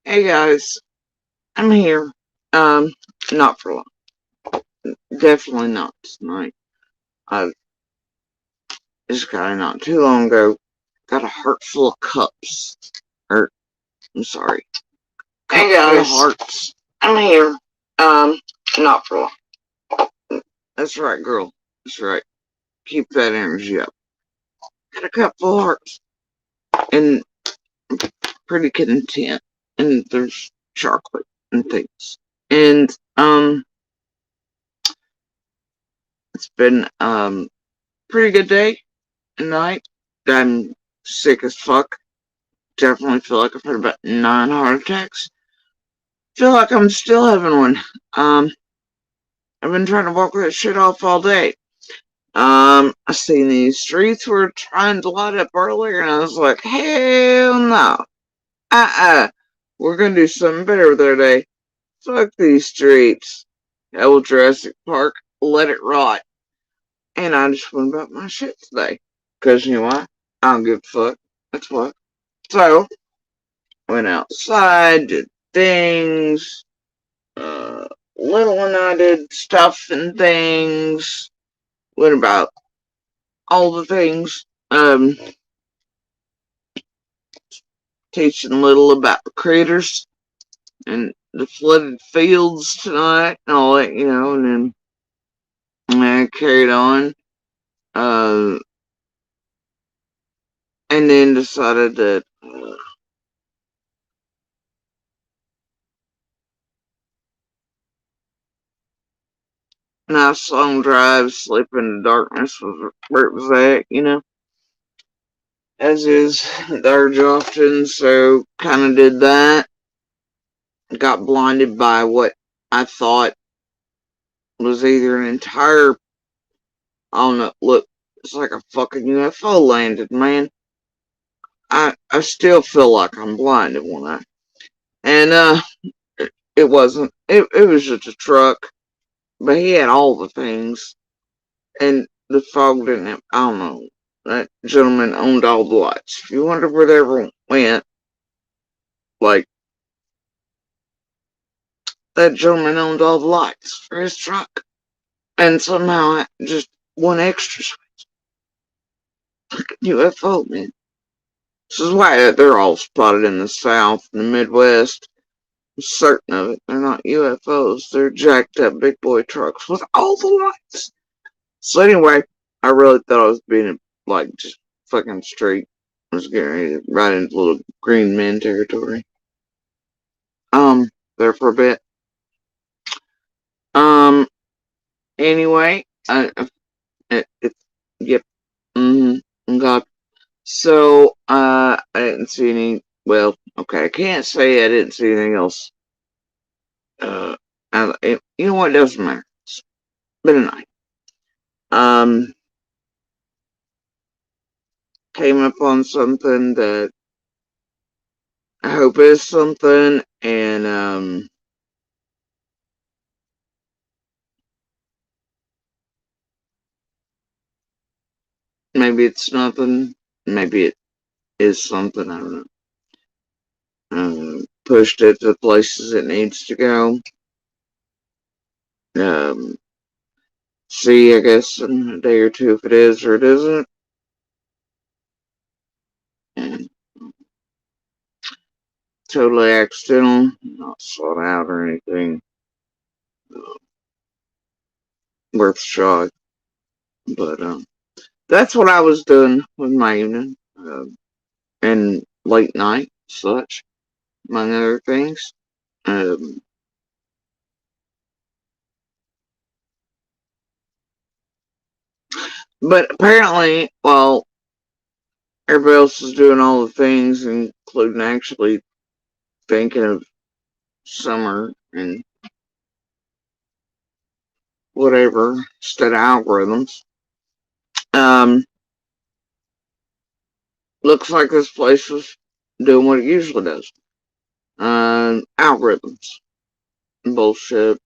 Hey guys, I'm here. Um, not for long. Definitely not tonight. I just got not too long ago. Got a heart full of cups. Or I'm sorry, cup Hey full of guys, hearts. I'm here. Not for long. That's right, girl. That's right. Keep that energy up. Got a cup full of hearts, and pretty content. And there's chocolate and things. And it's been pretty good day and night. I'm sick as fuck. Definitely feel like I've had about 9 heart attacks. Feel like I'm still having one. Um, I've been trying to walk that shit off all day. I seen these streets were trying to light up earlier, and I was like, hell no. We're gonna do something better with our day. Fuck these streets. Hell, Jurassic Park, let it rot. And I just went about my shit today. Cause you know what? I don't give a fuck. That's what. So, went outside, did things, uh, little one I did stuff and things, went about all the things, teaching little about the critters and the flooded fields tonight and all that, and then I carried on, uh, and then decided that, nice long drive, sleep in the darkness was where it was at. As is the urge often, so kind of did that. Got blinded by what I thought was either an entire, I don't know, look, it's like a fucking UFO landed, man. I still feel like I'm blinded when and, it wasn't, it was just a truck, but he had all the things, and the fog didn't have, I don't know, that gentleman owned all the lights. If you wonder where they ever went, like, that gentleman owned all the lights for his truck. And somehow just one extra UFO, man. This is why they're all spotted in the South and the Midwest. I'm certain of it. They're not UFOs. They're jacked up big boy trucks with all the lights. So anyway, I really thought I was being like just fucking straight. I was getting ready to ride into little green men territory. There for a bit. Um, anyway, it yep. God. So, I didn't see any. Well, okay, I can't say I didn't see anything else. You know what? It doesn't matter. It's been a night. Um, came up on something that I hope is something, and maybe it's nothing. Maybe it is something. I don't know. Pushed it to the places it needs to go. Um, see, I guess in a day or two if it is or it isn't. And totally accidental, not sought out or anything worth a shot. But that's what I was doing with my evening and late night, such among other things. Um, but apparently, while everybody else is doing all the things, including actually thinking of summer and whatever instead of algorithms, um, looks like this place was doing what it usually does. Algorithms, bullshit,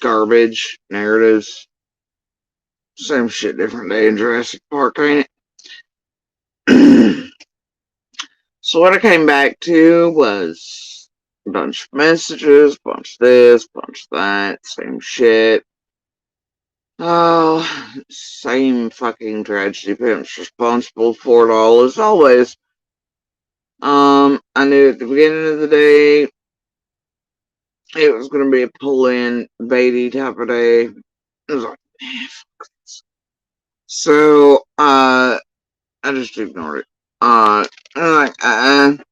garbage, narratives, same shit, different day in Jurassic Park, ain't it? So what I came back to was a bunch of messages, bunch of this, bunch of that, same shit. Oh, same fucking tragedy. Pimps responsible for it all as always. I knew at the beginning of the day it was gonna be a pull-in Beatty type of day. It was like, fuck this. So, I just ignored it. And like, and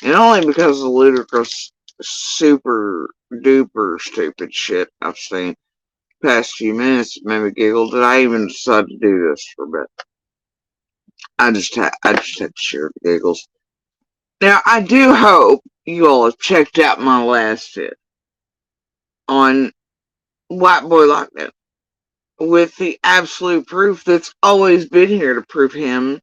only because of the ludicrous, super duper stupid shit I've seen the past few minutes made me giggle did I even decide to do this for a bit. I just had to share the giggles. Now, I do hope you all have checked out my last vid on White Boy Lockdown with the absolute proof that's always been here to prove him,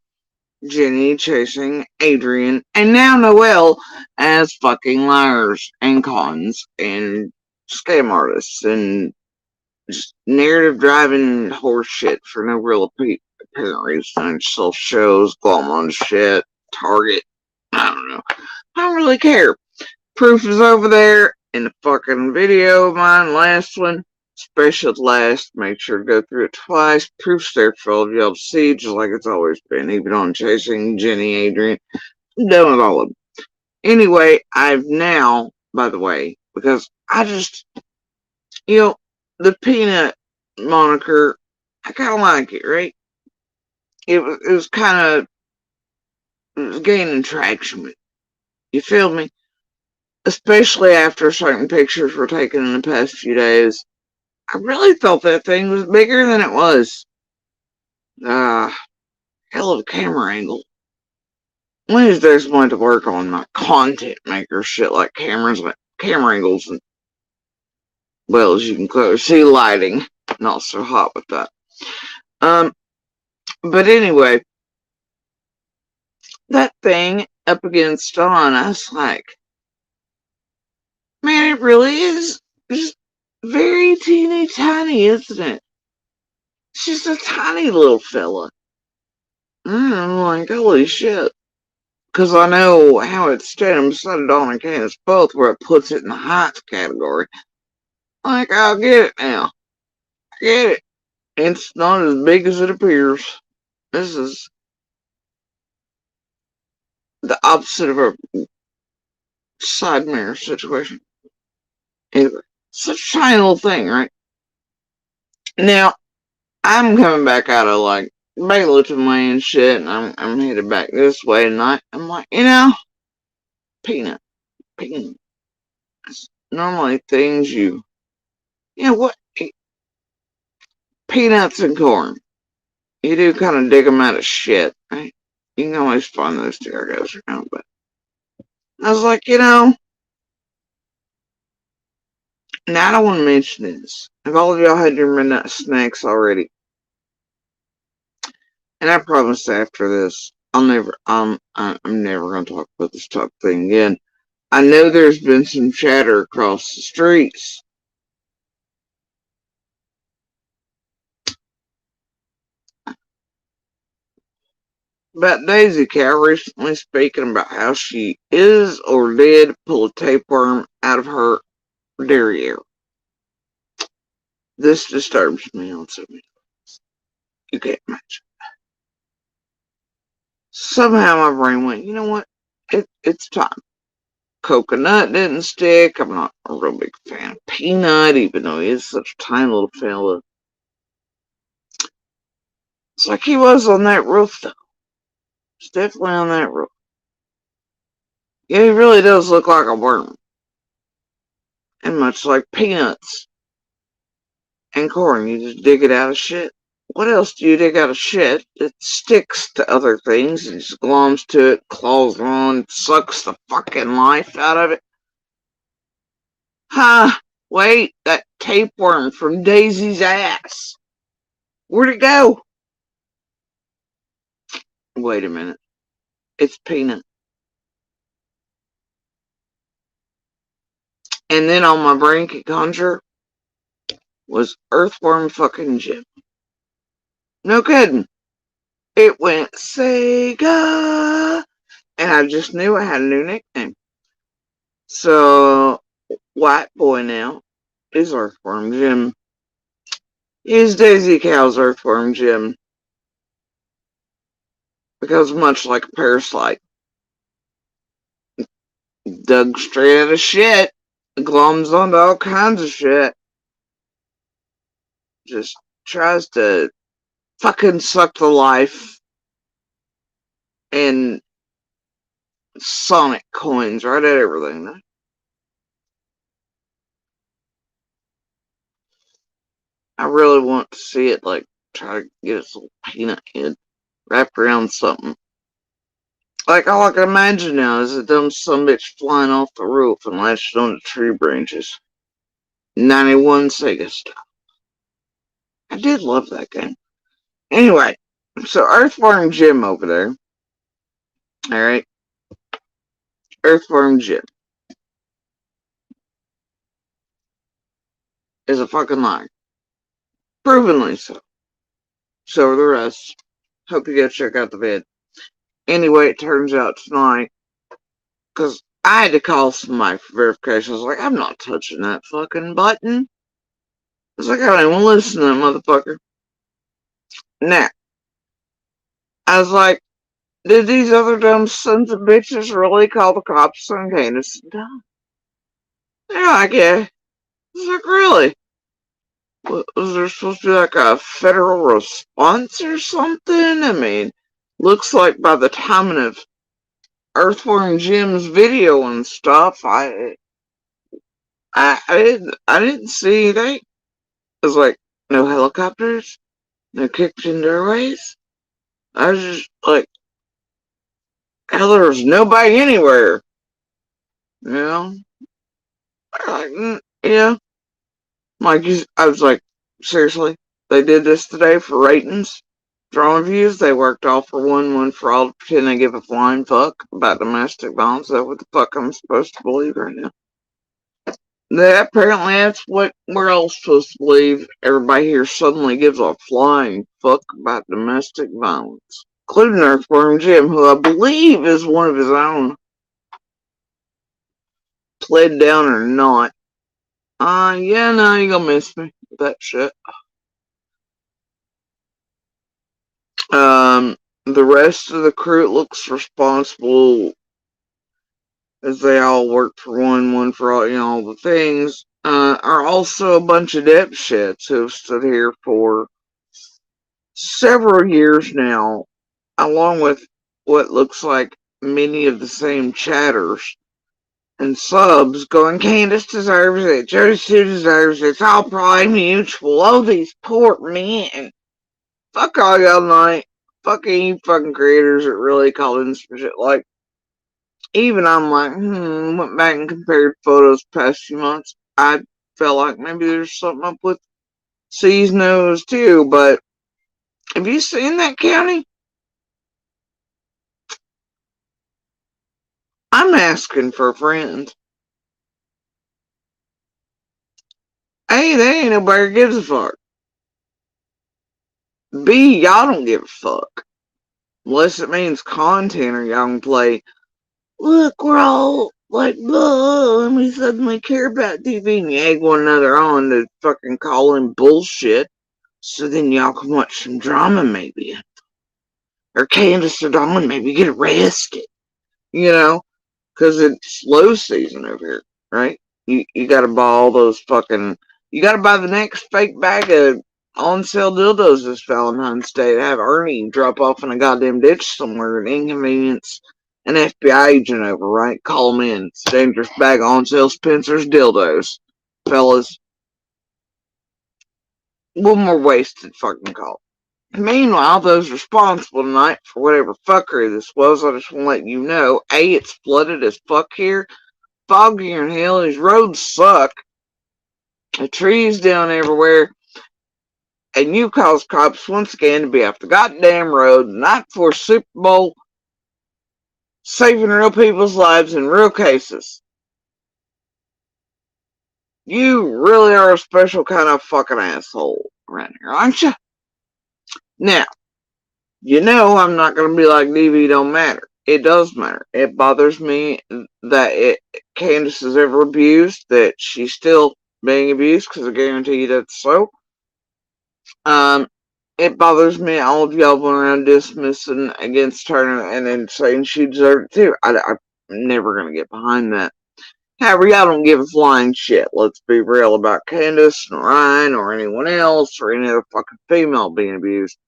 Jenny chasing Adrian, and now Noelle as fucking liars and cons and scam artists and just narrative driving horse shit for no real apparent reason. Self shows, glom on shit, Target. I don't know. I don't really care. Proof is over there in the fucking video of mine, last one. Especially last, make sure to go through it twice. Proof's there for all of y'all to see, just like it's always been, even on Chasing Jenny Adrian. I'm done with all of them. Anyway, I've now, by the way, because I just, the peanut moniker, I kind of like it, right? It was kind of gaining traction with it. You feel me? Especially after certain pictures were taken in the past few days. I really thought that thing was bigger than it was. Hell of a camera angle. When is there going to work on my content maker shit like cameras, like camera angles, and well, as you can clearly see, lighting. Not so hot with that. But anyway, that thing up against Dawn, I was like, man, it really is just very teeny tiny, isn't it? It's just a tiny little fella. I'm like, holy shit. Because I know how it's standing beside Dawn and Candace both, where it puts it in the height category. Like, I'll get it now. I get it. It's not as big as it appears. This is the opposite of a side mirror situation. Anyway, such a tiny little thing, right? Now, I'm coming back out of like Bailuton Way and shit, and I'm headed back this way tonight. I'm like, peanut. It's normally things what? Peanuts and corn. You do kind of dig them out of shit, right? You can always find those two guys around, but I was like, now I don't want to mention this. If all of y'all had your midnight snacks already, and I promise after this, I'm never gonna talk about this type of thing again. I know there's been some chatter across the streets about Daisy Cow recently speaking about how she is or did pull a tapeworm out of her derriere. This disturbs me on so many levels. You can't imagine. Somehow my brain went, you know what? It's time. Coconut didn't stick. I'm not a real big fan of Peanut, even though he is such a tiny little fella. It's like he was on that roof, though. He's definitely on that roof. Yeah, he really does look like a worm. And much like peanuts and corn, you just dig it out of shit. What else do you dig out of shit? It sticks to other things and just gloms to it, claws on, sucks the fucking life out of it. Wait, that tapeworm from Daisy's ass. Where'd it go? Wait a minute. It's Peanut. And then on my brain could conjure was Earthworm fucking Jim. No kidding. it went Sega, and I just knew it had a new nickname. So, White Boy now is Earthworm Jim. He's Daisy Cow's Earthworm Jim. Because much like a parasite, dug straight out of shit, glums onto all kinds of shit, just tries to fucking suck the life and Sonic coins right at everything. I really want to see it, like, try to get its little peanut head wrapped around something. Like, all I can imagine now is a dumb sumbitch flying off the roof and latched onto tree branches. 91 Sega style. I did love that game. Anyway, so Earthworm Jim over there. Alright? Earthworm Jim is a fucking liar. Provenly so. So are the rest. Hope you guys check out the vid. Anyway, it turns out tonight, because I had to call somebody for verification. I was like, I'm not touching that fucking button. I was like, I don't even listen to that motherfucker. Now, I was like, did these other dumb sons of bitches really call the cops on Candace? No. They're like, yeah. I was like, really? Was there supposed to be like a federal response or something? I mean, looks like by the time of Earthworm Jim's video and stuff, I didn't see anything. It was like no helicopters, no kicked in doorways. I was just like, hell, there was nobody anywhere. You know, like, yeah. Like, I was like, seriously, they did this today for ratings, drama views. They worked all for one for all to pretend they give a flying fuck about domestic violence. Is that what the fuck I'm supposed to believe right now? Apparently that's what we're all supposed to believe. Everybody here suddenly gives a flying fuck about domestic violence, including Earthworm Jim, who I believe is one of his own. Played down or not. Yeah, no, you gonna miss me with that shit. The rest of the crew looks responsible as they all work for one for all, all the things, are also a bunch of dipshits who have stood here for several years now, along with what looks like many of the same chatters and subs going, Candace deserves it, Jody Sue deserves it, it's all probably mutual, oh, these poor men. Fuck all y'all night. Fucking you fucking creators that really call in some shit. Like, even I'm like, went back and compared photos past few months. I felt like maybe there's something up with C's nose too, but have you seen that county? I'm asking for a friend. A, they ain't nobody gives a fuck. B, y'all don't give a fuck. Unless it means content or y'all can play, look, we're all like, blah, and we suddenly care about TV and you egg one another on to fucking call in bullshit. So then y'all can watch some drama maybe. Or Candace or Dawn maybe get arrested. You know? Because it's low season over here, right? You gotta buy all those fucking, you gotta buy the next fake bag of on sale dildos this Valentine's Day to have Ernie drop off in a goddamn ditch somewhere and inconvenience an FBI agent over, right? Call him in. It's a dangerous bag of on sale Spencer's dildos. Fellas, one more wasted fucking call. Meanwhile, those responsible tonight for whatever fuckery this was, I just want to let you know, A, it's flooded as fuck here. Foggier than hell. These roads suck. The trees down everywhere. And you cause cops once again to be off the goddamn road the night before Super Bowl, saving real people's lives in real cases. You really are a special kind of fucking asshole around here, aren't you? Now, You know, I'm not going to be like DV don't matter. It does matter. It bothers me that Candace is ever abused, that she's still being abused, because I guarantee you that's so. Um, it bothers me all of y'all going around dismissing against her and then saying she deserved it too. I'm never going to get behind that. However, y'all don't give a flying shit. Let's be real about Candace and Ryan or anyone else or any other fucking female being abused.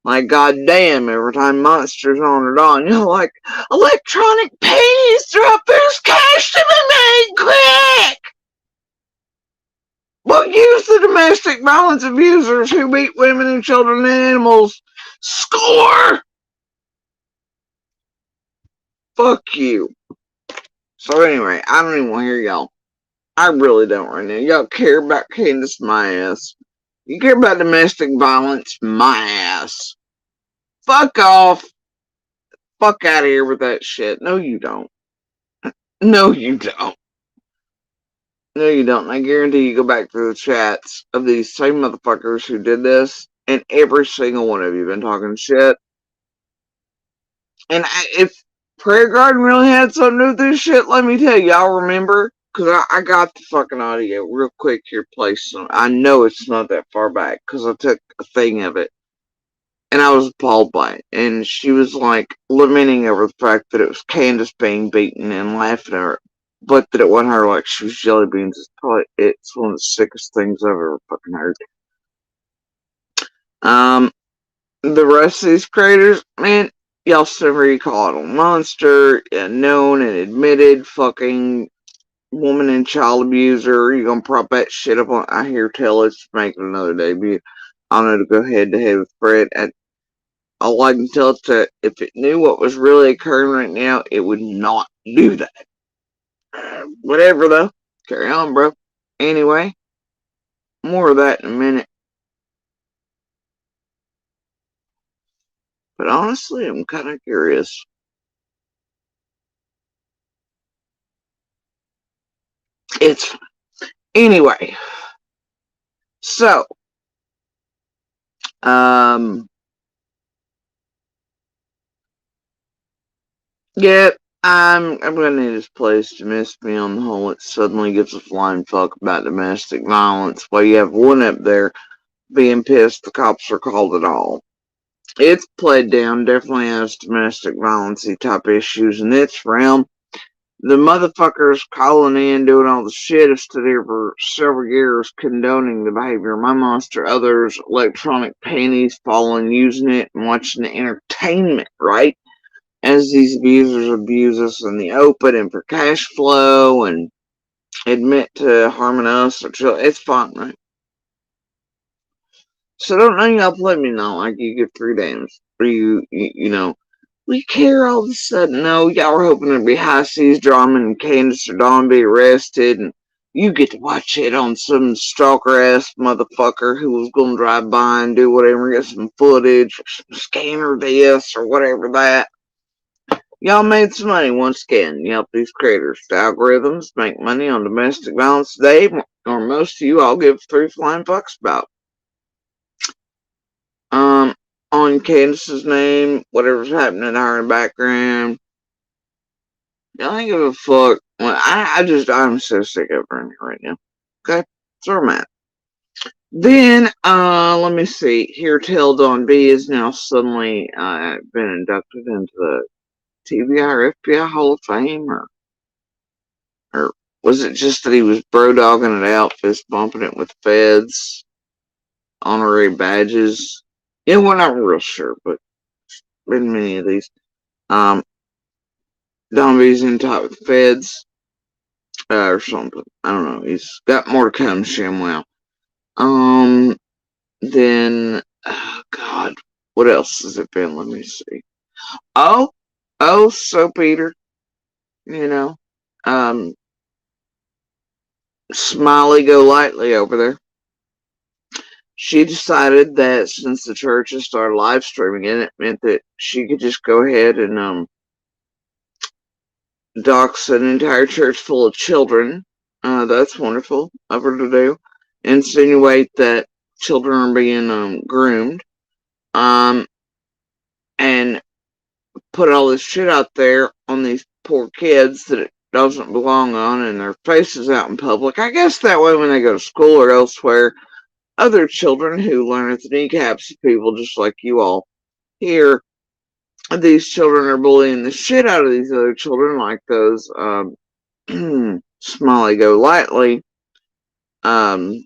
Like, goddamn, every time Monster's on it on, you're like, electronic pennies drop, there's cash to be made, quick! Well, use the domestic violence abusers who beat women and children and animals. Score! Fuck you. So anyway, I don't even want to hear y'all. I really don't right now. Y'all care about Candace, my ass. You care about domestic violence, my ass. Fuck off. Fuck out of here with that shit. No, you don't. No, you don't. No, you don't. I guarantee you go back through the chats of these same motherfuckers who did this, and every single one of you been talking shit. And if Prayer Garden really had something to do with this shit, let me tell you, y'all remember? Because I got the fucking audio real quick here placed. I know it's not that far back because I took a thing of it. And I was appalled by it. And she was like lamenting over the fact that it was Candace being beaten and laughing at her. But that it wasn't her like she was jelly beans. It's one of the sickest things I've ever fucking heard. The rest of these creators, man, y'all still recall it a monster, a known and admitted fucking woman and child abuser. You gonna prop that shit up on? I hear tell it's making another debut. I know to go head to head with Fred. And all I can tell is that if it knew what was really occurring right now, it would not do that. Whatever though. Carry on, bro. Anyway, more of that in a minute. But honestly, I'm kind of curious. It's anyway. So, um, yeah, I'm gonna need this place to miss me on the whole. It suddenly gives a flying fuck about domestic violence. While you have one up there being pissed the cops are called at all. It's played down, definitely has domestic violence type issues in its realm. The motherfuckers calling in, doing all the shit, have stood here for several years condoning the behavior of my monster, others, electronic panties, following, using it, and watching the entertainment, right? As these abusers abuse us in the open and for cash flow and admit to harming us or children. It's fine, right? So don't know y'all play me now like you give three damns. Or you know, we care all of a sudden. No, y'all were hoping there'd be high seas drama and Candace or Dawn be arrested and you get to watch it on some stalker ass motherfucker who was gonna drive by and do whatever, get some footage, or some scanner this or whatever that. Y'all made some money once again. You help these creators. The algorithms make money on domestic violence today, or most of you all give three flying fucks about. Um, on Candace's name, whatever's happening to her in the background. Y'all ain't give a fuck. Well, I'm so sick of her right now. Okay, that's where I'm at. Then, let me see. Here, Till Dawn B is now suddenly been inducted into the TBI or FBI Hall of Fame, or was it just that he was bro dogging it out, fist bumping it with feds, honorary badges? Yeah, we're not real sure, but been many of these. Um, Don B's in top with feds, or something. I don't know. He's got more to come, ShamWow. Um, then, oh God, what else has it been? Let me see. Oh, Soap Eater, you know, um, Smiley Go Lightly over there. She decided that since the church had started live streaming it meant that she could just go ahead and dox an entire church full of children. That's wonderful of her to do. Insinuate that children are being groomed. Um, and put all this shit out there on these poor kids that it doesn't belong on, and their faces out in public. I guess that way when they go to school or elsewhere, other children who learn at the kneecaps of people just like you all here, these children are bullying the shit out of these other children, like those Smiley Go Lightly um,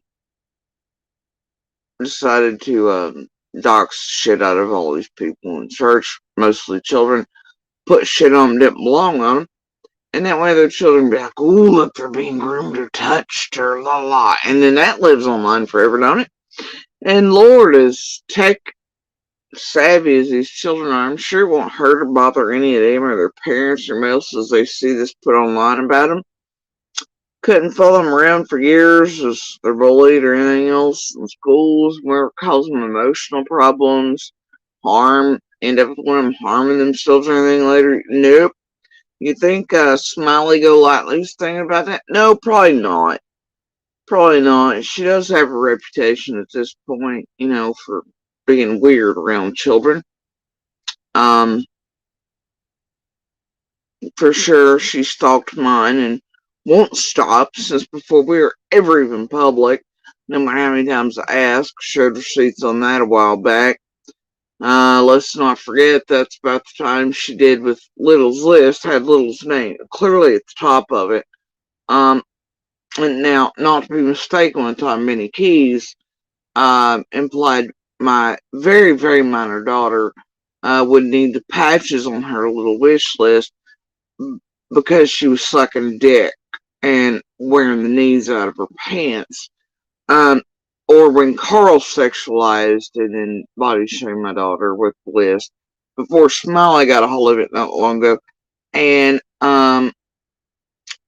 decided to dox shit out of all these people in church, mostly children, put shit on them that didn't belong on them. And that way their children be like, ooh, look, they're being groomed or touched or la la. And then that lives online forever, don't it? And Lord, as tech savvy as these children are, I'm sure it won't hurt or bother any of them or their parents or else as they see this put online about them. Couldn't follow them around for years as they're bullied or anything else in schools where it causes them emotional problems, harm, end up with one of them harming themselves or anything later. Nope. You think Smiley Go Lightly's thinking about that? No, probably not. Probably not. She does have a reputation at this point, for being weird around children. Um, for sure, she stalked mine and won't stop since before we were ever even public. No matter how many times I asked, showed receipts on that a while back. Let's not forget that's about the time she did with Little's List, had Little's name clearly at the top of it. And now, not to be mistaken with Tom Many Keys, implied my very, very minor daughter would need the patches on her little wish list because she was sucking dick and wearing the knees out of her pants. Or when Carl sexualized and then body shamed my daughter with the list before Smiley got a hold of it not long ago. And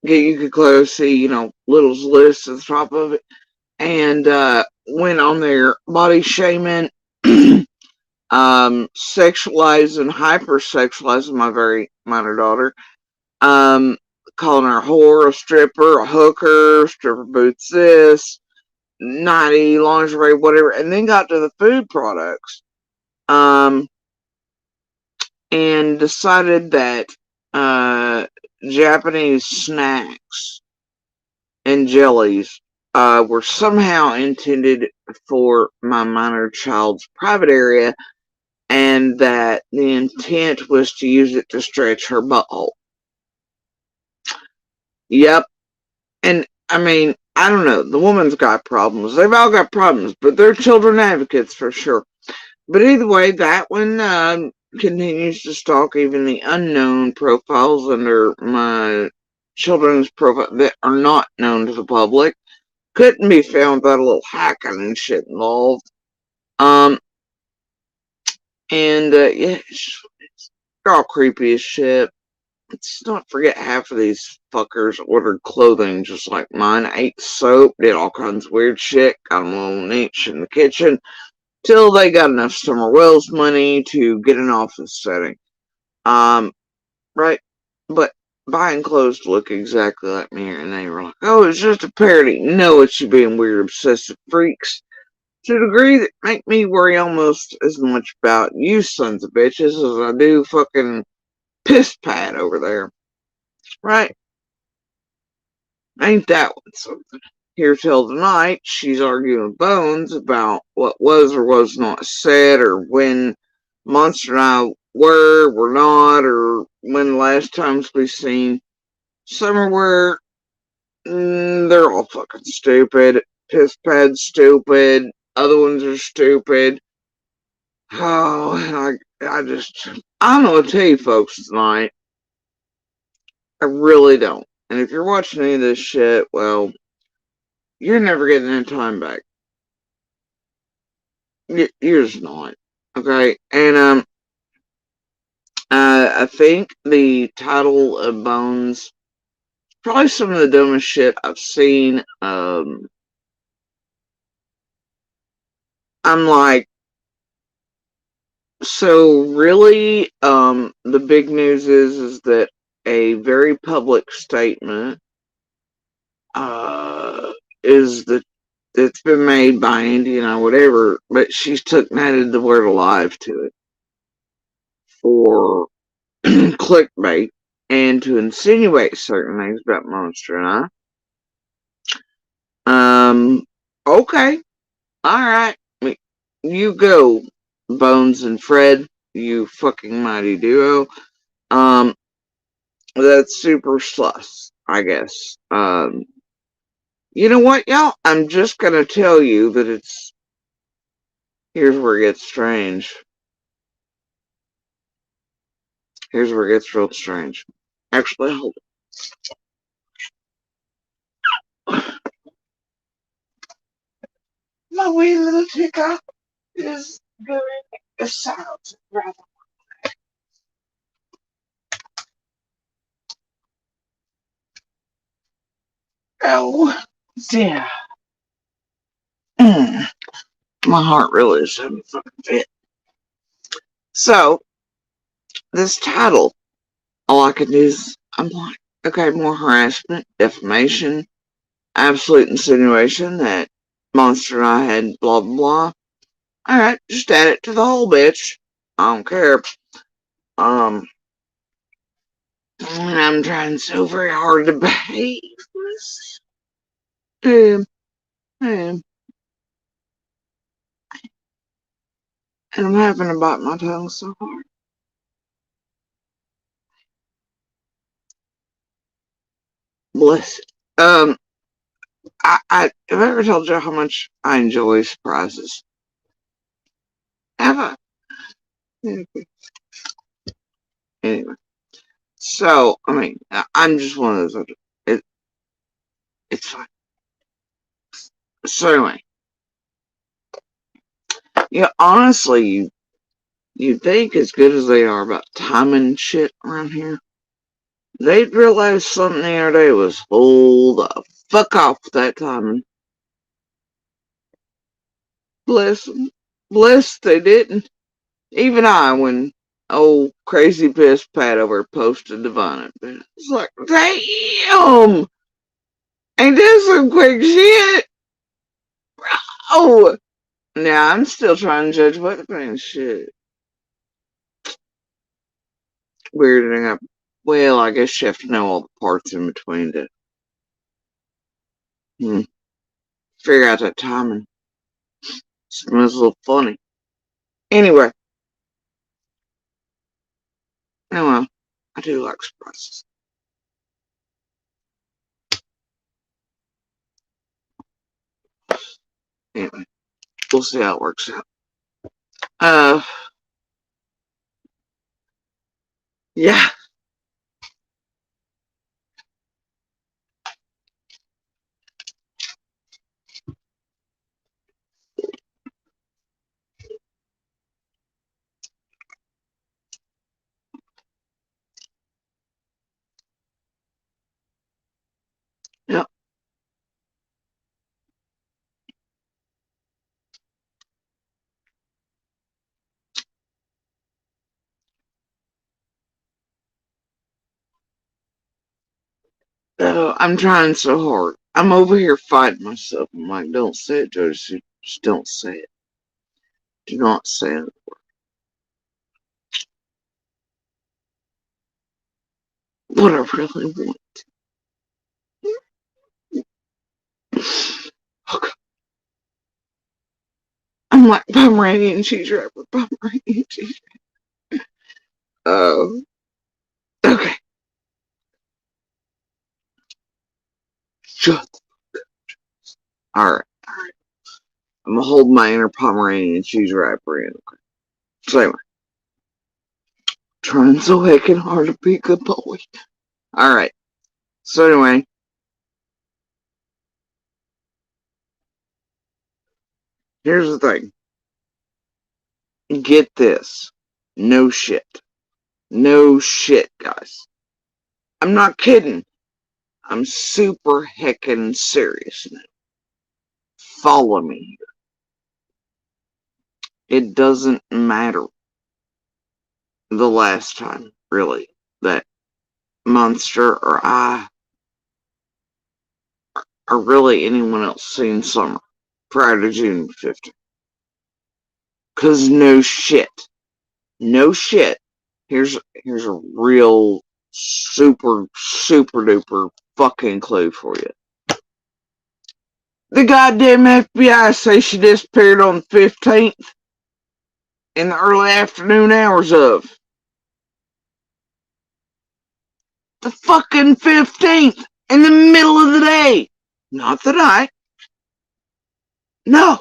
you could clearly see, Little's List at the top of it. And went on there body shaming, sexualizing, hypersexualizing my very minor daughter, calling her a whore, a stripper, a hooker, stripper boots this, nighty, lingerie, whatever, and then got to the food products, and decided that Japanese snacks and jellies were somehow intended for my minor child's private area, and that the intent was to use it to stretch her butthole. Yep. And I mean, I don't know. The woman's got problems. They've all got problems, but they're children advocates for sure. But either way, that one continues to stalk even the unknown profiles under my children's profile that are not known to the public. Couldn't be found without a little hacking and shit involved. And yeah, it's all creepy as shit. Let's not forget half of these fuckers ordered clothing just like mine, ate soap, did all kinds of weird shit, got them a little niche in the kitchen, till they got enough Summer Wells money to get an office setting. Right? But buying clothes to look exactly like me, and they were like, oh, it's just a parody. No, it's you being weird, obsessive freaks to a degree that make me worry almost as much about you sons of bitches as I do fucking piss pad over there. Right? Ain't that one something? Here till tonight, she's arguing with Bones about what was or was not said, or when Monster and I were not, or when the last times we seen. Some are where they're all fucking stupid. Piss pad's stupid. Other ones are stupid. Oh, I don't know what to tell you folks tonight. I really don't. And if you're watching any of this shit, well, you're never getting that time back. You're just not. Okay? And, I think the title of Bones, probably some of the dumbest shit I've seen. I'm like, so really, the big news is that a very public statement, is that it's been made by Indiana or whatever, but she's took added the word alive to it. for clickbait and to insinuate certain things about Monster and I. Okay. Alright. You go, Bones and Fred, you fucking mighty duo. That's super sus, I guess. You know what, y'all? I'm just gonna tell you that here's where it gets strange. Here's where it gets real strange. Actually, hold on. My wee little teacup is doing a sound rather. Oh, yeah. My heart really is having a fucking fit. So, this title, all I can do is, I'm like, okay, more harassment, defamation, absolute insinuation that Monster and I had blah, blah, blah. Alright, just add it to the whole bitch. I don't care. And I'm trying so very hard to behave. And I'm having to bite my tongue so hard. Bless it. Have I ever told you how much I enjoy surprises? Have I? Anyway. So, I mean, I'm just one of those. It's fine. So anyway, yeah, honestly, you think as good as they are about timing shit around here, they'd realize something the other day was hold the fuck off with that timing. Bless them. Bless they didn't. Even I, when old crazy piss Pat over posted the Vine, it's like, damn! Ain't this some quick shit? Oh! Now I'm still trying to judge what the thing shit. Weirding up. Well, I guess you have to know all the parts in between to figure out that timing. It's a little funny. Anyway, oh well, I do like surprises. Anyway, we'll see how it works out. Yeah. Yep. I'm trying so hard. I'm over here fighting myself. I'm like, don't say it, Josie. Just don't say it. Do not say it. What I really want. Okay. I'm like Pomeranian cheese wrapper. Pomeranian cheese. Oh. Okay. Shut. Alright. Alright. I'm gonna hold my inner Pomeranian cheese wrapper in. Okay. So anyway. Trying so heckin' hard to be a good boy. Alright. So anyway. Here's the thing. Get this. No shit. No shit, guys. I'm not kidding. I'm super heckin' serious now. Follow me here. It doesn't matter the last time, really, that Monster or I, or really anyone else seen Summer prior to June 15th. Cause no shit. No shit. Here's a real super duper fucking clue for you. The goddamn FBI say she disappeared on the 15th in the early afternoon hours of the fucking 15th in the middle of the day. Not the night. No.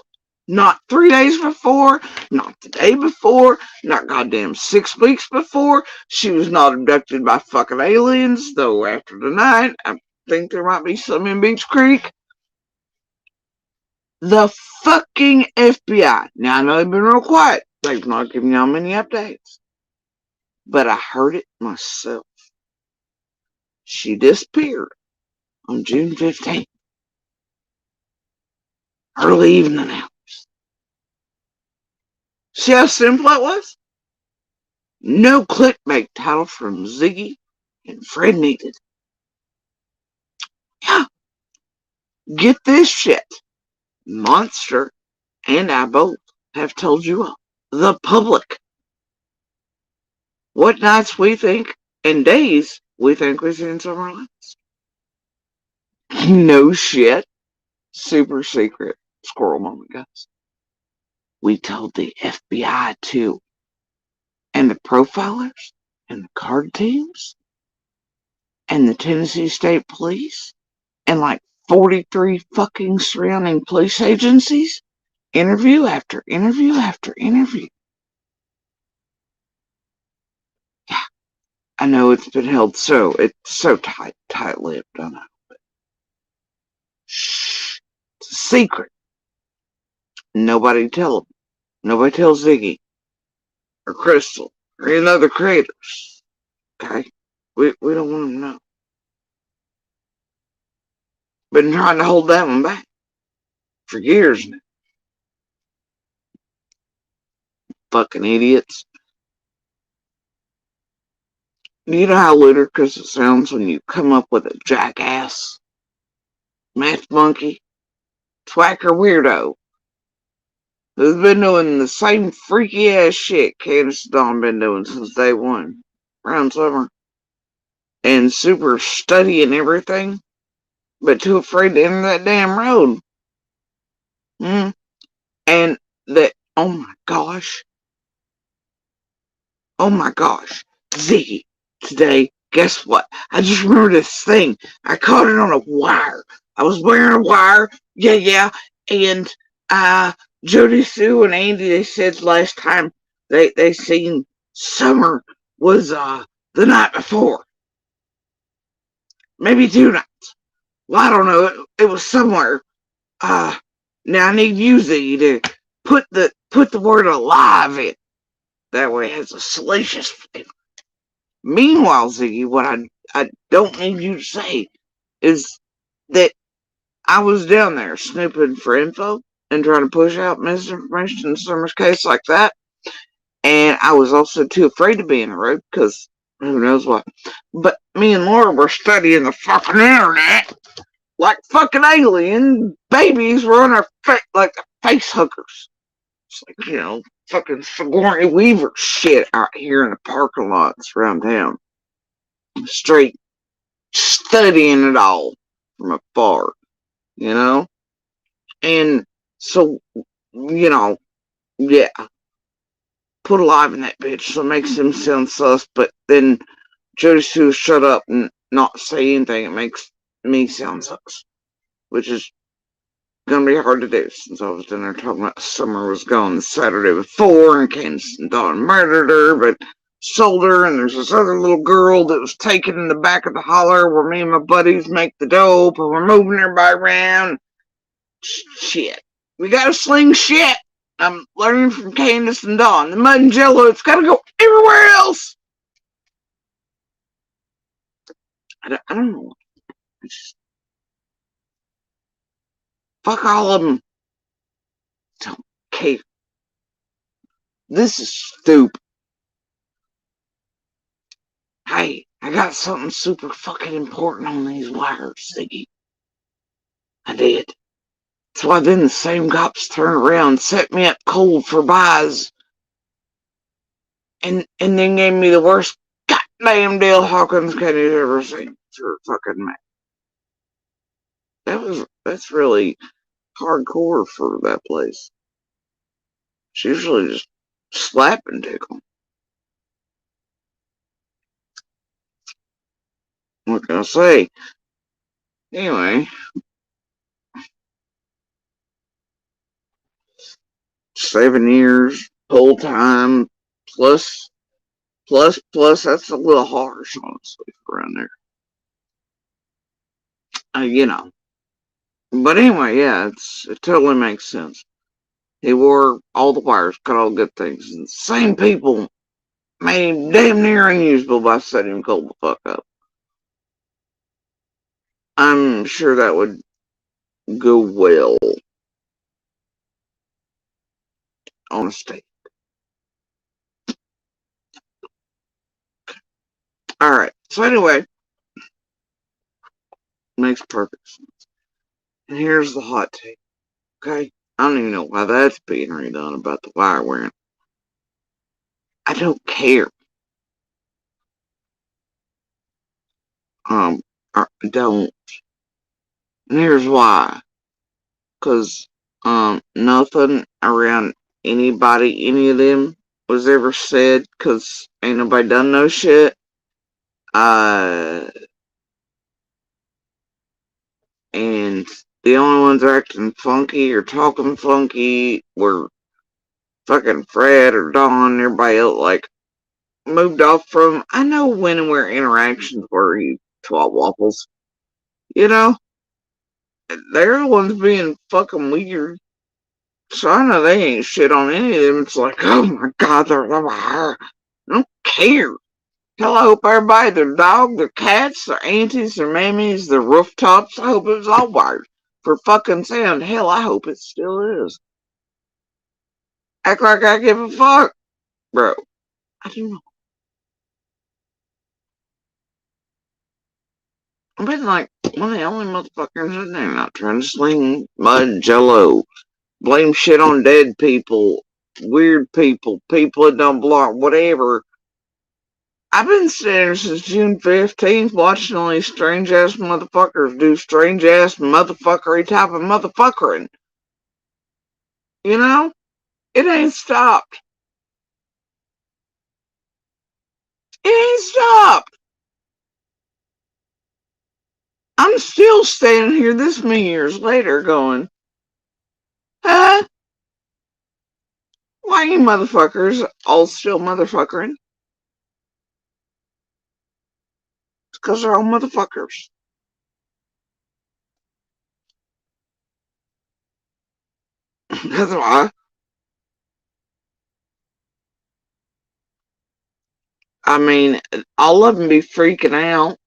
Not 3 days before, not the day before, not goddamn 6 weeks before. She was not abducted by fucking aliens, though after tonight, I think there might be some in Beach Creek. The fucking FBI. Now, I know they've been real quiet. They've not given y'all many updates. But I heard it myself. She disappeared on June 15th. Early evening hours. See how simple it was? No clickbait title from Ziggy and Fred needed. Yeah. Get this shit. Monster and I both have told you all. The public. What nights we think and days we think we've seen summer lights. No shit. Super secret squirrel moment, guys. We told the FBI too. And the profilers and the card teams and the Tennessee State Police and like 43 fucking surrounding police agencies. Interview after interview after interview. Yeah, I know it's been held it's so tight-lipped, I know. But shh, it's a secret. Nobody tell them. Nobody tells Ziggy or Crystal or any other creators. Okay? We don't want them to know. Been trying to hold that one back for years now. Fucking idiots. You know how ludicrous it sounds when you come up with a jackass, math monkey, twacker weirdo who's been doing the same freaky ass shit Candace and Dawn been doing since day one, around summer, and super studying everything, but too afraid to enter that damn road. And that, oh my gosh, Ziggy, today, guess what? I just remember this thing. I caught it on a wire. I was wearing a wire, yeah, and Jody Sue and Andy, they said last time they seen Summer was the night before. Maybe 2 nights. Well, I don't know. It was somewhere. Now I need you, Ziggy, to put the word alive in. That way it has a salacious flavor. Meanwhile, Ziggy, what I don't need you to say is that I was down there snooping for info and trying to push out misinformation in Summer's case like that. And I was also too afraid to be in the road because who knows what. But me and Laura were studying the fucking internet like fucking alien babies were on our face like the face hookers. It's like, fucking Sigourney Weaver shit out here in the parking lots around town. Straight studying it all from afar, And so, yeah, put alive in that bitch so it makes him sound sus, but then Jody Sue shut up and not say anything. It makes me sound sus, which is gonna be hard to do since I was down there talking about Summer was gone the Saturday before and Candace and Dawn murdered her, but sold her, and there's this other little girl that was taken in the back of the holler where me and my buddies make the dope and we're moving everybody around. Shit. We gotta sling shit. I'm learning from Candace and Dawn. The mud and jello, it's gotta go everywhere else. I don't know. Fuck all of them. Don't care. This is stupid. Hey, I got something super fucking important on these wires, Ziggy. I did. That's why then the same cops turned around and set me up cold for buys and then gave me the worst goddamn deal Hawkins County's ever seen for fucking me. That's really hardcore for that place. It's usually just slap and tickle. What can I say? Anyway, 7 years full time plus plus. That's a little harsh, honestly, for around there. You know. But anyway, yeah, it totally makes sense. He wore all the wires, cut all the good things, and the same people made him damn near unusable by setting him cold the fuck up. I'm sure that would go well on a state. Alright, so anyway, makes perfect sense. And here's the hot take, okay? I don't even know why that's being redone about the wire wearing. I don't care. I don't. And here's why. Cause, nothing around anybody, any of them, was ever said, cause ain't nobody done no shit. Uh, and the only ones acting funky or talking funky were fucking Fred or Don. Everybody else, like, moved off from. I know when and where interactions were, you twat waffles. You know? They're the ones being fucking weird. So I know they ain't shit on any of them. It's like, oh my god, I don't care. Hell, I hope everybody, their dog, their cats, their aunties, their mammies, their rooftops, I hope it was all wired for fucking sound. Hell, I hope it still is. Act like I give a fuck, bro. I do not. I've been like one of the only motherfuckers in there not trying to sling mud jello, blame shit on dead people, weird people, people that don't belong, whatever. I've been sitting there since June 15th watching all these strange ass motherfuckers do strange ass motherfuckery type of motherfuckering. You know? It ain't stopped. It ain't stopped. I'm still standing here this many years later going, huh? Why you motherfuckers all still motherfuckering? It's because they're all motherfuckers. That's why. I mean, all of them be freaking out.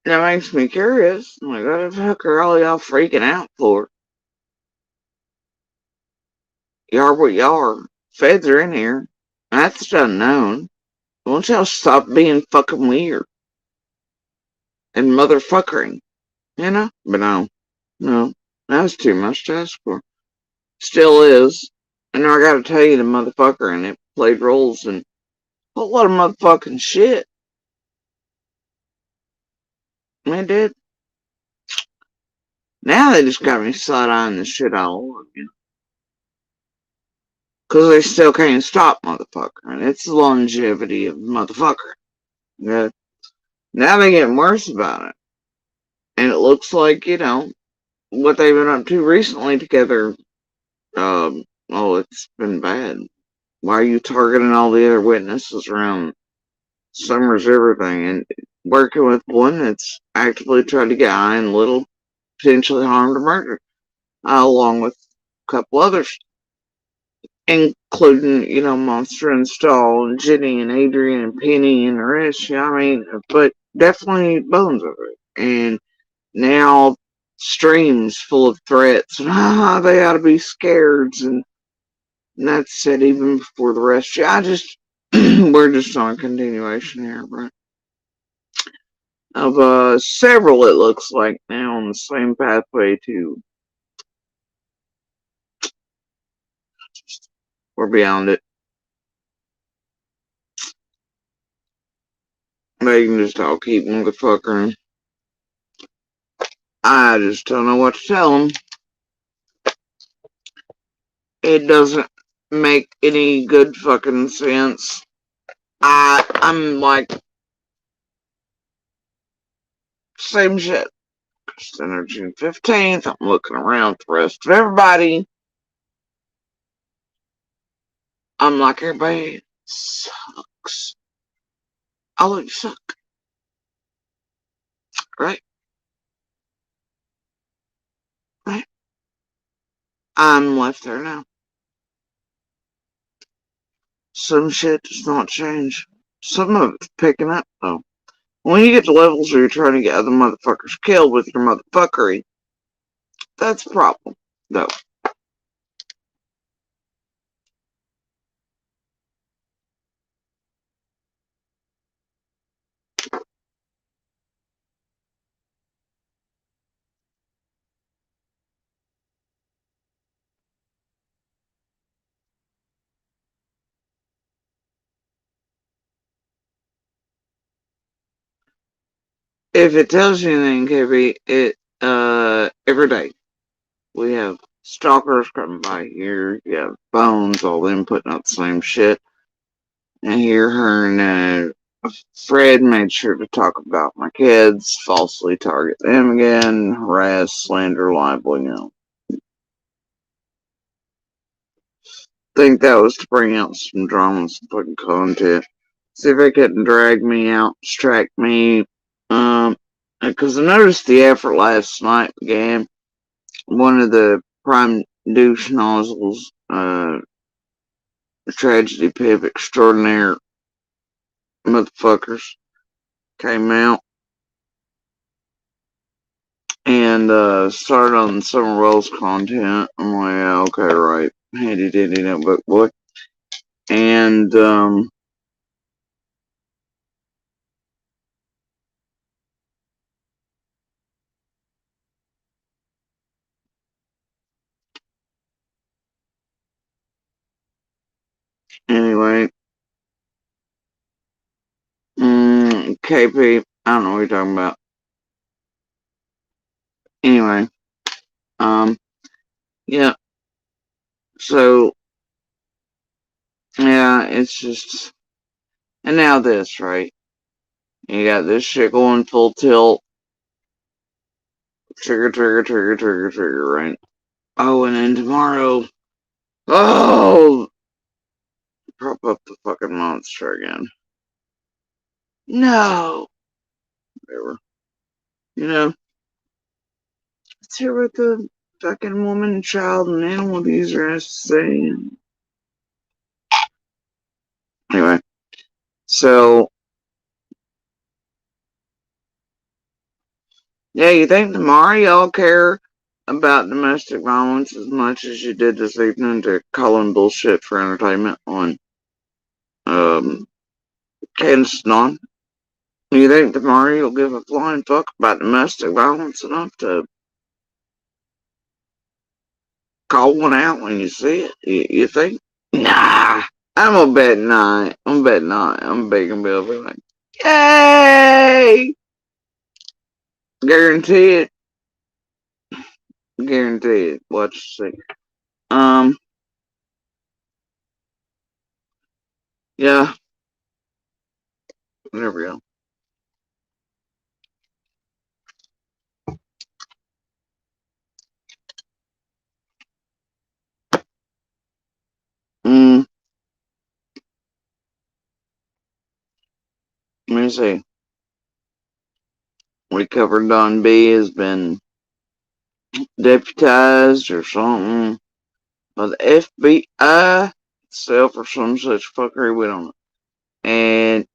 That makes me curious. I'm like, what the fuck are all y'all freaking out for? Y'all are what y'all are. Feds are in here. That's unknown. Won't y'all stop being fucking weird and motherfuckering? You know? But no, that was too much to ask for. Still is. And I gotta tell you, the motherfucker in it played roles in a whole lot of motherfucking shit. They did. Now they just got me side-eyeing the shit all over again. Because they still can't stop motherfuckering. It's the longevity of motherfucker. Yeah. Now they're getting worse about it. And it looks like, what they've been up to recently together, it's been bad. Why are you targeting all the other witnesses around Summers, everything, and working with one that's actively trying to get Ian Little potentially harmed or murdered, along with a couple others, including, Monster and Stall, and Jenny and Adrian and Penny and the rest. I mean, but definitely bones of it. And now streams full of threats, and they ought to be scared, and that's it even before the rest. Yeah, we're just on a continuation here, right? Of several, it looks like, now on the same pathway to We're beyond it. They can just all keep motherfuckering. I just don't know what to tell them. It doesn't make any good fucking sense. I'm like, same shit. Center June 15th. I'm looking around the rest of everybody. I'm like, everybody sucks. All of you suck. Right? Right? I'm left there now. Some shit does not change. Some of it's picking up, though. When you get to levels where you're trying to get other motherfuckers killed with your motherfuckery, that's a problem, though. If it tells you anything, KB, every day we have stalkers coming by here. You have Bones, all them putting out the same shit. And here, her and Fred made sure to talk about my kids, falsely target them again, harass, slander, libel, Think that was to bring out some drama and some fucking content. See if they couldn't drag me out, distract me. Because I noticed the effort last night began. One of the prime douche nozzles, tragedy pip extraordinaire motherfuckers came out and started on Summer Wells content. I'm like, yeah, okay, right. Handy dandy notebook boy. And anyway, KP, I don't know what you're talking about. Anyway, um, yeah. So yeah, it's just, and now this, right? You got this shit going full tilt. Trigger, trigger, trigger, trigger, trigger, right? Oh, and then tomorrow, oh, prop up the fucking monster again. No, whatever. You know, let's hear what the fucking woman, child, and animal abuser has to say. Anyway, so yeah, you think tomorrow y'all care about domestic violence as much as you did this evening to calling bullshit for entertainment on Candace Non? You think tomorrow you'll give a flying fuck about domestic violence enough to call one out when you see it? You think? Nah, I'm gonna bet not. I'm gonna bet not. I'm begging Bill be like, yay! Guarantee it. Guarantee it. Watch see. Um, yeah, there we go. Mm, let me see. We covered Don B has been deputized or something by the FBI itself or some such fuckery. We don't know. And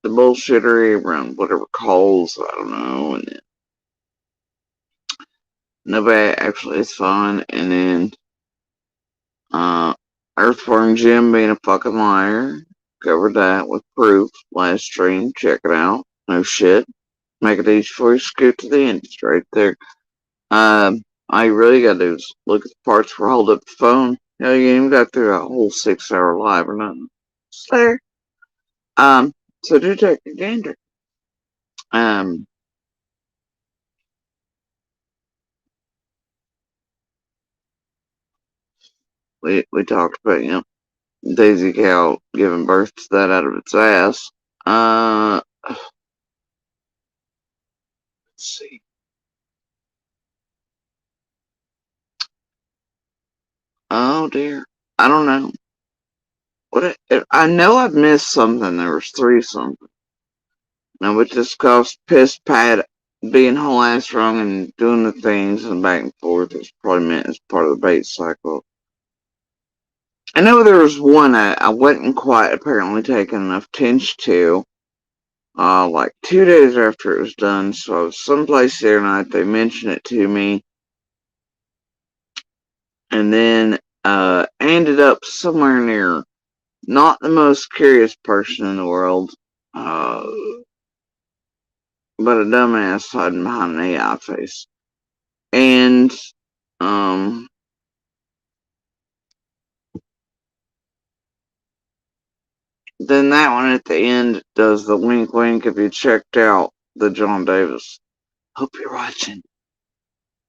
the bullshittery around whatever calls, I don't know. And then nobody actually is fine. And then Earthworm Jim being a fucking liar. Covered that with proof. Last stream. Check it out. No shit. Make it easy for you. Scoot to the end. It's right there. All you really gotta do is look at the parts where I hold up the phone Hell, you ain't even got through a whole 6-hour live or nothing. It's there. So do take a gander. We talked about, Daisy Cow giving birth to that out of its ass. Let's see. Oh dear. I don't know. I know I've missed something. There was 3 something. Now, with this cost piss pad being whole ass wrong and doing the things and back and forth, it's probably meant as part of the bait cycle. I know there was one I wasn't quite apparently taking enough attention to. Like 2 days after it was done, so I was someplace there night, they mentioned it to me, and then ended up somewhere near not the most curious person in the world, uh, but a dumbass hiding behind an AI face. And, then that one at the end does the wink wink if you checked out the John Davis. Hope you're watching.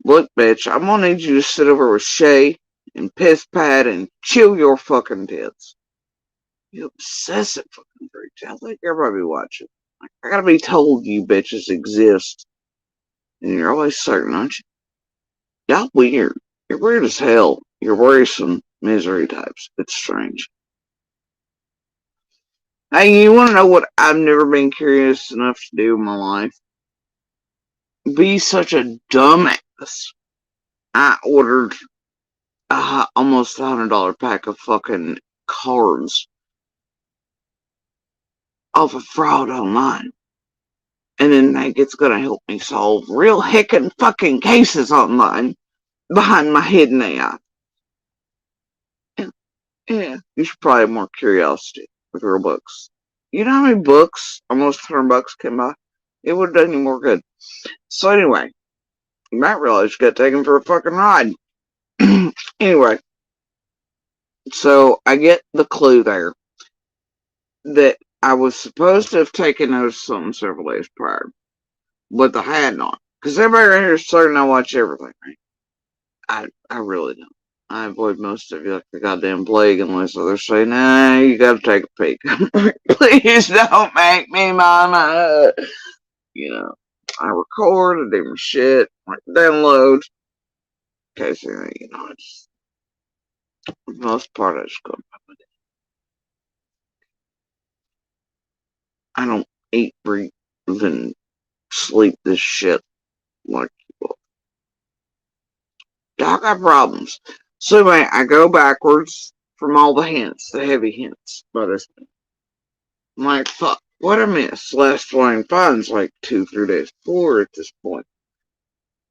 Look, bitch, I'm gonna need you to sit over with Shay and Piss Pad and chill your fucking tits. You obsessive fucking freak. I think everybody be watching. Like, I gotta be told you bitches exist. And you're always certain, aren't you? Y'all weird. You're weird as hell. You're worrisome misery types. It's strange. Hey, you wanna know what I've never been curious enough to do in my life? Be such a dumbass. I ordered almost $100 pack of fucking cards off of fraud online. And then it's gonna help me solve real heckin' fucking cases online behind my hidden AI. Yeah, you should probably have more curiosity with real books. You know how many books almost $100 can buy? It would have done you more good. So anyway, you might realize you got taken for a fucking ride. Anyway, so I get the clue there that I was supposed to have taken notice of something several days prior, but I had not. Because everybody around here is certain I watch everything, right? I really don't. I avoid most of you like the goddamn plague unless others say, nah, you gotta take a peek. Please don't make me mama. I record, I do my shit, like download. Okay, so, it's, for the most part, I just go about my day. I don't eat, breathe, and sleep this shit like people. I got problems. So anyway, I go backwards from all the hints, the heavy hints by this point. I'm like, fuck, what I missed? Last Flying Fine's like 2-3 days before at this point.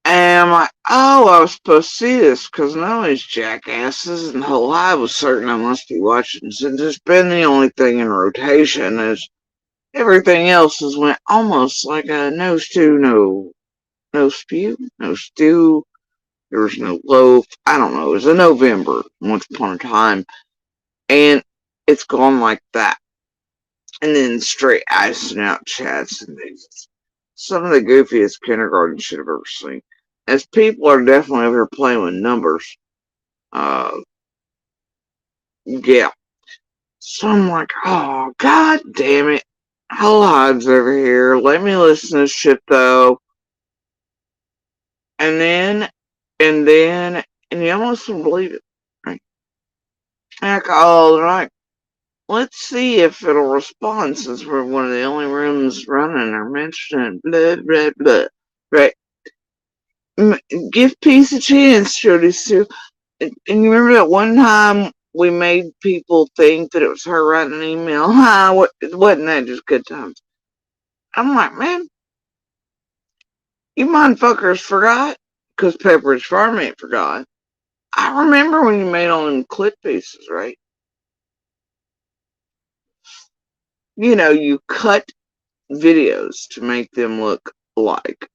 And I'm like, oh, I was supposed to see this because none of these jackasses and the whole live was certain I must be watching. Since it's been the only thing in rotation, as everything else has went almost like a no stew, no spew, no stew. There was no loaf. I don't know. It was in November, once upon a time. And it's gone like that. And then straight icing out chats and things. Some of the goofiest kindergarten shit I've ever seen. As people are definitely over here playing with numbers. Yeah. So I'm like, oh, god damn it. Whole hives over here. Let me listen to this shit though. And you almost won't believe it. Right? Like, all right. Let's see if it'll respond since we're one of the only rooms running or mentioning blah blah blah. Right. Give peace a chance, Jody Sue. And you remember that one time we made people think that it was her writing an email? Wasn't that just good times? I'm like, man, you motherfuckers forgot? Because Pepperidge Farm ain't forgot. I remember when you made all them clip pieces, right? You cut videos to make them look like.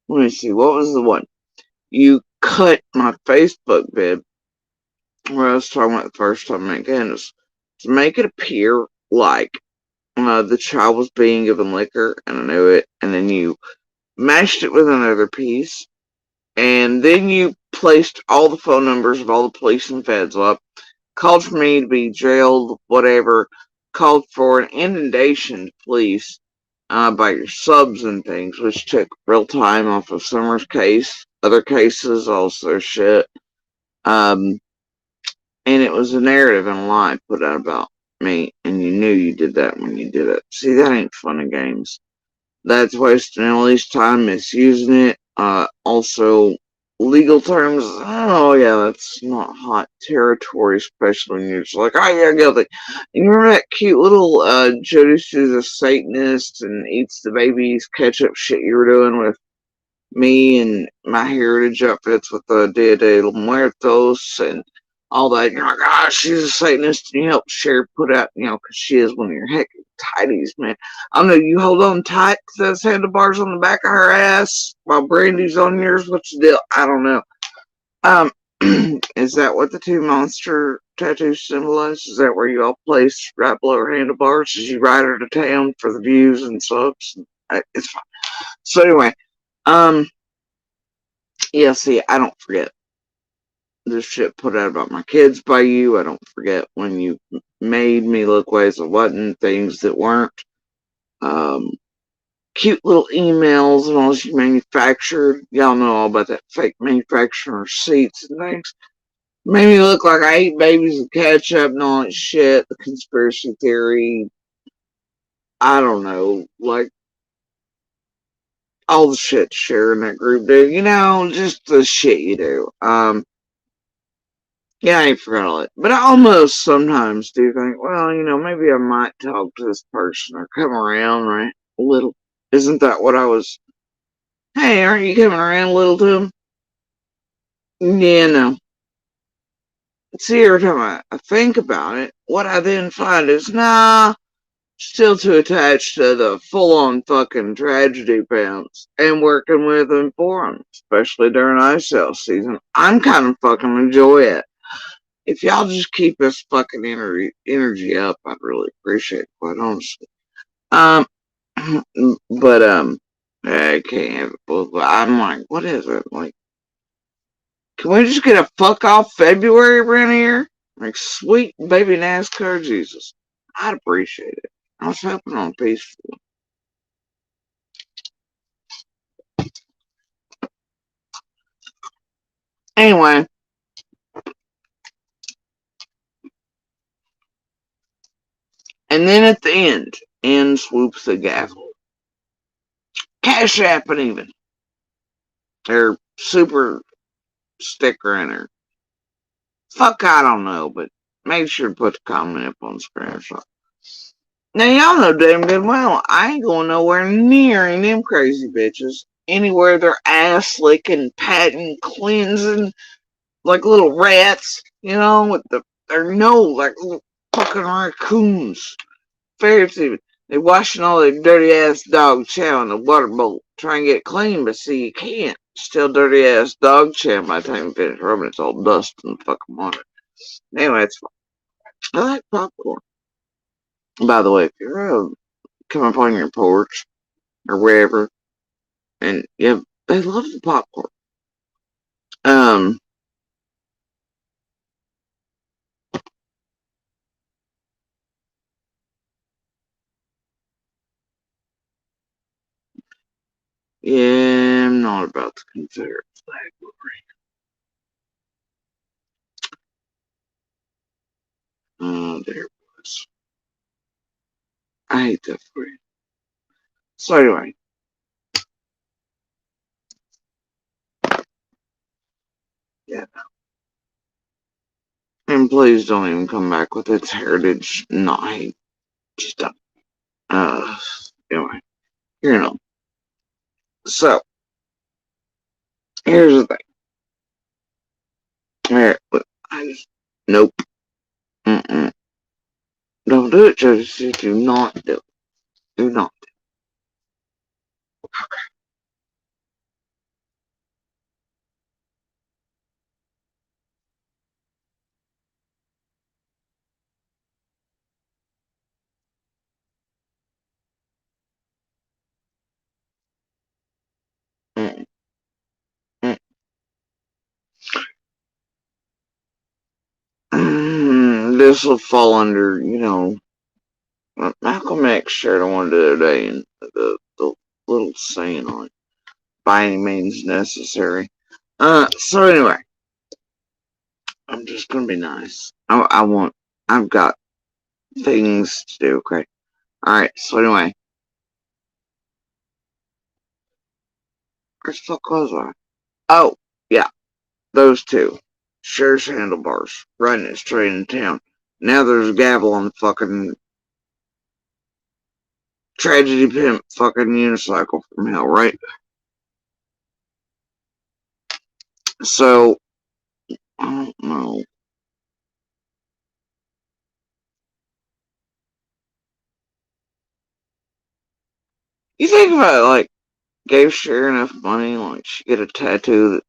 Let me see, what was the one? You cut my Facebook bib what I was talking about the first time again is to make it appear like the child was being given liquor, and I knew it, and then you mashed it with another piece, and then you placed all the phone numbers of all the police and feds up, called for me to be jailed, whatever, called for an inundation to police by your subs and things, which took real time off of Summer's case, other cases, also shit. Um, and it was a narrative and a lie put out about me, and you knew you did that when you did it. See, that ain't fun and games. That's wasting Ellie's time misusing it. Also, legal terms. Oh, yeah, that's not hot territory, especially when you're just like, oh, yeah, guilty. And you remember that cute little Jody's a Satanist and eats the baby's ketchup shit you were doing with me and my heritage outfits with the Dia de los Muertos and all that. You're like, ah, she's a Satanist, and you help Sherry put out, because she is one of your heck tighties, man. I don't know, you hold on tight to those handlebars on the back of her ass while Brandy's on yours. What's the deal? I don't know. Um, is that what the two monster tattoos symbolize? Is that where you all place right below her handlebars as you ride her to town for the views and subs? It's fine. So anyway, um, yeah, see, I don't forget this shit put out about my kids by you. I don't forget when you made me look ways that wasn't, things that weren't. Um, Cute little emails and all you manufactured. Y'all know all about that fake manufacturing receipts and things. Made me look like I ate babies with ketchup and all that shit. The conspiracy theory. I don't know. Like, all the shit sharing that group do. Just the shit you do. Yeah, I ain't forgot all that. But I almost sometimes do think, well, maybe I might talk to this person or come around, right? A little. Isn't that what I was? Hey, aren't you coming around a little to him? Yeah, no. See, every time I think about it, what I then find is, nah, still too attached to the full-on fucking tragedy bounce and working with them for them, especially during ISL season. I'm kind of fucking enjoy it. If y'all just keep this fucking energy up, I'd really appreciate it, quite honestly. Um, but I can't have it both. I'm like, what is it? Like, can we just get a fuck off February around here? Like, sweet baby NASCAR Jesus. I'd appreciate it. I was hoping on peaceful. Anyway, and then at the end, in swoops the gavel. Cash App and even. Their super sticker in her. Fuck, I don't know, but make sure to put the comment up on the screen or something. Now, y'all know damn good well, I ain't going nowhere near any them crazy bitches. Anywhere they're ass licking, patting, cleansing, like little rats, with their nose, like little fucking raccoons. Ferrets even. They washing all their dirty ass dog chow in the water bowl, trying to get it clean, but see, you can't. Still dirty ass dog chow by the time you finish rubbing, it's all dust in the fucking water. Anyway, it's fine. I like popcorn. By the way, if you're come up on your porch or wherever, and yeah, they love the popcorn. Um, yeah, I'm not about the Confederate flag. There it was. I hate that for you. So anyway, yeah, and please don't even come back with its heritage night stuff. Uh, anyway, you know. So here's the thing. Here, look, nope. Mm-mm. Don't do it, Joseph. Do not do it. Do not. this will fall under, Malcolm X shared one the other day, and the little saying on it, by any means necessary. So anyway, I'm just gonna be nice. I've got things to do, okay? Alright, so anyway, where the fuck was I? Oh, yeah, those two. Shares handlebars, riding it straight in town. Now there's a gavel on the fucking tragedy pimp fucking unicycle from hell, right? So, I don't know. You think about it, like, gave Cher enough money, like, she get a tattoo that,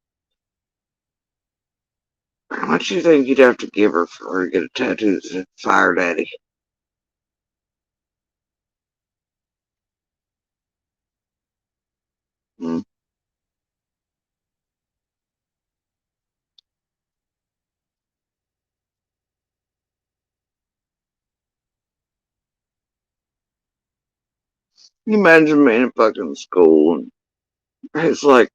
how much do you think you'd have to give her for her to get a tattoo that said Fire Daddy? Hmm. Can you imagine being in fucking school and it's like,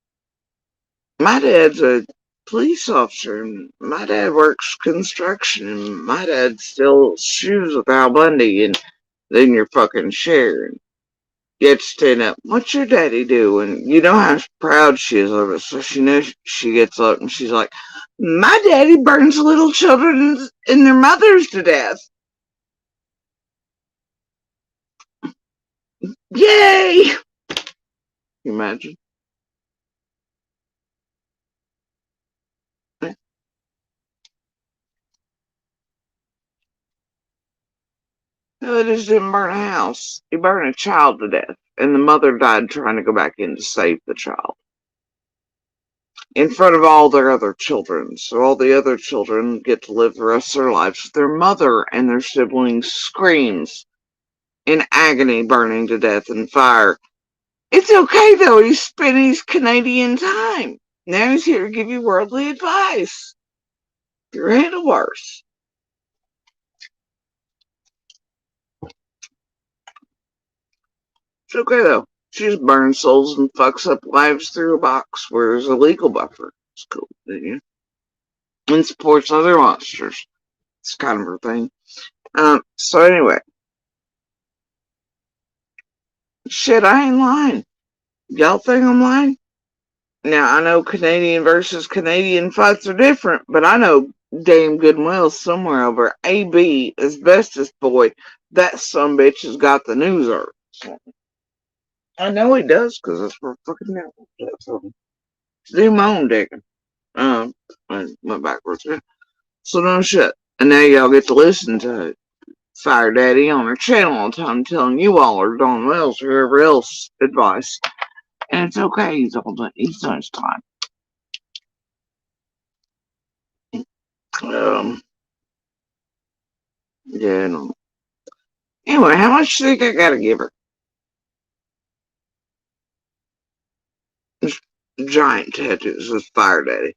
my dad's a police officer and my dad works construction and my dad steals shoes with Al Bundy, and then you're fucking sharing. You have to stand up. What's your daddy do? And you know how proud she is of it. So she knows, she gets up and she's like, my daddy burns little children and their mothers to death. Yay! Can you imagine? No, they just didn't burn a house. He burned a child to death. And the mother died trying to go back in to save the child in front of all their other children. So all the other children get to live the rest of their lives with their mother, and their siblings screams in agony, burning to death in fire. It's okay though, he spent his Canadian time. Now he's here to give you worldly advice. Your handlebars. It's okay though. She just burns souls and fucks up lives through a box where there's a legal buffer. It's cool, didn't you? And supports other monsters. It's kind of her thing. So anyway, shit, I ain't lying. Y'all think I'm lying? Now I know Canadian versus Canadian fights are different, but I know damn good and well somewhere over AB, asbestos boy, that sumbitch has got the news articles. I know he does, because that's where fucking network does. So, do my own digging. I went backwards. Yeah. So no shit. And now y'all get to listen to Fire Daddy on her channel all the time, telling you all or Don Wells or whoever else advice. And it's okay. He's done his time. Um. Yeah. No. Anyway, how much do you think I gotta give her? Giant tattoos with Fire Daddy.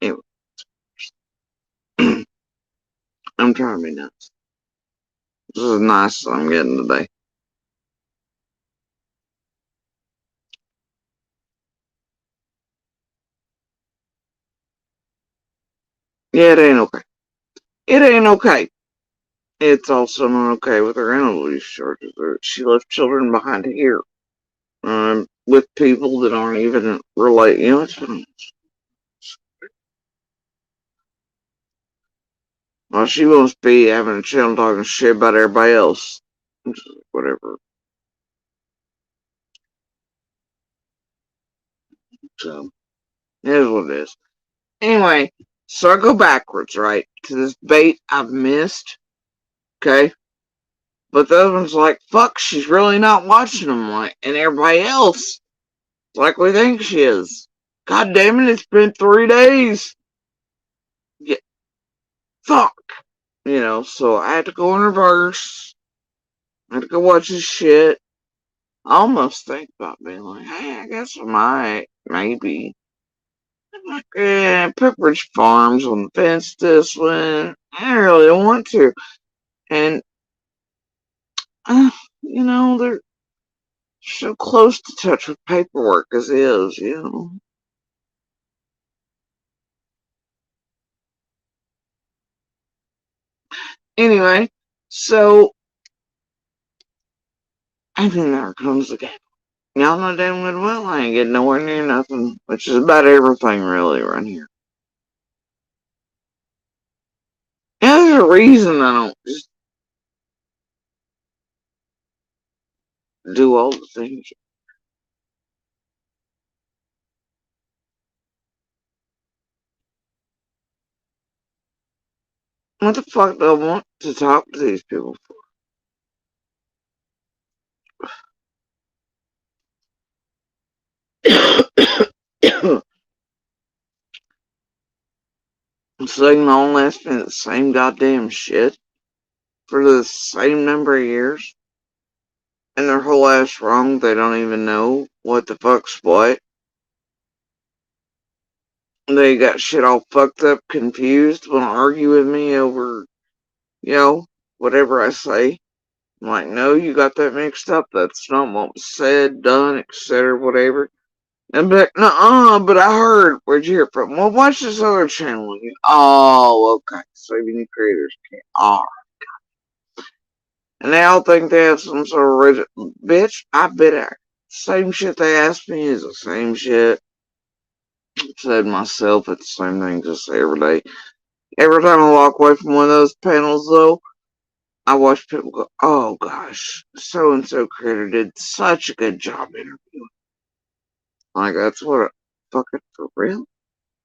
Anyway, I'm trying to be nice. This is nice I'm getting today. Yeah, it ain't okay. It ain't okay. It's also not okay with her animal use charges. She left children behind here, with people that aren't even related. Well, she wants to be having a channel talking shit about everybody else. Whatever. So, it is what it is. Anyway, so I go backwards, right, to this bait I've missed, okay? But the other one's like, fuck, she's really not watching them, like, and everybody else, like we think she is. God damn it, it's been 3 days. Yeah, fuck. So I had to go in reverse. I had to go watch this shit. I almost think about being like, hey, I guess I might, maybe. I'm like, Pepperidge Farms on the fence this one. I really don't want to. And, uh, they're so close to touch with paperwork as is. Anyway, so I think there comes the game. Y'all know damn good well I ain't getting nowhere near nothing, which is about everything really around here. Yeah, there's a reason I don't just do all the things. What the fuck do I want to talk to these people for? So they can all ask me the same goddamn shit for the same number of years, and their whole ass wrong. They don't even know what the fuck's what. They got shit all fucked up, confused, want to argue with me over, you know, whatever I say. I'm like, no, you got that mixed up. That's not what was said, done, etc., whatever. And be like, nuh-uh, but I heard. Where'd you hear it from? Well, watch this other channel. Oh, okay. Saving creators can't. Oh. And they all think they have some sort of original. Bitch, I bet it. Same shit they ask me is the same shit. I've said myself, it's the same thing just every day. Every time I walk away from one of those panels, though, I watch people go, oh gosh, so and so creator did such a good job interviewing. Like, that's what, fucking for real?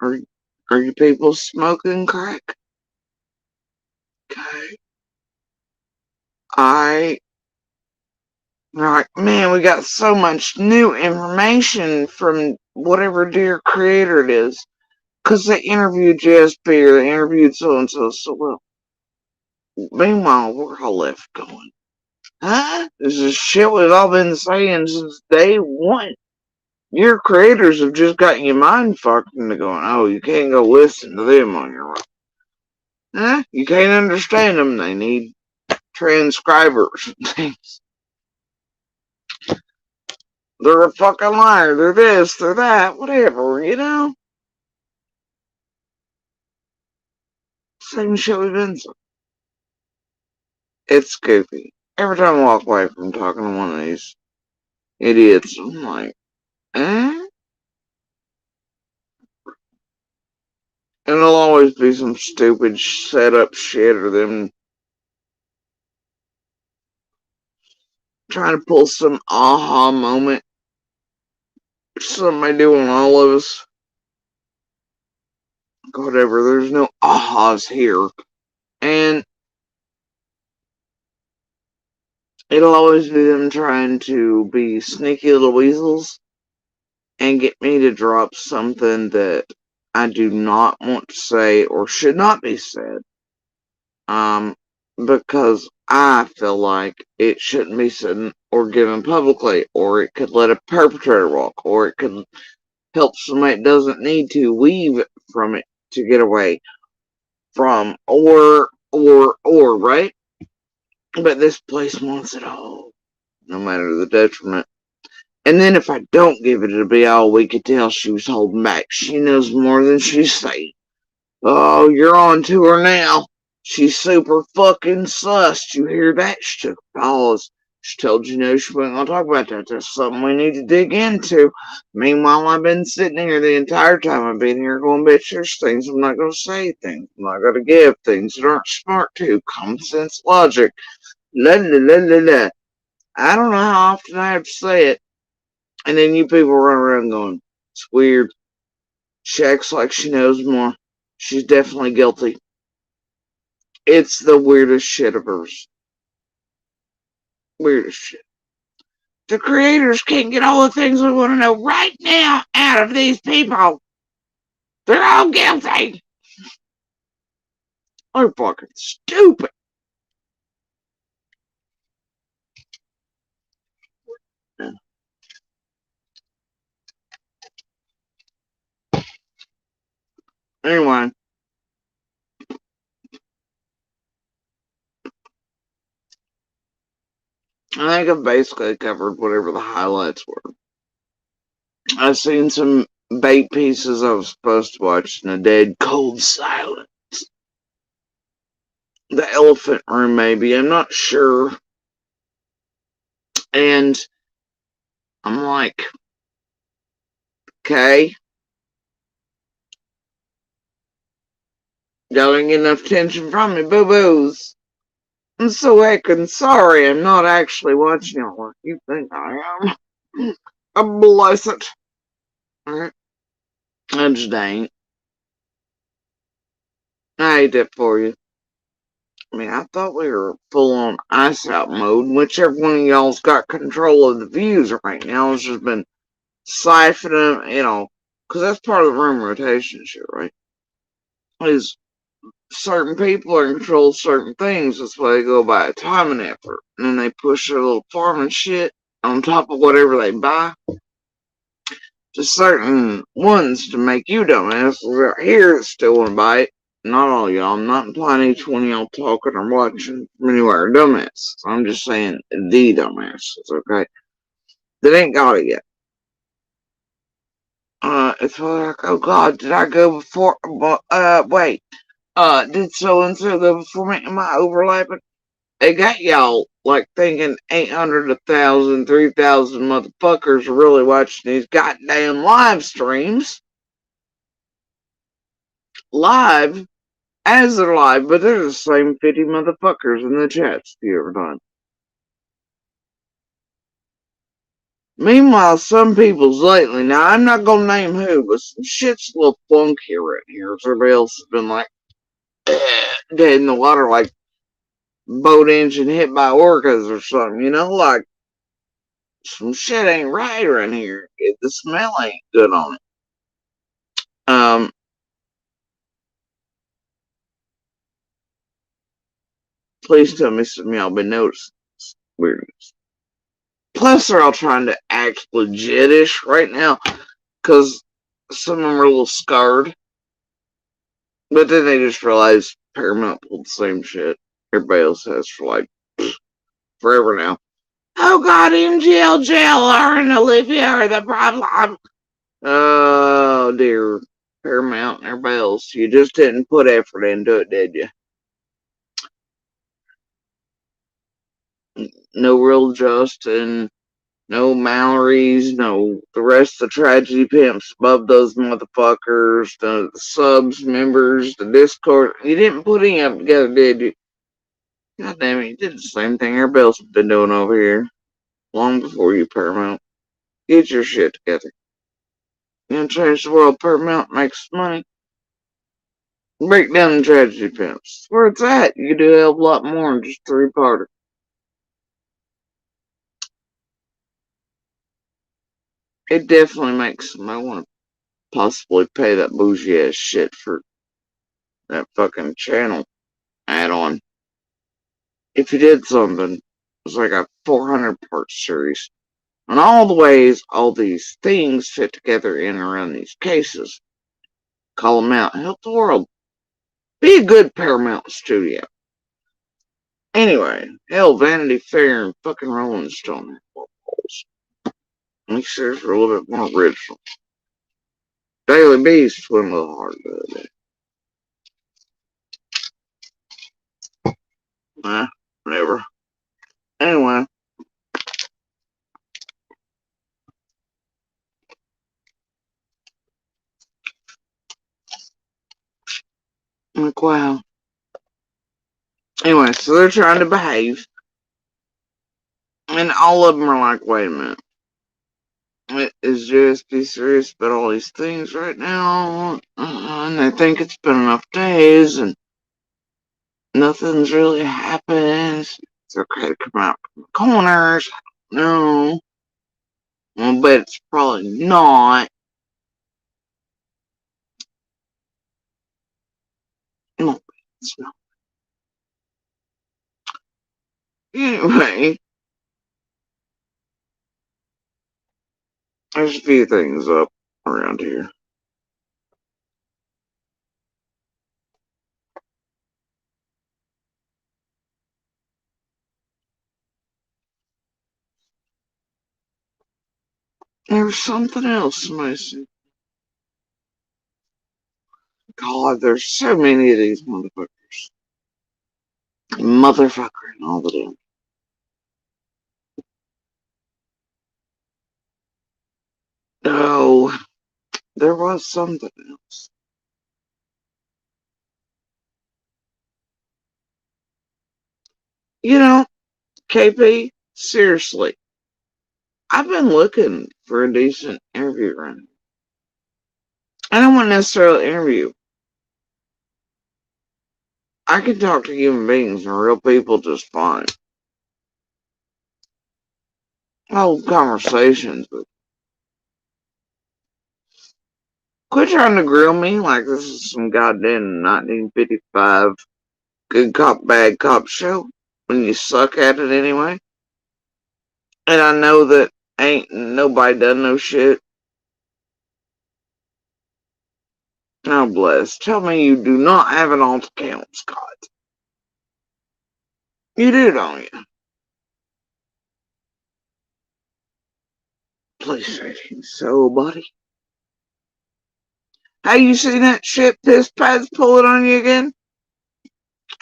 Are, are you people smoking crack? Okay. I, like, man, we got so much new information from whatever dear creator it is. Because they interviewed JSP or they interviewed so and so so well. Meanwhile, we're all left going, huh? This is shit we've all been saying since day one. Your creators have just got your mind fucked into going, oh, you can't go listen to them on your own. Huh? You can't understand them. They need transcribers and things. They're a fucking liar. They're this, they're that, whatever. Same shit we've been saying. It's goofy. Every time I walk away from talking to one of these idiots, I'm like, eh? And there'll always be some stupid setup shit or them trying to pull some aha moment. Something I do on all of us. Whatever, there's no ahas here. And it'll always be them trying to be sneaky little weasels and get me to drop something that I do not want to say or should not be said. Um, because I feel like it shouldn't be said or given publicly, or it could let a perpetrator walk, or it could help somebody that doesn't need to leave from it to get away from, or, right? But this place wants it all, no matter the detriment. And then if I don't give it to be all, we could tell she was holding back. She knows more than she's saying. Oh, you're on to her now. She's super fucking sus. You hear that? She took pause. She told you no, she wasn't gonna talk about that. That's something we need to dig into. Meanwhile, I've been sitting here the entire time I've been here going, bitch, there's things I'm not gonna say, things I'm not gonna give, things that aren't smart to, common sense logic. La la la la la. I don't know how often I have to say it. And then you people run around going, it's weird. She acts like she knows more. She's definitely guilty. It's the weirdest shit of hers. Weirdest shit. The creators can't get all the things we want to know right now out of these people. They're all guilty. They're fucking stupid. Anyway, think I've basically covered whatever the highlights were. I've seen some bait pieces I was supposed to watch in a dead cold silence. The Elephant Room, maybe. I'm not sure. And I'm like, okay. Don't get enough attention from me, boo-boos. I'm so heckin' sorry I'm not actually watching y'all like you think I am. I'm blessed. Alright. I just ain't. I hate that for you. I mean, I thought we were full on ice out mode. Whichever one of y'all's got control of the views right now has just been siphoning them, because that's part of the room rotation shit, right? Is certain people are in control of certain things. That's why they go by time and effort. And then they push their little farming shit on top of whatever they buy to certain ones to make you dumbasses out here that still want to buy it. Not all y'all. I'm not implying each one of y'all talking or watching from anywhere dumbasses. I'm just saying the dumbasses, okay? That ain't got it yet. It's like, oh god, did I go before? Wait. Did so and so go before me? Am I overlapping? They got y'all like thinking 800, 1,000, 3,000 motherfuckers are really watching these goddamn live streams. Live as they're live, but they're the same 50 motherfuckers in the chats you ever done. Meanwhile, some people's lately, now I'm not gonna name who, but some shit's a little funky right here. Everybody else has been like dead in the water, like boat engine hit by orcas or something, like some shit ain't right around here. The smell ain't good on it. Please tell me some of y'all been noticing weirdness. Plus, they're all trying to act legit-ish right now, because some of them are a little scarred. But then they just realized Paramount pulled the same shit everybody else has for like forever now. Oh god, MGL, JLR, and Olivia are the problem. Oh dear. Paramount and everybody else. You just didn't put effort into it, did you? No real Justin, no Mallory's, no the rest of the tragedy pimps above those motherfuckers, the subs, members, the Discord. You didn't put any of them together, did you? God damn it, you did the same thing everybody else has been doing over here. Long before you, Paramount. Get your shit together. You want to change the world, Paramount makes money. Break down the tragedy pimps. Where it's at, you can do a hell of a lot more than just 3-parter. It definitely makes somebody want to possibly pay that bougie ass shit for that fucking channel add-on. If you did something, it's like a 400-part series on all the ways all these things fit together in and around these cases. Call them out. Help the world. Be a good Paramount studio. Anyway, hell, Vanity Fair and fucking Rolling Stone have more polls. Make sure it's a little bit more original. Daily Beast went a little hard the other day. Whatever. Anyway. I'm like, wow. Anyway, so they're trying to behave. And all of them are like, wait a minute. Is JSP serious about all these things right now? And they think it's been enough days and nothing's really happened. It's okay to come out from the corners. No. Well, but it's probably not. No, it's not. Anyway, there's a few things up around here. There's something else, Mason. God, there's so many of these motherfuckers. Motherfucker and all the damn. Oh, there was something else. You know, KP, seriously, I've been looking for a decent interview right now. I don't want necessarily interview. I can talk to human beings and real people just fine. Hold conversations, but quit trying to grill me like this is some goddamn 1955 good cop, bad cop show when you suck at it anyway. And I know that ain't nobody done no shit. Oh, bless. Tell me you do not have an alt account, Scott. You do, don't you? Please say so, buddy. Hey, you seen that shit Piss Pad's pulling on you again?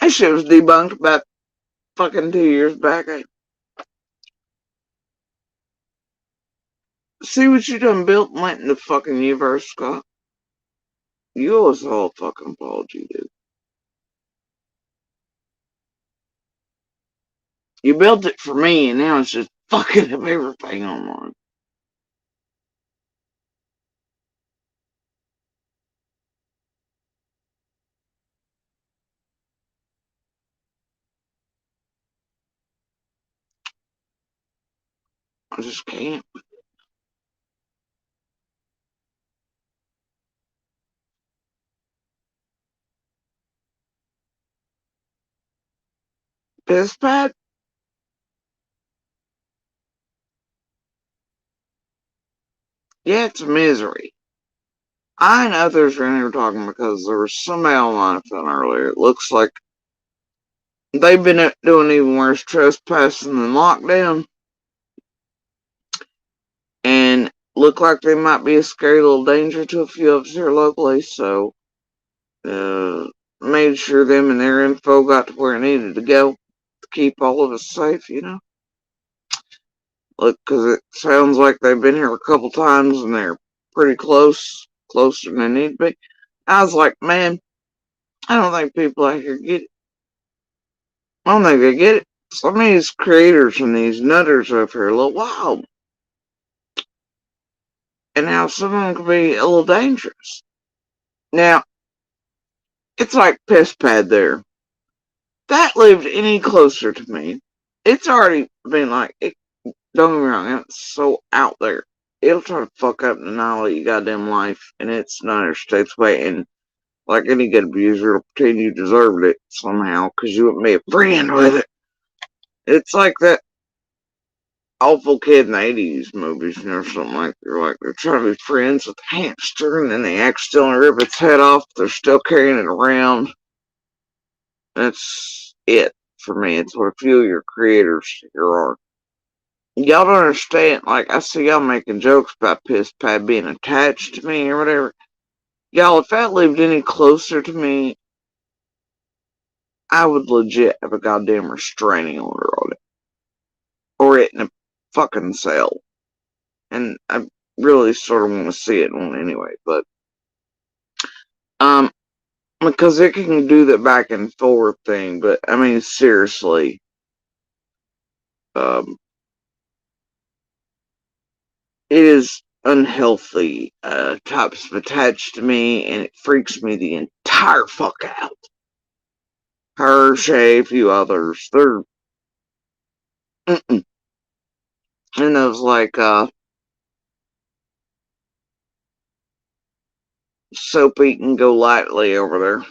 That shit was debunked about fucking 2 years back. See what you done built and went in the fucking universe, Scott? You owe us all a fucking apology, dude. You built it for me, and now it's just fucking up everything online. I just can't. Piss Pad? Yeah, it's misery. I and others are in here talking because there was somebody online I found earlier. It looks like they've been doing even worse trespassing than lockdown, and look like they might be a scary little danger to a few of us here locally. So, uh, made sure them and their info got to where it needed to go to keep all of us safe. Look, because it sounds like they've been here a couple times and they're pretty closer than they need to be. I was like, man, I don't think people out here get it. I don't think they get it. Some of these creators and these nutters up here are a little wild, and how some of them can be a little dangerous. Now, it's like Piss Pad there. That lived any closer to me. It's already been like, don't get me wrong, it's so out there. It'll try to fuck up and annihilate your goddamn life, and it's not state's way. And like any good abuser, it'll pretend you deserved it somehow because you wouldn't be a friend with it. It's like that awful kid in the 80s movies, or something like they're trying to be friends with a hamster and then they accidentally rip its head off, but they're still carrying it around. That's it for me. It's what a few of your creators here are. Y'all don't understand. Like, I see y'all making jokes about Piss Pad being attached to me or whatever. Y'all, if that lived any closer to me, I would legit have a goddamn restraining order on it. Or it in a fucking cell. And I really sort of want to see it on anyway, but um because it can do the back and forth thing, but I mean seriously, um it is unhealthy types of attached to me, and it freaks me the entire fuck out. Her, Shay, a few others, they're mm-mm. And those like soap eating go lightly over there.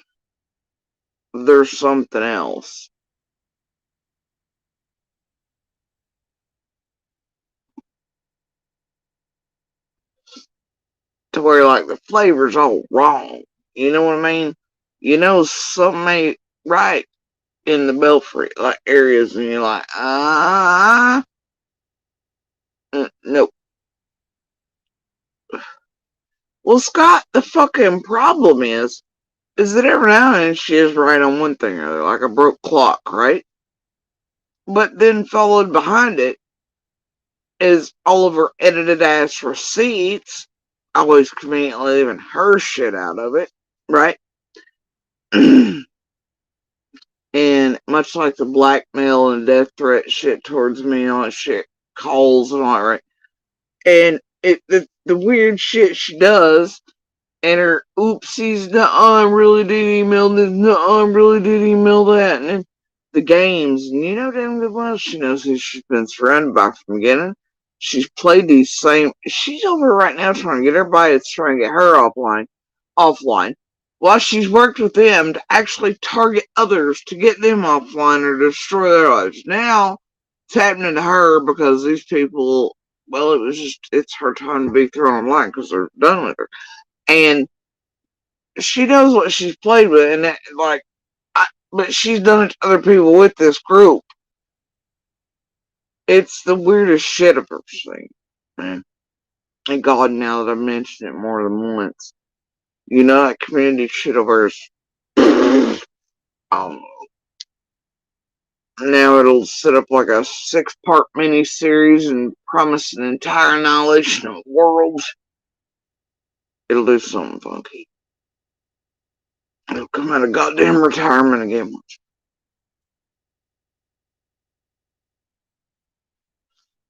There's something else to where like the flavor's all wrong. You know what I mean? You know something ain't right in the belfry like areas, and you're like, nope. Well, Scott, the fucking problem is that every now and then she is right on one thing or other, like a broke clock, right? But then followed behind it is all of her edited ass receipts, always conveniently leaving her shit out of it, right? And much like the blackmail and death threat shit towards me and all that shit, calls and all that, right? And the weird shit she does, and her oopsies, no, I really did email this, no, I really did email that, and the games, and you know damn good well she knows who she's been surrounded by from the beginning. She's played these same, she's over right now trying to get everybody that's trying to get her offline, while she's worked with them to actually target others to get them offline or destroy their lives. Now, it's happening to her because these people, well, it's her time to be thrown online because they're done with her. And she knows what she's played with, and that, like, but she's done it to other people with this group. It's the weirdest shit I've ever seen, man. And God, now that I've mentioned it more than once, you know that community shit of hers. Now it'll set up like a 6-part mini-series and promise an entire annihilation of worlds. It'll do something funky. It'll come out of goddamn retirement again.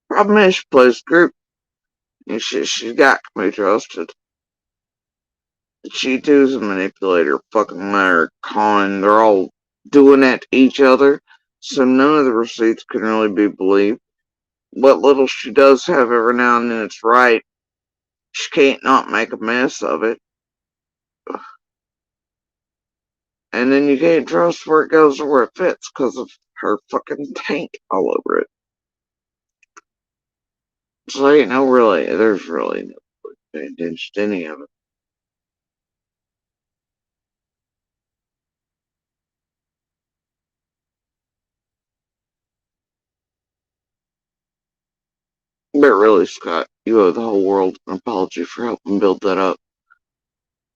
Problem is, she plays group. And she's got to be trusted. She too's a manipulator, fucking liar, con. They're all doing that to each other. So none of the receipts can really be believed. What little she does have every now and then it's right. She can't not make a mess of it. And then you can't trust where it goes or where it fits because of her fucking taint all over it. So you know, really, there's really no paying attention to any of it. But really, Scott, you owe the whole world an apology for helping build that up.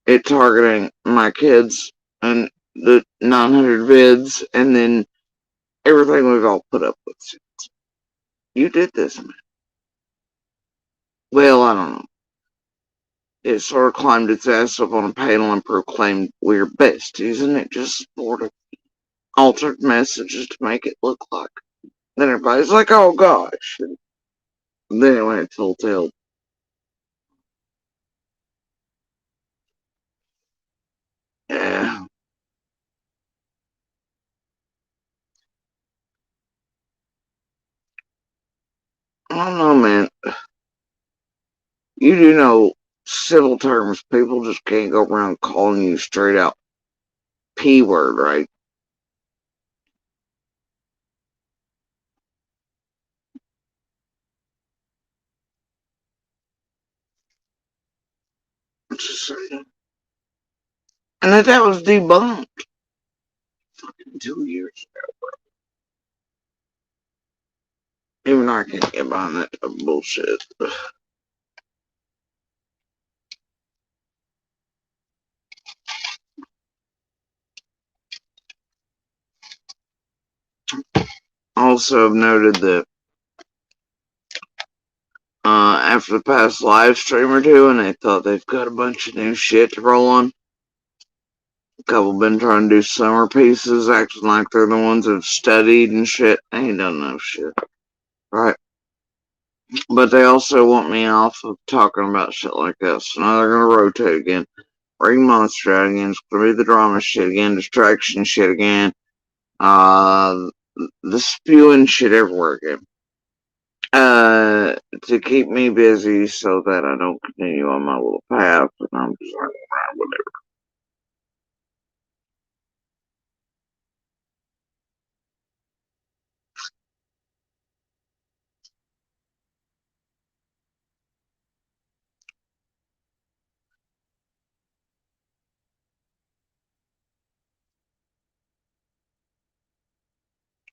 It targeting my kids and the 900 vids and then everything we've all put up with. You did this, man. Well, I don't know. It sort of climbed its ass up on a panel and proclaimed we're besties, and it just sort of altered messages to make it look like. Then everybody's like, oh gosh. And then it went full tilt. Yeah. I don't know, man. You do know civil terms, people just can't go around calling you straight out P word, right? Just saying. And that was debunked in 2 years. Even I can't get behind that type of bullshit. Also, I've noted that after the past live stream or two, and they thought they've got a bunch of new shit to roll on. A couple been trying to do summer pieces, acting like they're the ones that have studied and shit. They ain't done no shit. Right? But they also want me off of talking about shit like this. So now they're gonna rotate again. Bring Monster out again. It's gonna be the drama shit again, distraction shit again. Uh, the spewing shit everywhere again. To keep me busy so that I don't continue on my little path, and I'm just like, whatever.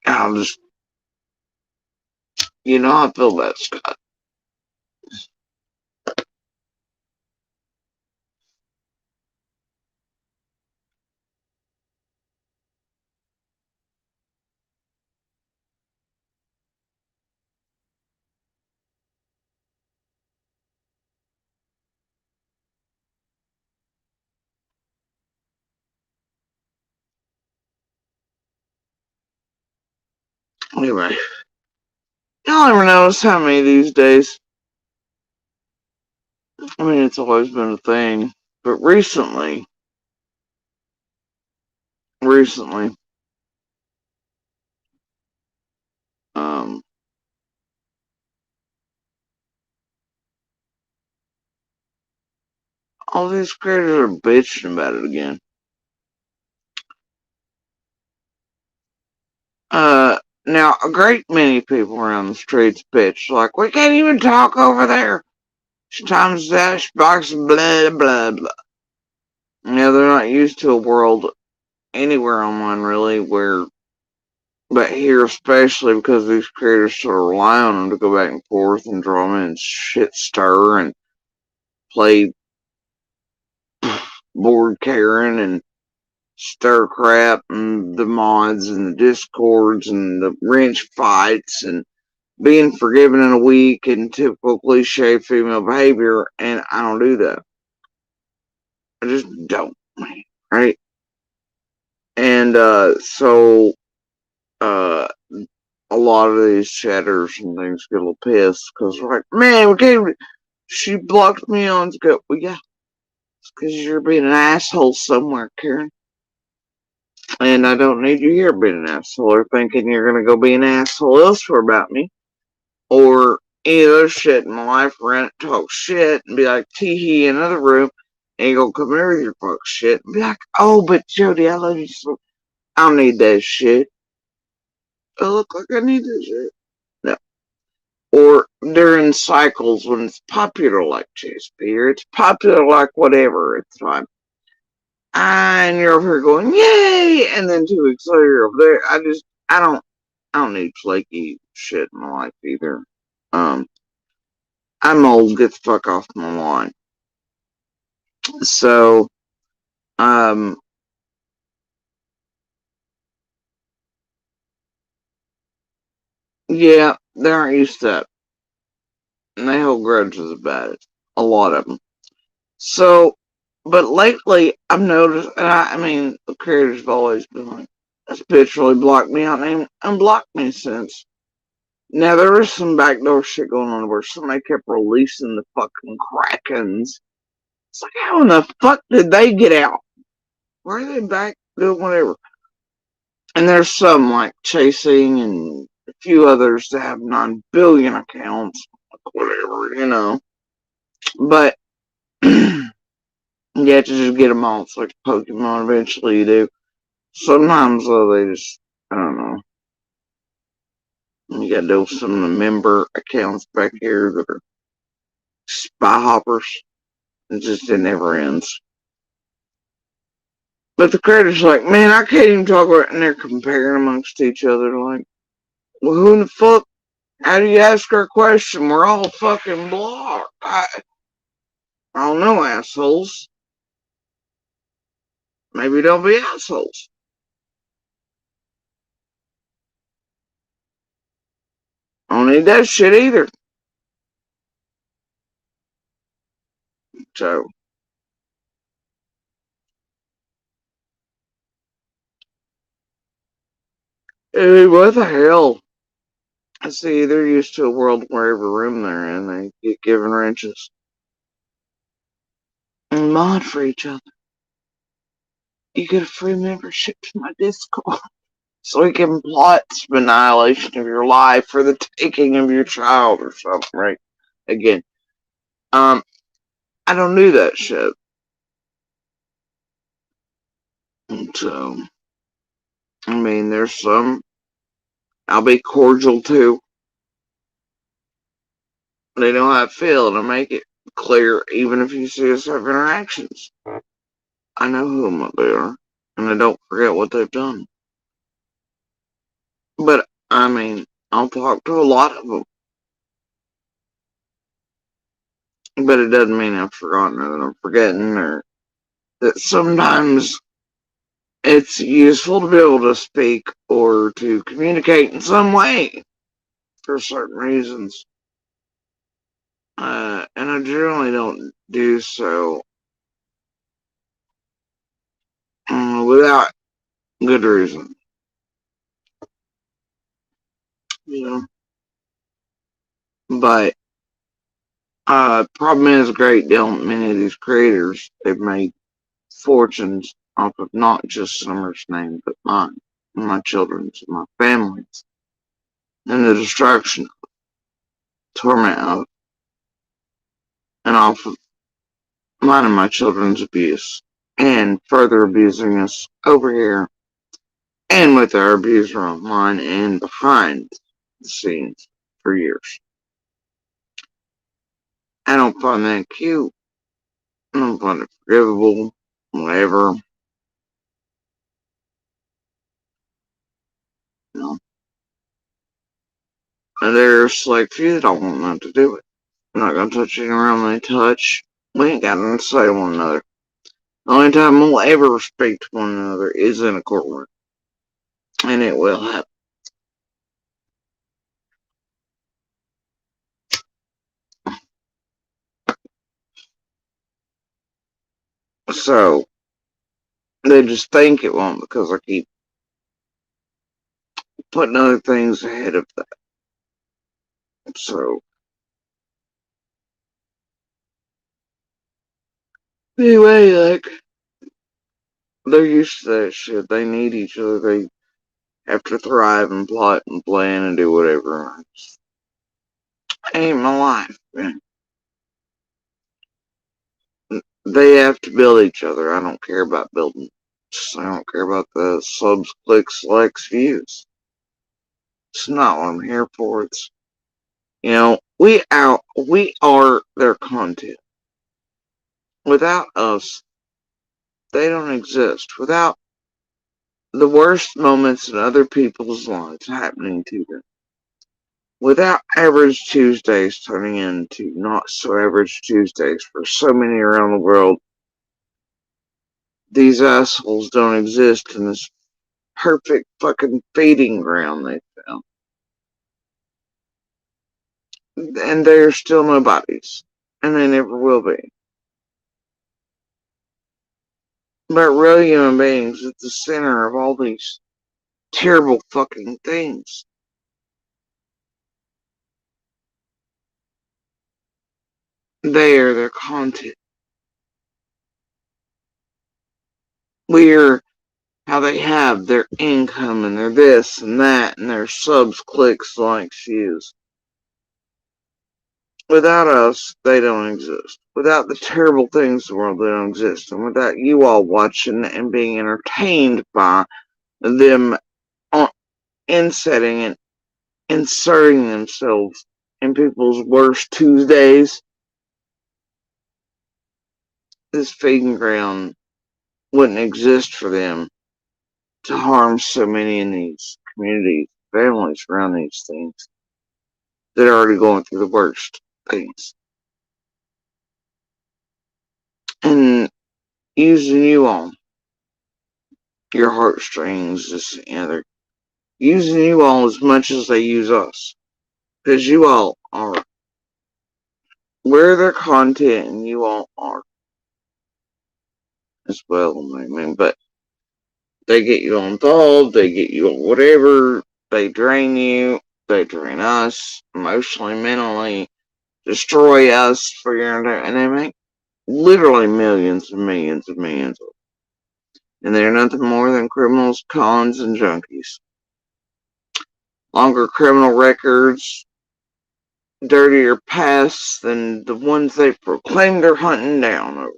I'll just, you know, I feel that, Scott. Anyway, y'all ever notice how many these days? I mean, it's always been a thing, but recently, um, all these creators are bitching about it again. Now a great many people around the streets bitch like we can't even talk over there. Times dash box blah blah blah. Yeah, they're not used to a world anywhere online really where, but here especially because these creators sort of rely on them to go back and forth and drama and shit stir and play board Karen and stir crap and the mods and the discords and the wrench fights and being forgiven in a week and typical cliche female behavior, and I don't do that. I just don't, right? And uh, a lot of these chatters and things get a little pissed because like, man, we can't. She blocked me on to go. Well, yeah, it's because you're being an asshole somewhere, Karen. And I don't need you here being an asshole or thinking you're gonna go be an asshole elsewhere about me. Or any other shit in my life where I talk shit and be like, tee hee in another room, and you go come here with your fuck shit and be like, oh, but Jody, I love you so. I don't need that shit. I look like I need that shit. No. Or during cycles when it's popular like JSP or it's popular like whatever at the time. And you're over here going, yay! And then 2 weeks later you're over there. I don't need flaky shit in my life either. Um, I'm old, get the fuck off my lawn. So, um, yeah, they aren't used to that. And they hold grudges about it. A lot of them. So, but lately, I've noticed, and I mean, the creators have always been like, this bitch really blocked me out and unblocked me since. Now, there was some backdoor shit going on where somebody kept releasing the fucking Krakens. It's like, how in the fuck did they get out? Where are they back doing whatever? And there's some like Chasing and a few others that have 9 billion accounts, whatever, you know. But you have to just get them all. It's like Pokemon, eventually you do. Sometimes, though, they just, I don't know. You gotta deal with some of the member accounts back here that are spy hoppers. It never ends. But the creators like, man, I can't even talk about it, and they're comparing amongst each other. Like, well, who in the fuck? How do you ask her a question? We're all fucking blocked. I don't know, assholes. Maybe don't be assholes. I don't need that shit either. So, hey, what the hell? I see they're used to a world where every room they're in, they get given wrenches. And mod for each other. You get a free membership to my Discord. So we can plot some annihilation of your life for the taking of your child or something, right? Again, um, I don't do that shit. So, I mean, there's some I'll be cordial to. They know how I feel, and I make it clear even if you see us have interactions. I know who they are, and I don't forget what they've done. But, I mean, I'll talk to a lot of them. But it doesn't mean I've forgotten or that I'm forgetting or that sometimes it's useful to be able to speak or to communicate in some way for certain reasons. And I generally don't do so without good reason. you know. But problem is, a great deal many of these creators they've made fortunes off of not just Summer's name, but mine, and my children's, and my family's, and the destruction, torment of, and off of mine and my children's abuse, and further abusing us over here, and with our abuser online and behind the scenes for years. I don't find that cute. I don't find it forgivable, whatever. You know, and there's select few that don't want nothing to do with it. I'm not gonna touch any around they touch. We ain't got nothing to say to one another. The only time we'll ever speak to one another is in a courtroom. And it will happen. So, they just think it won't because I keep putting other things ahead of that. So, anyway, like, they're used to that shit. They need each other. They have to thrive and plot and plan and do whatever. It ain't my life, man. They have to build each other. I don't care about building. I don't care about the subs, clicks, likes, views. It's not what I'm here for. It's, we are their content. Without us, they don't exist. Without the worst moments in other people's lives happening to them. Without average Tuesdays turning into not so average Tuesdays for so many around the world, these assholes don't exist in this perfect fucking feeding ground they found. And they're still nobodies. And they never will be. But real human beings at the center of all these terrible fucking things. They are their content. We're how they have their income and their this and that and their subs, clicks, likes, views. Without us, they don't exist. Without the terrible things in the world, they don't exist. And without you all watching and being entertained by them on insetting and inserting themselves in people's worst Tuesdays, this feeding ground wouldn't exist for them to harm so many in these communities, families around these things that are already going through the worst things. And using you all, your heartstrings, they're using you all as much as they use us. Because you all are, we're their content and you all are as well. I mean, but they get you involved, they get you whatever, they drain you, they drain us emotionally, mentally, destroy us for your entertainment, and they make literally millions and millions and millions of them. And they're nothing more than criminals, cons, and junkies. Longer criminal records, dirtier pasts than the ones they proclaim they're hunting down.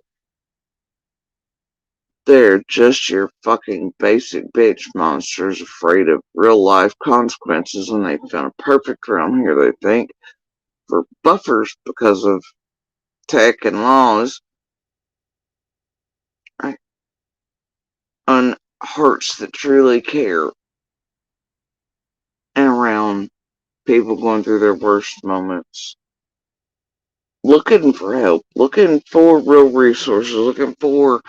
They're just your fucking basic bitch monsters afraid of real life consequences, and they found a perfect realm here, they think, for buffers because of tech and laws, right? On hearts that truly care and around people going through their worst moments. Looking for help, looking for real resources, looking for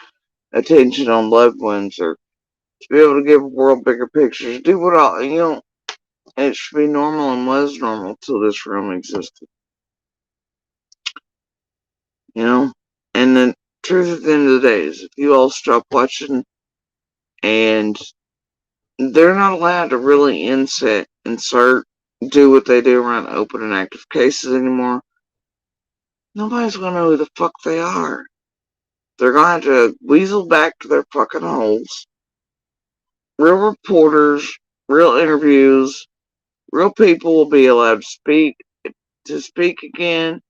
attention on loved ones, or to be able to give a world bigger pictures. Do what all, it should be normal and was normal till this room existed. And the truth at the end of the day is if you all stop watching and they're not allowed to really insert do what they do around open and active cases anymore, nobody's gonna know who the fuck they are. They're gonna have to weasel back to their fucking holes. Real reporters, real interviews, real people will be allowed to speak again.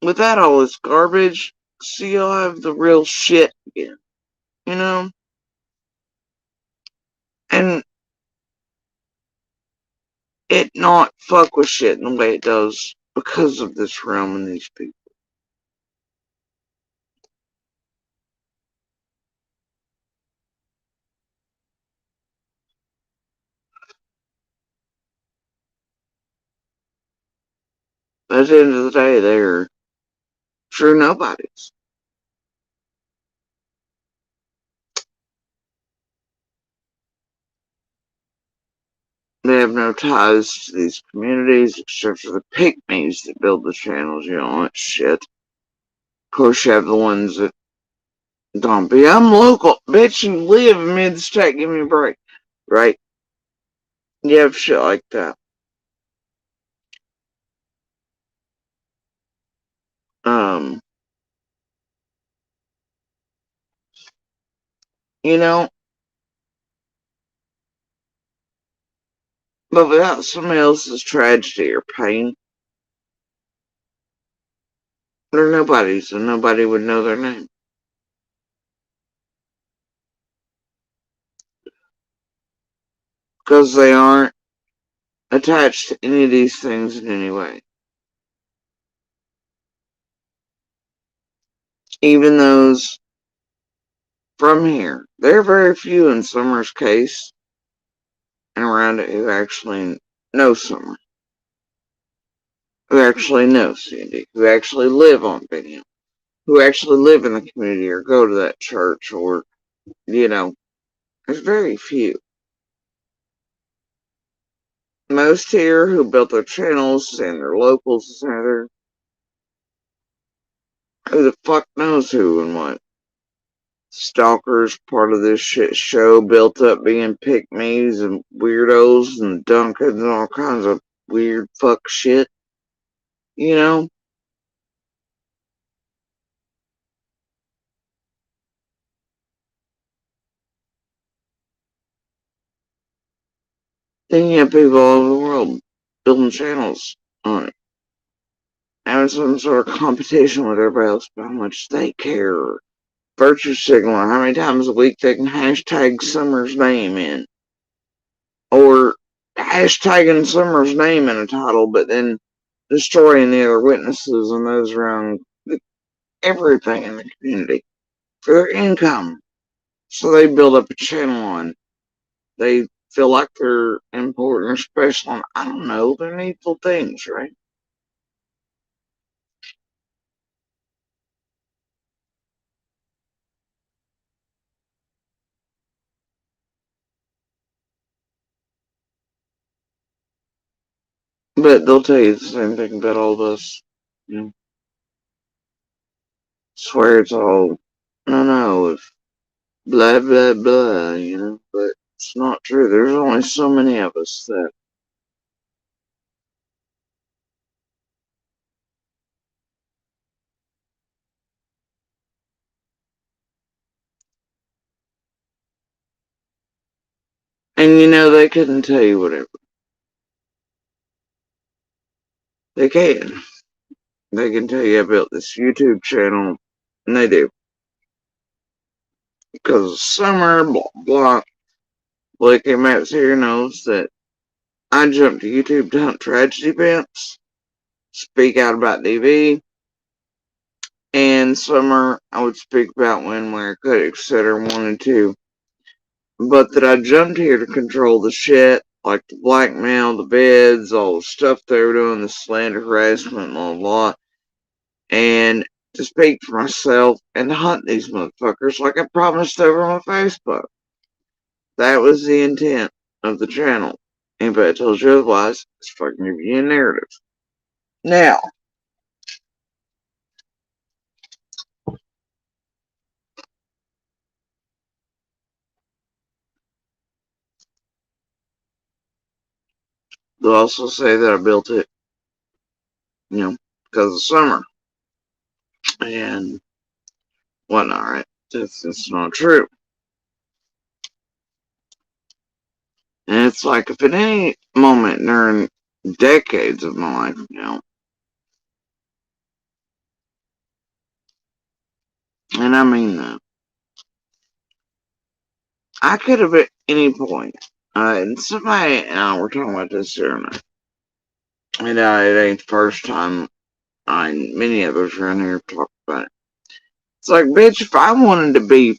Without all this garbage, so you'll have the real shit again. You know? And it not fuck with shit in the way it does because of this realm and these people. At the end of the day, they're true nobodies. They have no ties to these communities except for the pygmies that build the channels, you know, that shit. Of course, you have the ones that don't be. I'm local. Bitch, you live in mid-state. Give me a break. Right? You have shit like that. Um, you know, but without somebody else's tragedy or pain, they're nobodies and nobody would know their name. Because they aren't attached to any of these things in any way. Even those from here. There are very few in Summer's case and around it who actually know Summer, who actually know Cindy, who actually live on Binion, who actually live in the community or go to that church or, you know, there's very few. Most here who built their channels and their locals together, who the fuck knows who and what. Stalkers, part of this shit show, built up being pygmies and weirdos and Duncans and all kinds of weird fuck shit. You know? Then you have people all over the world building channels on it. Having some sort of competition with everybody else about how much they care. Virtue signaling, how many times a week they can hashtag Summer's name in. Or hashtagging Summer's name in a title, but then destroying the other witnesses and those around everything in the community for their income. So they build up a channel on. They feel like they're important or special on, I don't know, they're needful things, right? But they'll tell you the same thing about all of us. You know, swear it's all, no, if blah, blah, blah, you know, but it's not true. There's only so many of us that, and you know, they couldn't tell you whatever. They can. They can tell you I built this YouTube channel, and they do. Because of summer, blah, blah. Blake M. Maps here knows that I jump to YouTube to hunt tragedy events, speak out about DV, and summer I would speak about when, where, could, etc. wanted to. But that I jumped here to control the shit, like the blackmail, the beds, all the stuff they were doing, the slander, harassment, blah, blah, and to speak for myself and to hunt these motherfuckers like I promised over on Facebook. That was the intent of the channel. Anybody that tells you otherwise, it's fucking give you a narrative. Now, They'll also say that I built it, because of summer and whatnot, right? It's not true. And it's like if at any moment during decades of my life, and I mean that, I could have at any point, and somebody and I were talking about this here, and it ain't the first time many others around here talk about it. It's like, bitch, if I wanted to be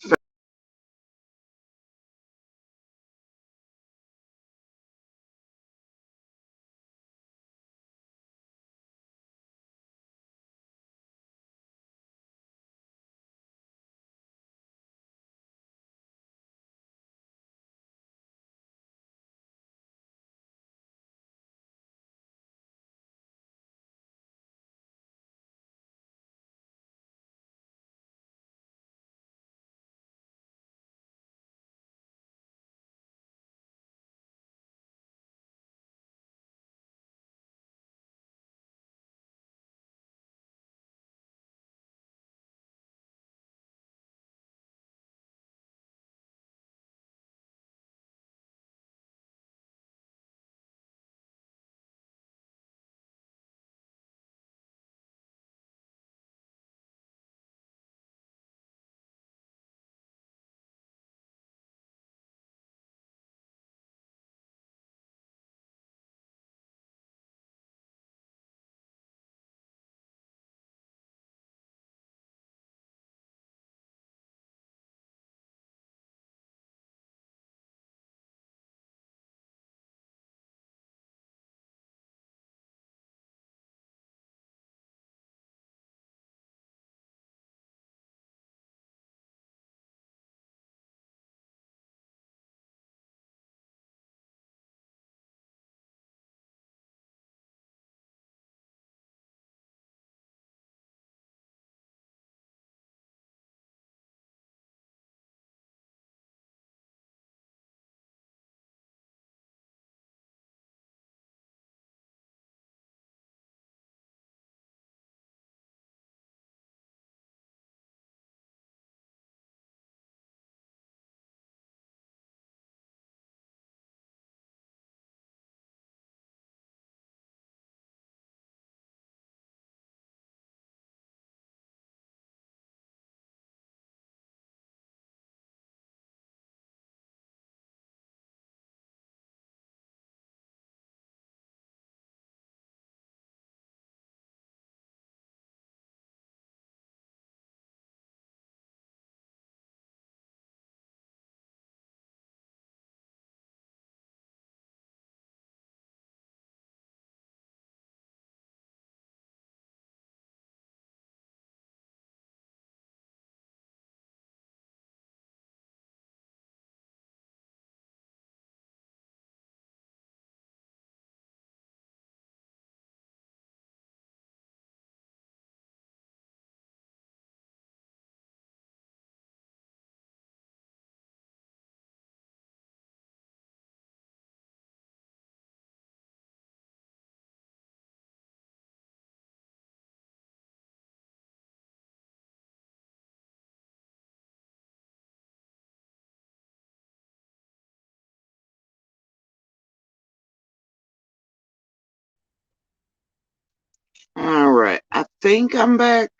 all right. I think I'm back.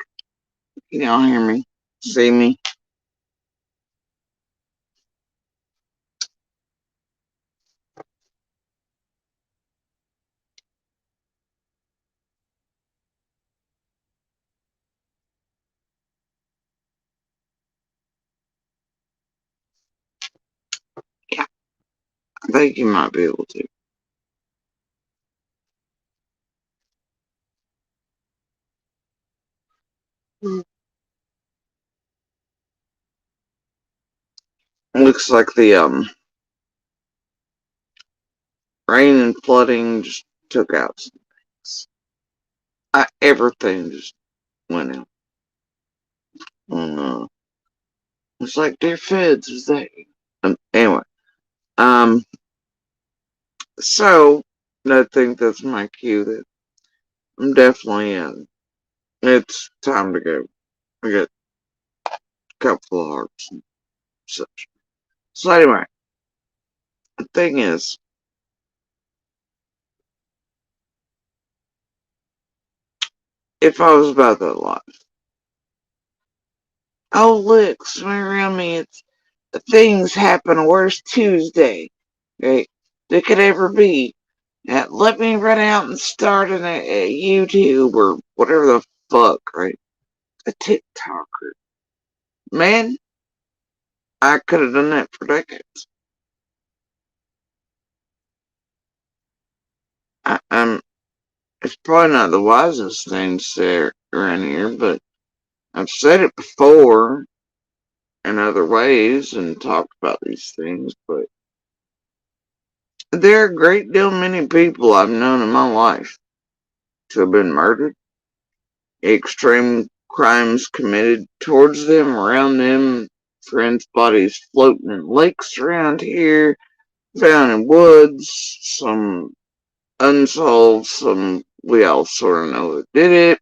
Can y'all hear me? See me? Yeah, I think you might be able to. Looks like the rain and flooding just took out some things. Everything just went out. Uh, it's like their feds was that. Anyway, um, so I think that's my cue that I'm definitely in. It's time to go. I got a couple of hearts and such. So anyway, the thing is, if I was about that life, oh look, swing around me, it's things happen. Where's Tuesday? Right? That could ever be. Let me run out and start a YouTube or whatever the fuck, right? A TikToker. Man, I could have done that for decades. It's probably not the wisest thing to say around here, but I've said it before in other ways and talked about these things, but there are a great deal many people I've known in my life to have been murdered, extreme crimes committed towards them, around them, friends' bodies floating in lakes around here, found in woods, some unsolved, some we all sort of know who did it,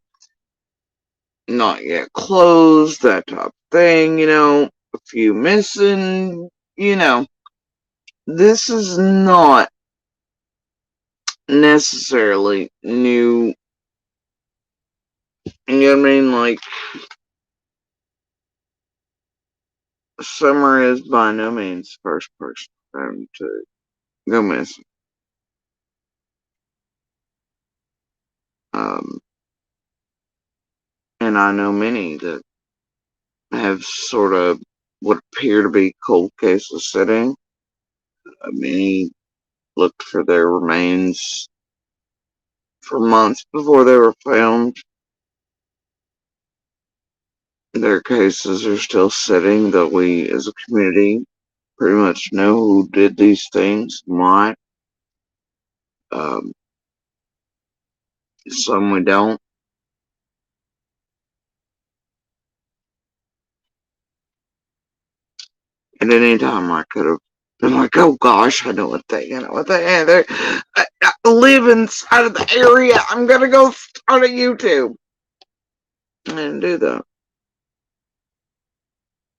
not yet closed, that type of thing, a few missing, this is not necessarily new, you know what I mean? Like, Summer is by no means the first person to go missing. Um, and I know many that have sort of what appear to be cold cases sitting. Many looked for their remains for months before they were found. Their cases are still sitting, though we as a community pretty much know who did these things and why. Um, some we don't. And at any time I could have been like, oh gosh, I know what they I live inside of the area. I'm gonna go start a YouTube. I didn't do that.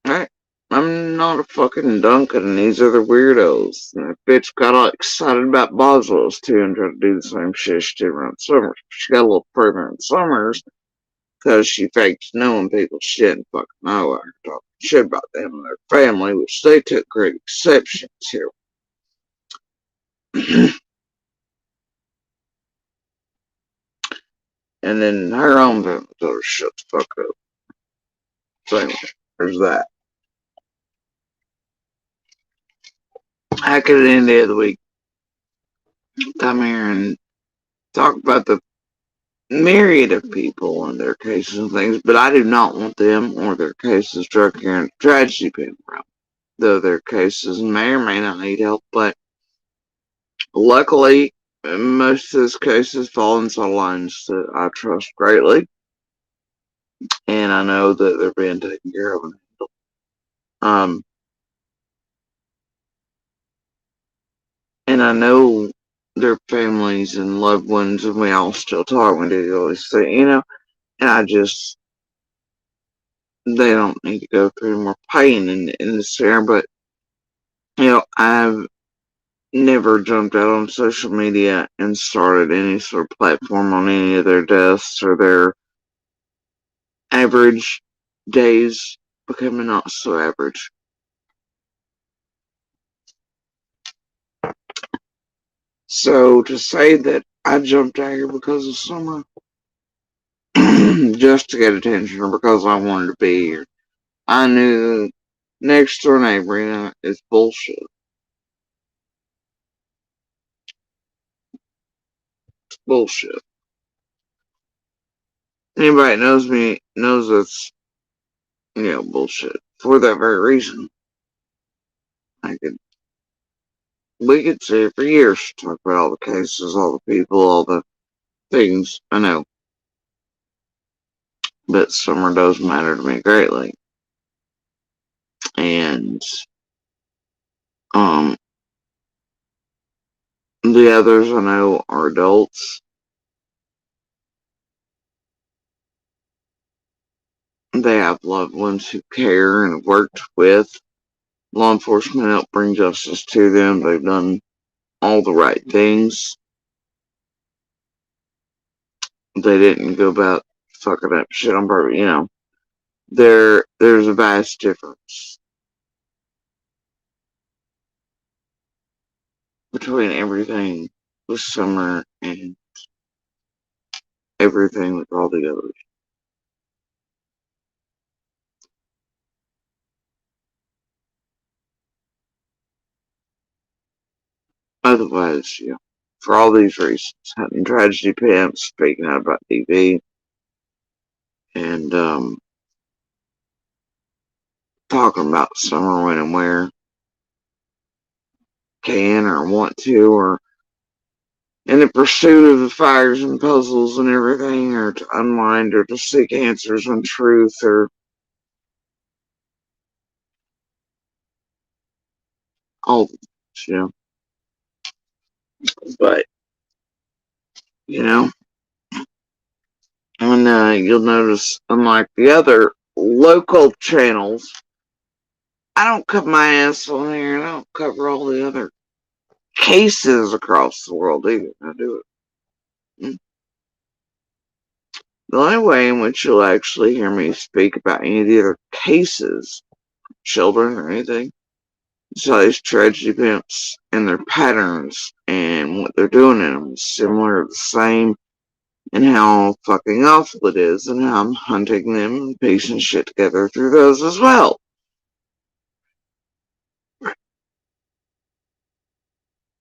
Right? I'm not a fucking Duncan and these other weirdos. And that bitch got all excited about Boswell's too and tried to do the same shit she did around Summers. She got a little further in Summers because she faked knowing people she didn't fucking know her, talking shit about them and their family, which they took great exceptions here. And then her own family told her shut the fuck up. So anyway, there's that. I could at the end of the week come here and talk about the myriad of people and their cases and things, but I do not want them or their cases struck here in tragedy being around. Though their cases may or may not need help, but luckily, most of those cases fall inside lines that I trust greatly, and I know that they're being taken care of. Um, and I know their families and loved ones, and we all still talk. We do always say, and I just, they don't need to go through more pain in this area, but, I've never jumped out on social media and started any sort of platform on any of their deaths or their average days becoming not so average. So to say that I jumped out here because of Summer, just to get attention or because I wanted to be here, I knew next door neighbor, is bullshit. It's bullshit. Anybody that knows me knows that's, bullshit. For that very reason, I could we could sit for years talk about all the cases, all the people, all the things. I know, but Summer does matter to me greatly, and um, the The others I know are adults. They have loved ones who care and have worked with law enforcement to help bring justice to them. They've done all the right things. They didn't go about fucking up shit on purpose, you know. There's a vast difference between everything with Summer and everything with all the others. Otherwise, you know, for all these reasons, having tragedy pimps, speaking out about TV, and talking about Summer when and where can or want to, or in the pursuit of the fires and puzzles and everything, or to unwind, or to seek answers on truth, or all the things, you know. But, you know, and you'll notice, unlike the other local channels, I don't cut my ass on here, and I don't cover all the other cases across the world either. I do it. The only way in which you'll actually hear me speak about any of the other cases, children or anything, is how these tragedy pimps and their patterns and what they're doing in them is similar, the same, and how fucking awful it is, and how I'm hunting them and piecing shit together through those as well.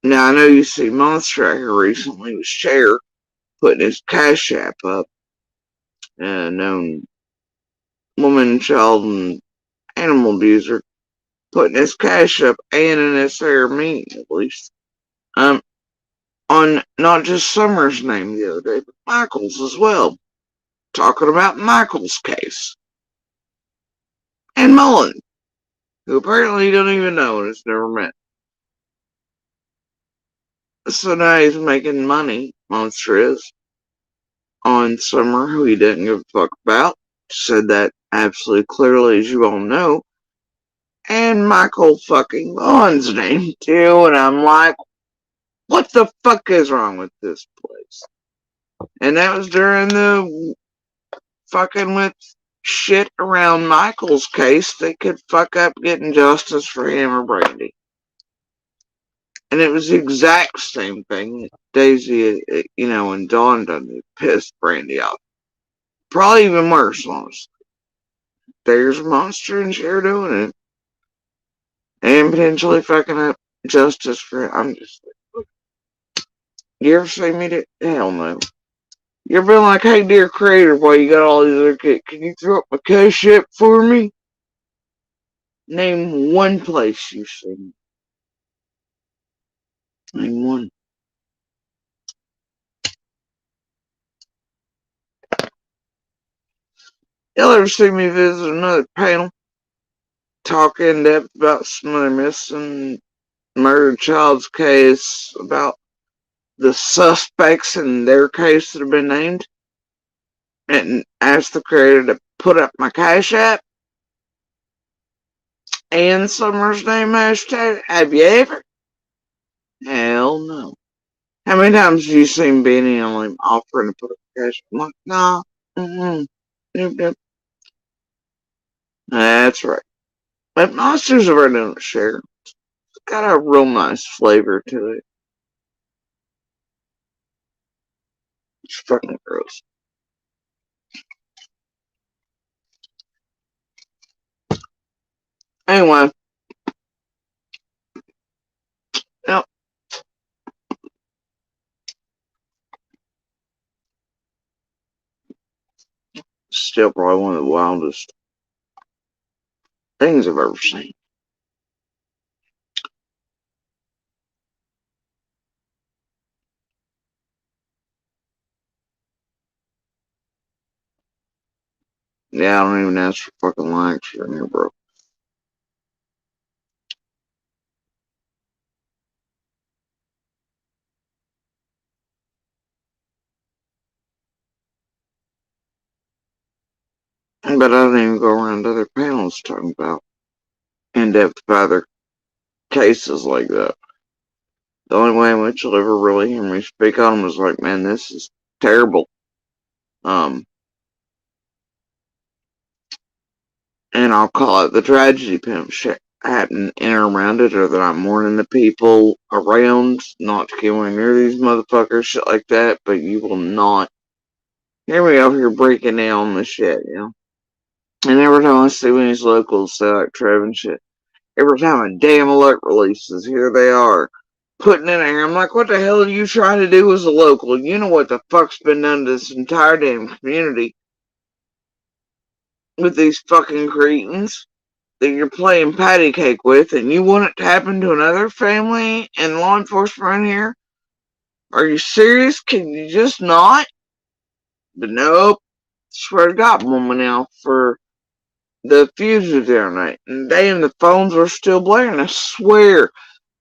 Now, I know you see Monster out here recently with Cher putting his Cash App up, a known woman, child, and animal abuser, putting his Cash App and in this there meeting, at least, um, on not just Summer's name the other day, but Michael's as well. Talking about Michael's case. And Mullen, who apparently you don't even know and has never met. So now he's making money, Monster is, on Summer, who he didn't give a fuck about. Said that absolutely clearly, as you all know. And Michael fucking Vaughn's name, too. And I'm like, what the fuck is wrong with this place? And that was during the fucking with shit around Michael's case that could fuck up getting justice for him or Brandy. And it was the exact same thing that Daisy, you know, and Dawn done it, pissed Brandy off. Probably even worse, honestly. There's a Monster and Cher doing it. And potentially fucking up justice for, I'm just like, you ever see me do? Hell no. You ever been like, hey, dear creator, boy, you got all these other kids. Can you throw up my cash app for me? Name one place you've seen. Name one. Y'all ever see me visit another panel? Talk in depth about some other missing murdered child's case, about the suspects in their case that have been named, and ask the creator to put up my cash app and Summer's name hashtag? Have you ever? Hell no. How many times have you seen Benny on him offering to put up cash? I'm like, nah. Nope, nope. That's right. But Monsters are doing a share. It's got a real nice flavor to it. It's fucking gross. Anyway, yep. Still probably one of the wildest things I've ever seen. Yeah, I don't even ask for fucking likes in here, bro. But I don't even go around to other panels talking about in-depth about other cases like that. The only way in which you'll ever really hear me speak on them is like, man, this is terrible. Um, and I'll call it the tragedy pimp shit happening in or around it, or that I'm mourning the people around, not to get anywhere near these motherfuckers, shit like that, but you will not hear me out here breaking down the shit, you know? And every time I see one of these locals say like Trev and shit, every time a damn alert releases, here they are, putting in there. I'm like, what the hell are you trying to do as a local? You know what the fuck's been done to this entire damn community with these fucking cretins that you're playing patty cake with, and you want it to happen to another family and law enforcement around here? Are you serious? Can you just not? But nope. Swear to God, one went out for the fugitive the other night, and damn, the phones were still blaring. I swear,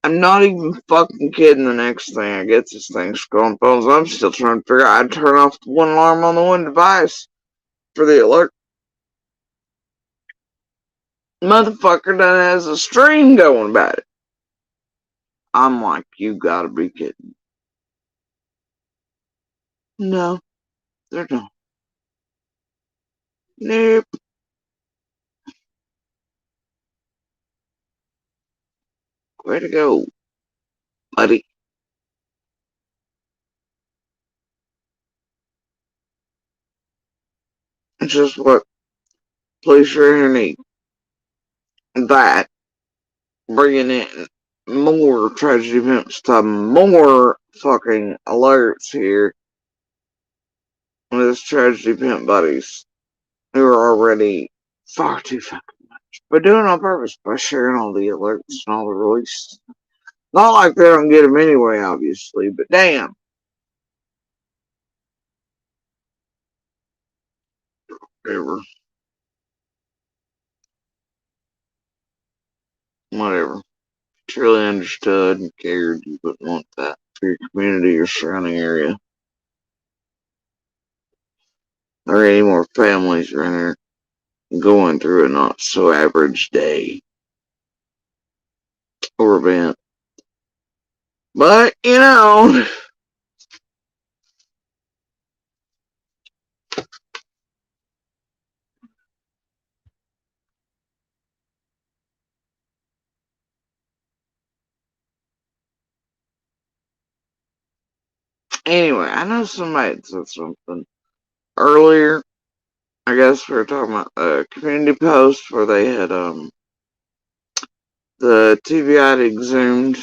I'm not even fucking kidding. The next thing I get, this thing's going phones. I'm still trying to figure out how to turn off the one alarm on the one device for the alert. Motherfucker done has a stream going about it. I'm like, you gotta be kidding. No, they're not. Nope. Way to go, buddy. It's just what police are need. That, bringing in more tragedy events to more fucking alerts here with this tragedy pimp buddies who are already far too fucking much. But doing it on purpose by sharing all the alerts and all the releases. Not like they don't get them anyway, obviously, but damn. Whatever. Whatever. Truly understood and cared, you wouldn't want that for your community or surrounding area. Or any more families around here going through a not so average day or event. But, you know, anyway, I know somebody had said something earlier. I guess we were talking about a community post where they had, the TVI had exhumed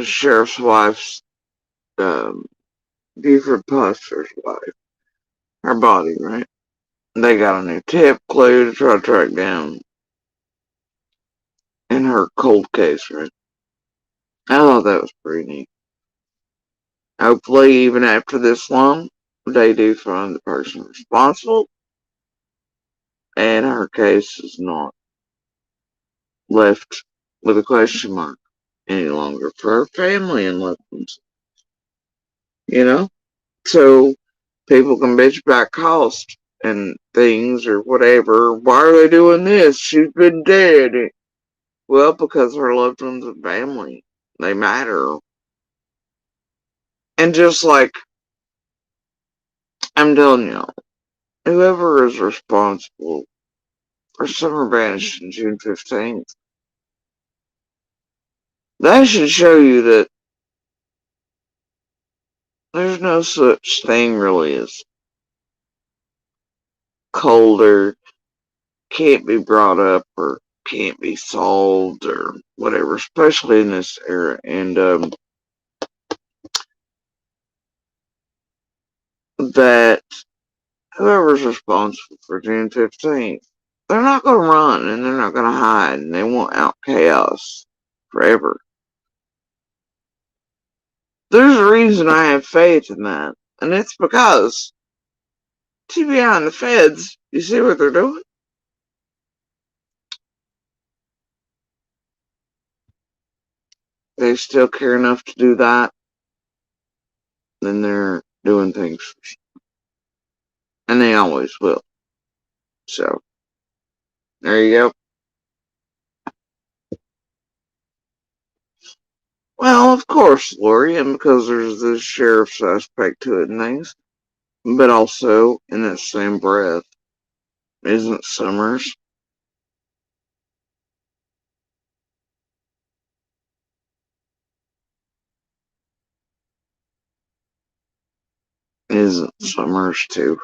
sheriff's wife's, um, Buford Puster's wife, her body, right? They got a new tip clue to try to track down in her cold case, right? I thought that was pretty neat. Hopefully, even after this long, they do find the person responsible, and her case is not left with a question mark any longer for her family and loved ones. You know? So people can bitch about cost and things or whatever. Why are they doing this? She's been dead. Well, because her loved ones and family, they matter. And just like I'm telling you, whoever is responsible for Summer Banished on June 15th, that should show you that there's no such thing really as cold or can't be brought up or can't be solved or whatever, especially in this era. And that whoever's responsible for June 15th, they're not going to run and they're not going to hide and they won't out chaos forever. There's a reason I have faith in that, and it's because TBI and the feds, you see what they're doing? They still care enough to do that, then they're doing things, and they always will. So, there you go. Well, of course, Lori, and because there's the sheriff's aspect to it and things, but also, in that same breath, isn't Summers? Isn't Summers too?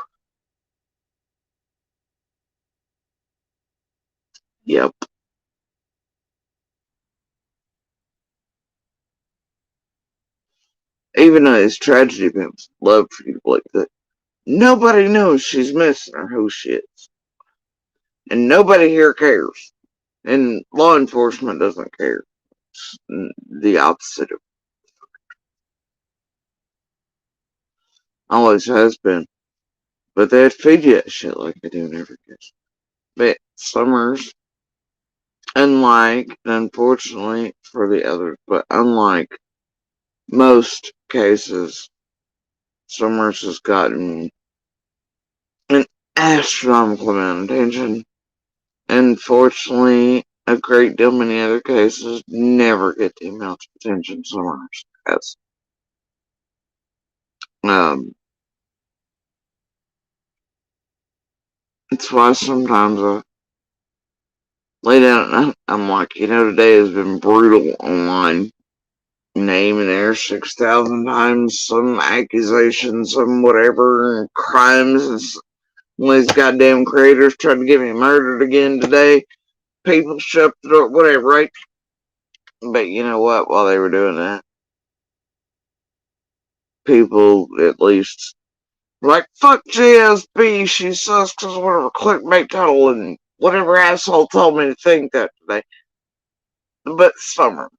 Yep. Even though it's tragedy, pimps love for you to believe that nobody knows she's missing or who she is. And nobody here cares. And law enforcement doesn't care. It's the opposite of always has been. But they'd feed you that shit like they do in every case. But Summers, unlike, unfortunately for the others, but unlike most cases, Summers has gotten an astronomical amount of attention. Unfortunately, a great deal many other cases never get the amount of attention Summers has. Um, it's why sometimes I lay down and I'm like, today has been brutal online. Name and air 6,000 times, some accusations, some whatever, and crimes. And one of these goddamn creators tried to get me murdered again today. People shut the door, whatever, right? But you know what? While they were doing that, people at least like, fuck GSB, she sucks because of whatever clickbait title and whatever asshole told me to think that today. But Summer.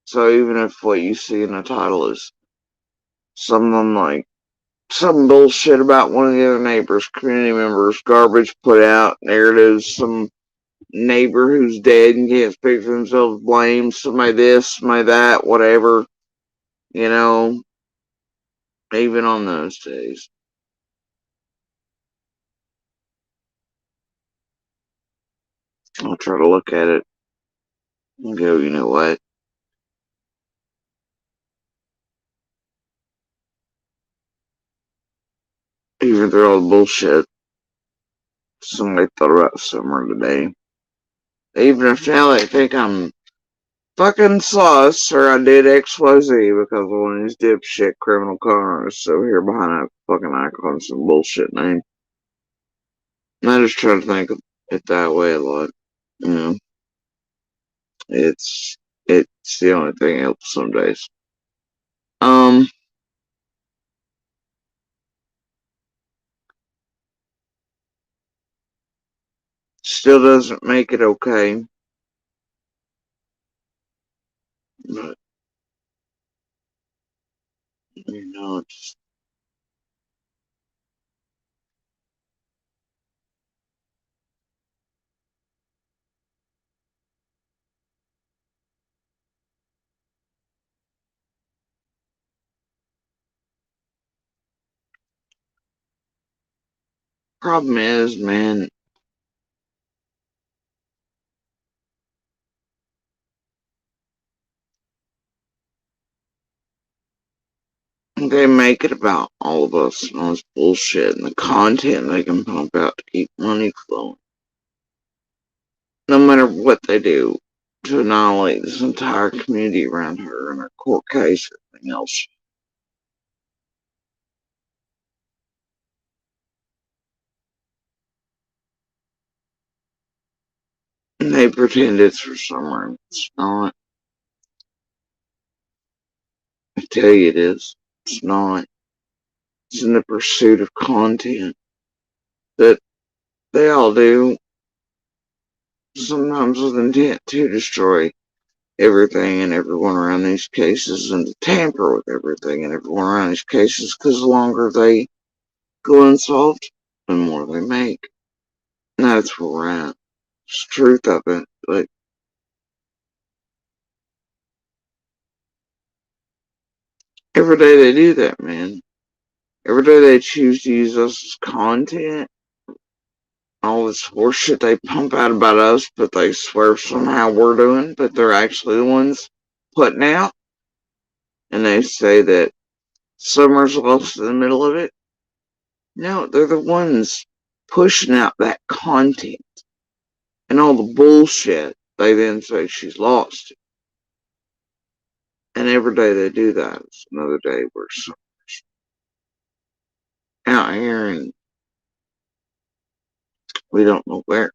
So even if what you see in the title is something like some bullshit about one of the other neighbors, community members, garbage put out, narratives, some neighbor who's dead and can't speak for themselves, blame somebody this, somebody that, whatever, you know, even on those days. I'll try to look at it and go, you know what? Even through all the bullshit, somebody thought about Summer today. Even if now they think I'm fucking sauce or I did XYZ because of one of these dipshit criminal cars so here behind that fucking icon some bullshit name. I just try to think of it that way a lot. You know, it's it's the only thing that helps some days. Um, Still doesn't make it okay, but it's problem is, man, they make it about all of us and all this bullshit and the content they can pump out to keep money flowing. No matter what they do to annihilate this entire community around her and her court case and everything else. And they pretend it's for summer. It's not. I tell you it is. It's not. It's in the pursuit of content that they all do, sometimes with intent to destroy everything and everyone around these cases and to tamper with everything and everyone around these cases because the longer they go unsolved, the more they make. And that's where we're at. It's the truth of it. But Every day they do that, man. Every day they choose to use us as content. All this horseshit they pump out about us, but they swear somehow we're doing, but they're actually the ones putting out. And they say that Summer's lost in the middle of it. No, they're the ones pushing out that content and all the bullshit. They then say she's lost it. And every day they do that, it's another day where Summer's out here and we don't know where.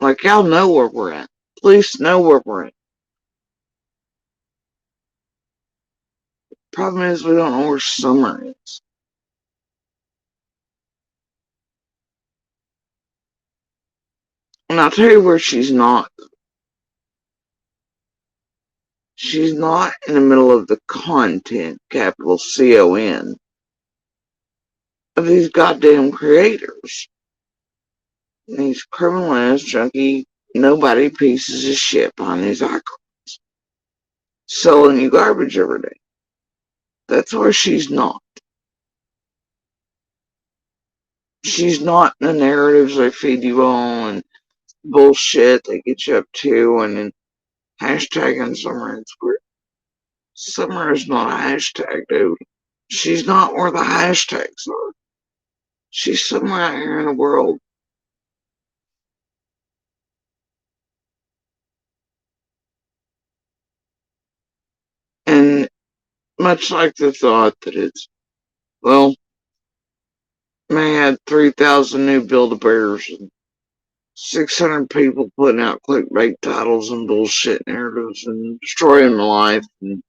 Like, y'all know where we're at. Police know where we're at. Problem is, we don't know where Summer is. And I'll tell you where she's not. She's not in the middle of the content, capital CON, of these goddamn creators. These criminal ass junkie, nobody pieces of shit behind these icons. Selling you garbage every day. That's where she's not. She's not in the narratives they feed you all and bullshit they get you up to and then hashtagging Summer. It's weird. Summer is not a hashtag, dude. She's not where the hashtags are. She's somewhere out here in the world. And much like the thought that it's, well, may had 3,000 new Build-A-Bears and 600 people putting out clickbait titles and bullshit narratives and destroying life and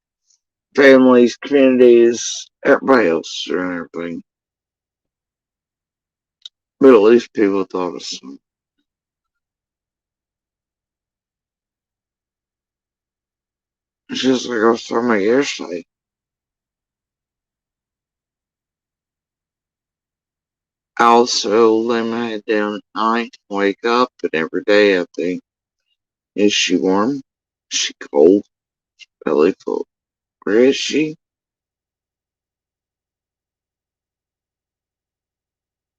families, communities, everybody else and everything. But at least people thought of some. It's just like I was talking about yesterday. I also lay my head down at night, wake up, and every day I think, is she warm? Is she cold? Belly full. Where is she?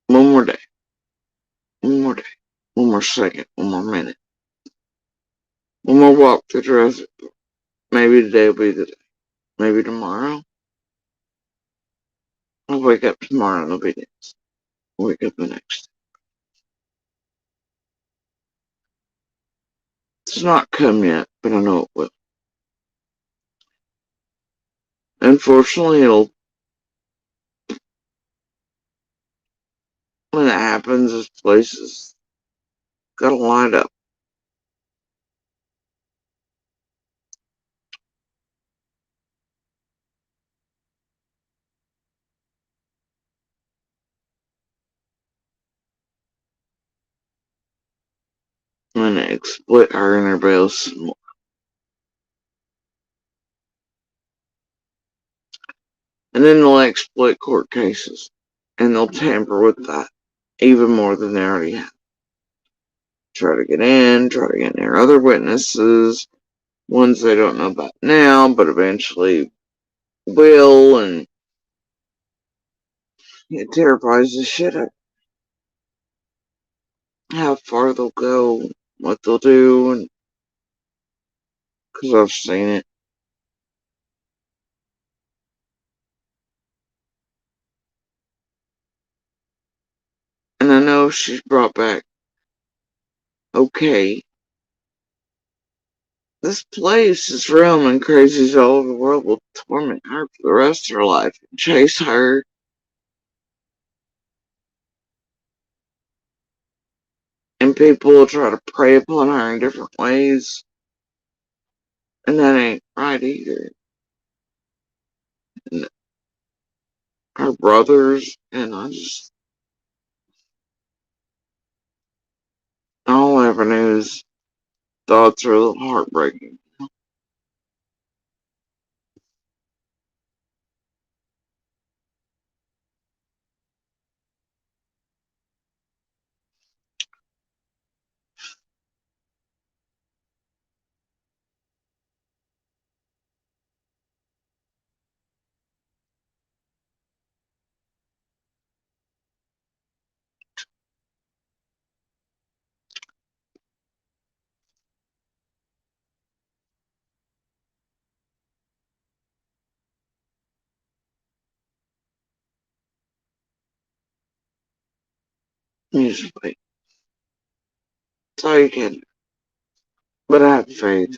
One more day. One more day. One more second. One more minute. One more walk through the desert. Maybe today will be the day. Maybe tomorrow. I'll wake up tomorrow and it'll be next. I'll wake up the next. It's not come yet, but I know it will. Unfortunately, it'll, when it happens, this place is gotta line up. I'm gonna exploit her and everybody else some more. And then they'll exploit court cases. And they'll tamper with that even more than they already have. Try to get in, try to get near other witnesses, ones they don't know about now, but eventually will, and it terrifies the shit out of how far they'll go, what they'll do, and because I've seen it. And I know she's brought back okay. This place is realm and crazies all over the world will torment her for the rest of her life and chase her. And people will try to prey upon her in different ways. And that ain't right either. And her brothers, and all avenues, thoughts are a little heartbreaking. Usually. That's all you can do. But I have faith.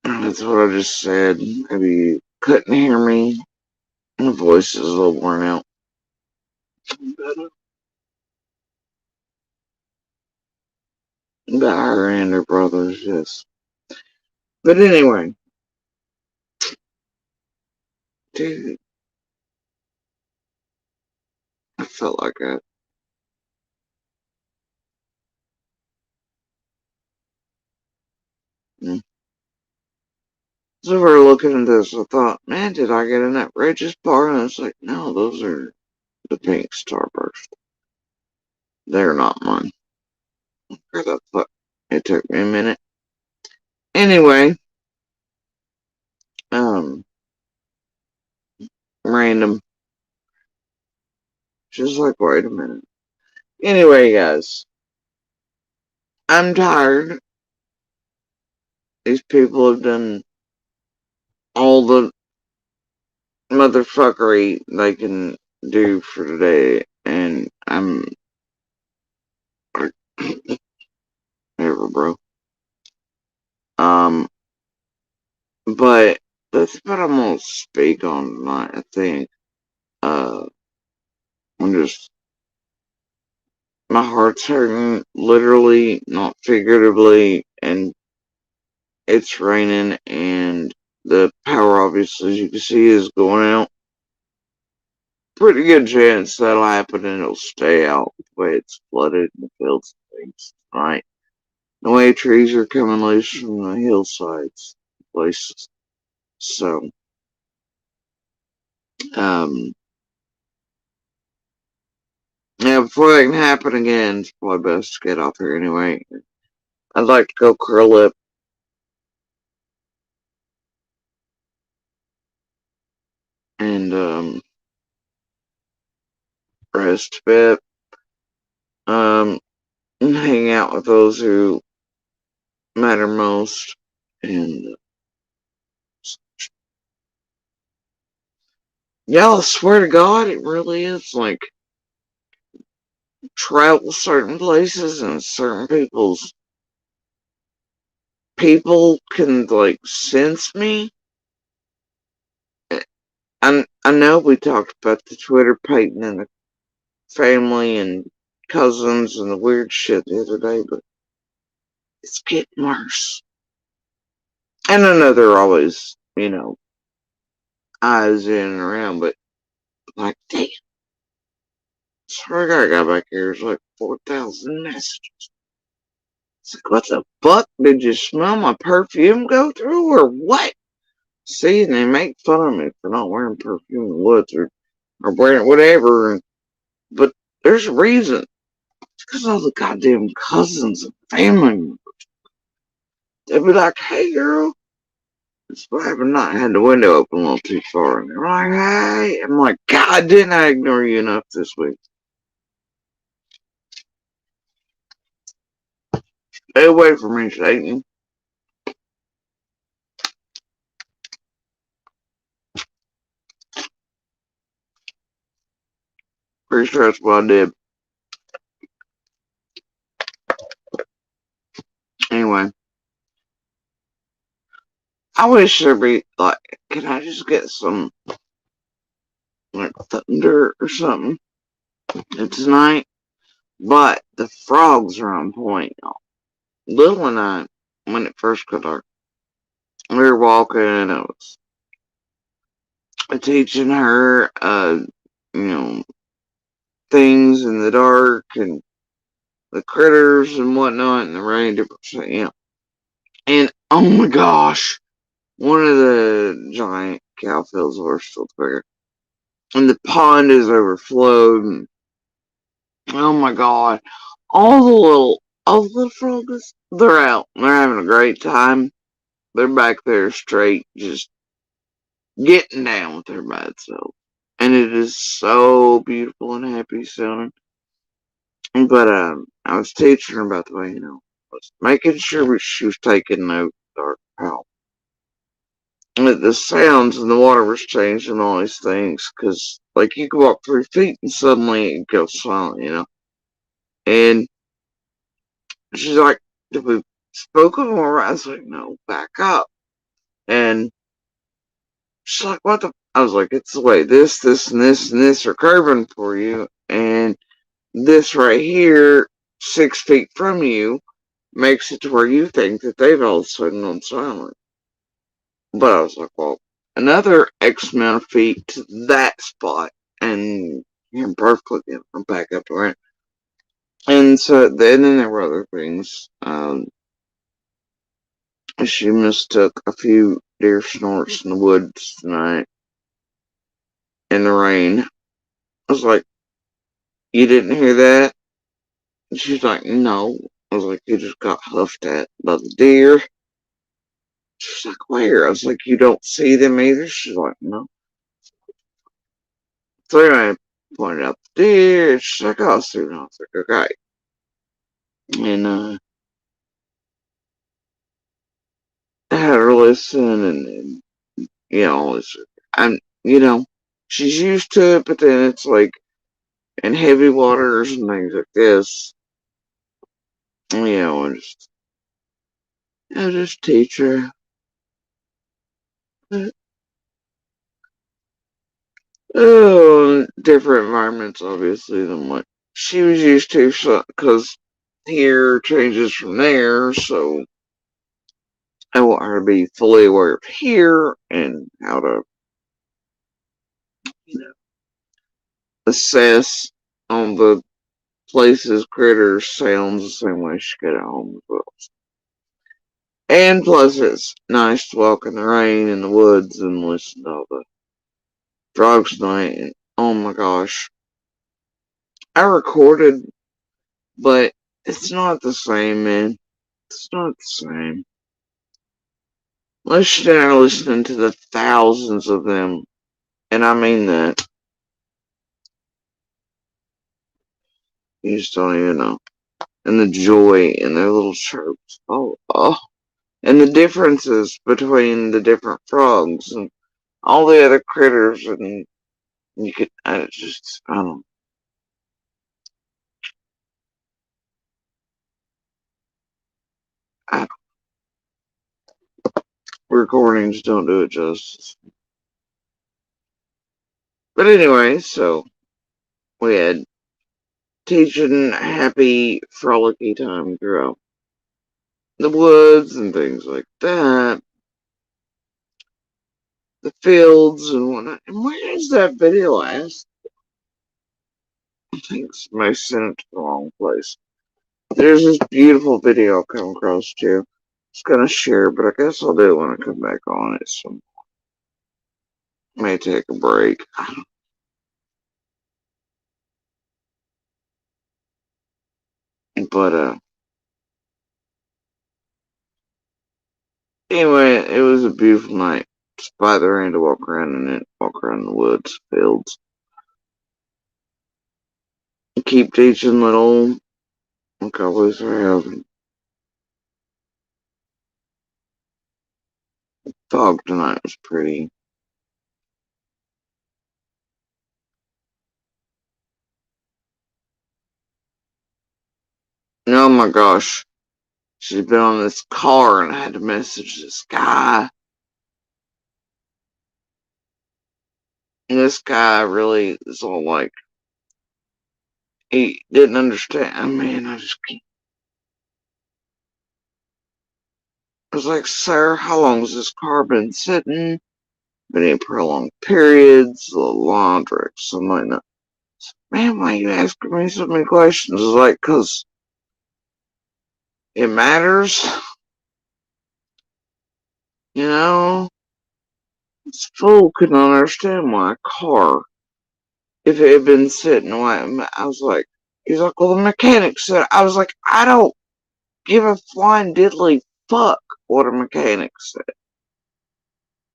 That's what I just said. Maybe you couldn't hear me. My voice is a little worn out. But her and her brothers, yes. But anyway, dude, I felt like that. Mm. So we're looking at this. I thought, man, did I get an outrageous bar? And it's like, no, those are the pink starburst. They're not mine. Where the fuck? It took me a minute. Anyway, um, random. Just like, wait a minute. Anyway, guys, I'm tired. These people have done all the motherfuckery they can do for today, and I'm whatever, bro. Um, but that's what I'm gonna speak on tonight. I think. I'm just my heart's hurting, literally, not figuratively, and it's raining, and the power, obviously, as you can see, is going out. Pretty good chance that'll happen, and it'll stay out the way it's flooded in the fields and things, right? The way trees are coming loose from the hillsides places. So, um, yeah, before that can happen again, it's probably best to get off here anyway. I'd like to go curl up and rest a bit. Um, hang out with those who matter most. And yeah, I swear to God, it really is like travel certain places and certain people can like sense me. I know we talked about the Twitter Peyton and the family and cousins and the weird shit the other day, but it's getting worse. And I know there are always, eyes in and around, but like, damn, swear to God, I got back here, there's like 4,000 messages. It's like, what the fuck? Did you smell my perfume go through or what? See, and they make fun of me for not wearing perfume in the woods or wearing whatever, but there's a reason. It's because all the goddamn cousins and family. They'd be like, hey girl, it's what happened not had the window open a little too far. And they're like, hey. I'm like, God, didn't I ignore you enough this week? Stay away from me, Satan. Pretty sure that's what I did. Anyway, I wish there'd be, like, can I just get some, like, thunder or something tonight? But the frogs are on point, y'all. Little and I, when it first got dark, we were walking and I was teaching her, you know, things in the dark and the critters and whatnot and the rain, different shit, And oh my gosh, one of the giant cowfields were still bigger. And the pond is overflowed and oh my god. All the little frogs, they're out. They're having a great time. They're back there straight, just getting down with their bad self. And it is so beautiful and happy sounding. But I was teaching her about the way, was making sure she was taking notes or how the sounds and the water was changing and all these things, because like you could walk 3 feet and suddenly it goes silent, And she's like, "Did we spoke of more?" I was like, "No, back up." And she's like, "What the?" I was like, "It's the way this, and this are curving for you, and this right here, 6 feet from you, makes it to where you think that they've all of a sudden gone silent." But I was like, "Well, another X amount of feet to that spot, and you're perfectly I'm back up around." And so then there were other things. She mistook a few deer snorts in the woods tonight in the rain. I was like, "You didn't hear that?" And she's like, "No." I was like, "You just got huffed at by the deer." She's like, "Where?" I was like, "You don't see them either?" She's like, "No." So anyway, I pointed out the deer. She's like, "Oh, Susan." I was like, "Okay." And I had her listen, and it's, I'm, she's used to it, but then it's like in heavy waters and things like this, and just teach her. Oh, different environments, obviously, than what she was used to, because here changes from there, so I want her to be fully aware of here and how to, you know, assess on the places, critters, sounds the same way she could at home as well. And plus, it's nice to walk in the rain in the woods and listen to all the frogs tonight. And oh my gosh, I recorded, but it's not the same, man. It's not the same. Let's start listening to the thousands of them, and I mean that. You just don't even know. And the joy in their little chirps. Oh. And the differences between the different frogs and all the other critters, and you could, I don't, I, recordings don't do it justice. But anyway, so we had teaching happy, frolicky time throughout the woods and things like that, the fields and whatnot. And where is that video last? I think somebody sent it to the wrong place. There's this beautiful video I'll come across too. It's gonna share, but I guess I'll do it when I come back on it. So may take a break. But anyway, it was a beautiful night. Just by the rain to walk around in it, walk around the woods, fields. Keep teaching little cowboys are having fog tonight was pretty. Oh my gosh. She's been on this car and I had to message this guy. And this guy really is all like, he didn't understand. I mean, I just can't. I was like, "Sir, how long has this car been sitting? Been in prolonged periods? The laundry, something like that." "Man, why are you asking me so many questions?" It's like, "Cause it matters. You know, this fool couldn't understand why a car, if it had been sitting away." I was like, he's like, "Well, the mechanic said." I was like, "I don't give a flying diddly fuck what a mechanic said.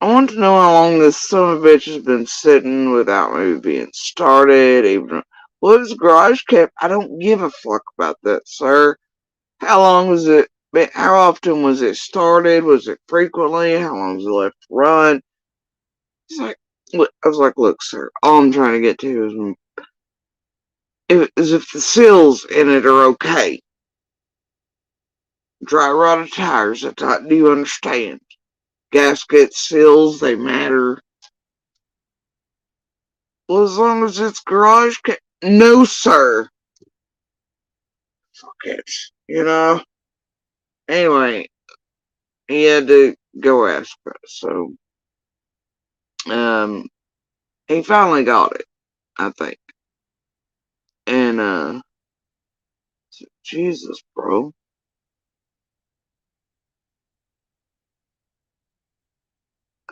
I want to know how long this son of a bitch has been sitting without maybe being started, even well, his garage kept. I don't give a fuck about that, sir. How long was it But how often was it started? Was it frequently? How long was it left to run? He's like, look, I was like, look, sir, all I'm trying to get to is if the seals in it are okay. Dry rotted tires, do you understand? Gaskets, seals, they matter. Well, as long as it's garage, no, sir. Fuck it, you know? Anyway, he had to go ask us, so, um, he finally got it, I think. And, Jesus, bro.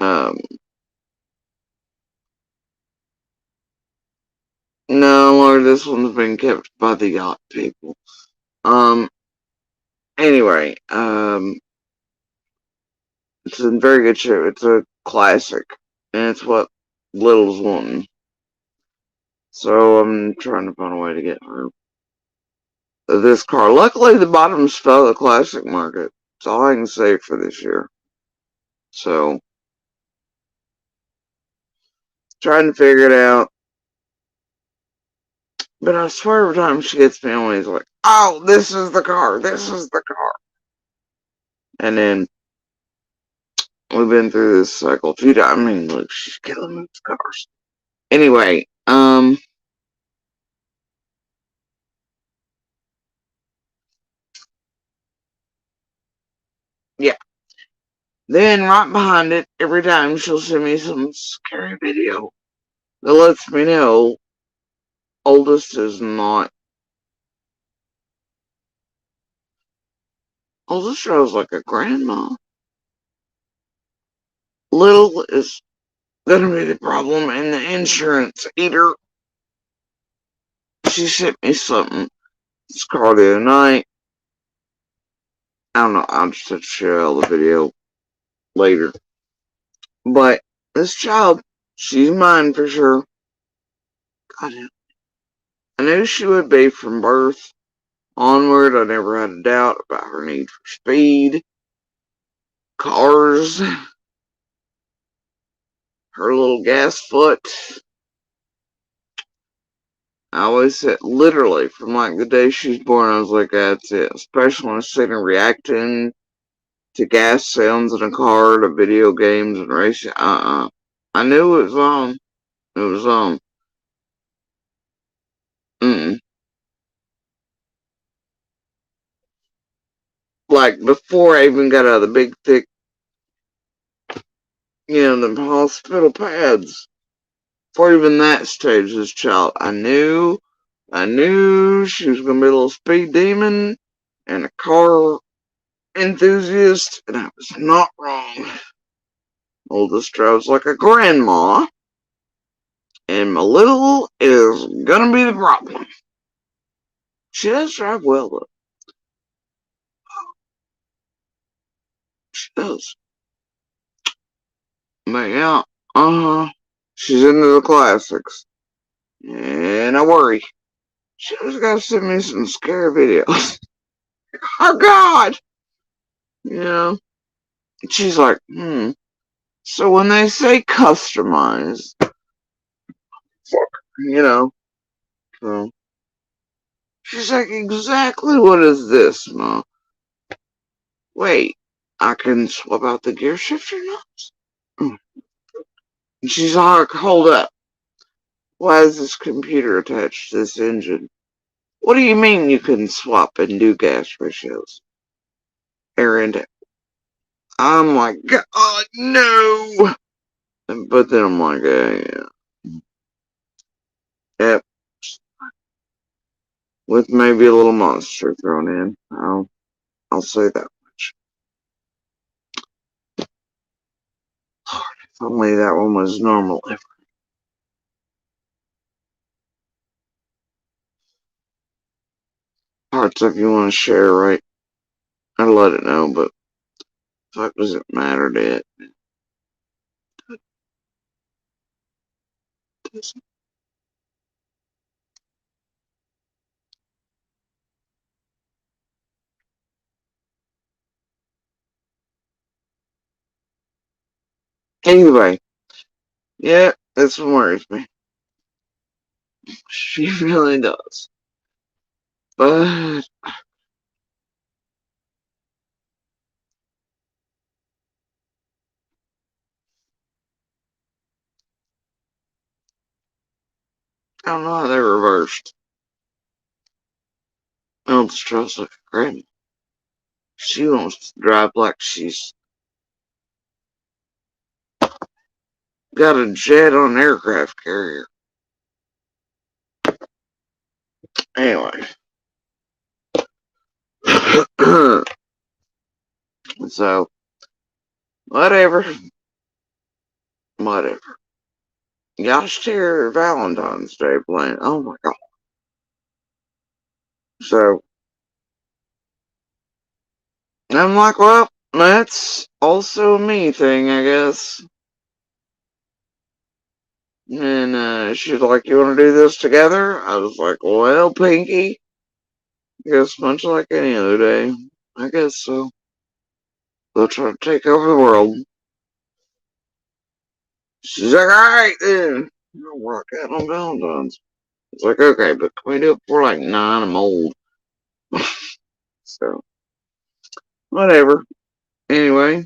Um, no, Lord, this one's been kept by the yacht people. Um, anyway, it's in very good shape. It's a classic, and it's what Little's wanting. So I'm trying to find a way to get her this car. Luckily, the bottom's fell the classic market. That's all I can say for this year. So, trying to figure it out. But I swear every time she gets me on, he's like, oh, this is the car. This is the car. And then we've been through this cycle a few times. I mean, look, she's killing me with cars. Anyway, yeah. Then right behind it, every time she'll send me some scary video that lets me know oldest is not. Oldest shows like a grandma. Little is gonna be the problem, and the insurance eater. She sent me something. It's called the other night. I don't know. I'll just have to share all the video later. But this child, she's mine for sure. God, I knew she would be from birth onward. I never had a doubt about her need for speed, cars, her little gas foot. I always said, literally, from like the day she was born, I was like, that's it. Especially when I see her reacting to gas sounds in a car, to video games and racing. I knew it was on. It was on. Mm-mm. Like before I even got out of the big thick, the hospital pads. Before even that stage, this child, I knew she was gonna be a little speed demon and a car enthusiast, and I was not wrong. Oldest drives like a grandma, and my little is gonna be the problem. She does drive well, though. She does. But yeah, she's into the classics. And I worry. She just gotta send me some scary videos. Oh, God! You know? She's like, So when they say customize, fuck, so she's like, exactly what is this, Mom? Wait, I can swap out the gear shifter knobs? And she's like, hold up. Why is this computer attached to this engine? What do you mean you can swap and do gas ratios? And I'm like, God, no! But then I'm like, yeah. Yep, with maybe a little monster thrown in. I'll say that much. Lord, if only that one was normal. Parts of you want to share, right? I'd let it know, but fuck does it matter to it? Anyway, yeah, this one worries me. She really does. But I don't know how they reversed. Elvis Trust like a granny. She wants to drive like she's got a jet on an aircraft carrier. Anyway. So, whatever. Whatever. Y'all should hear Valentine's Day playing. Oh my god. So, I'm like, well, that's also a me thing, I guess. And she's like, you want to do this together? I was like, well, Pinky, I guess much like any other day. I guess so. They'll try to take over the world. She's like, alright then. I'll work out on Valentine's. It's like, okay, but can we do it before like 9? I'm old. So, whatever. Anyway,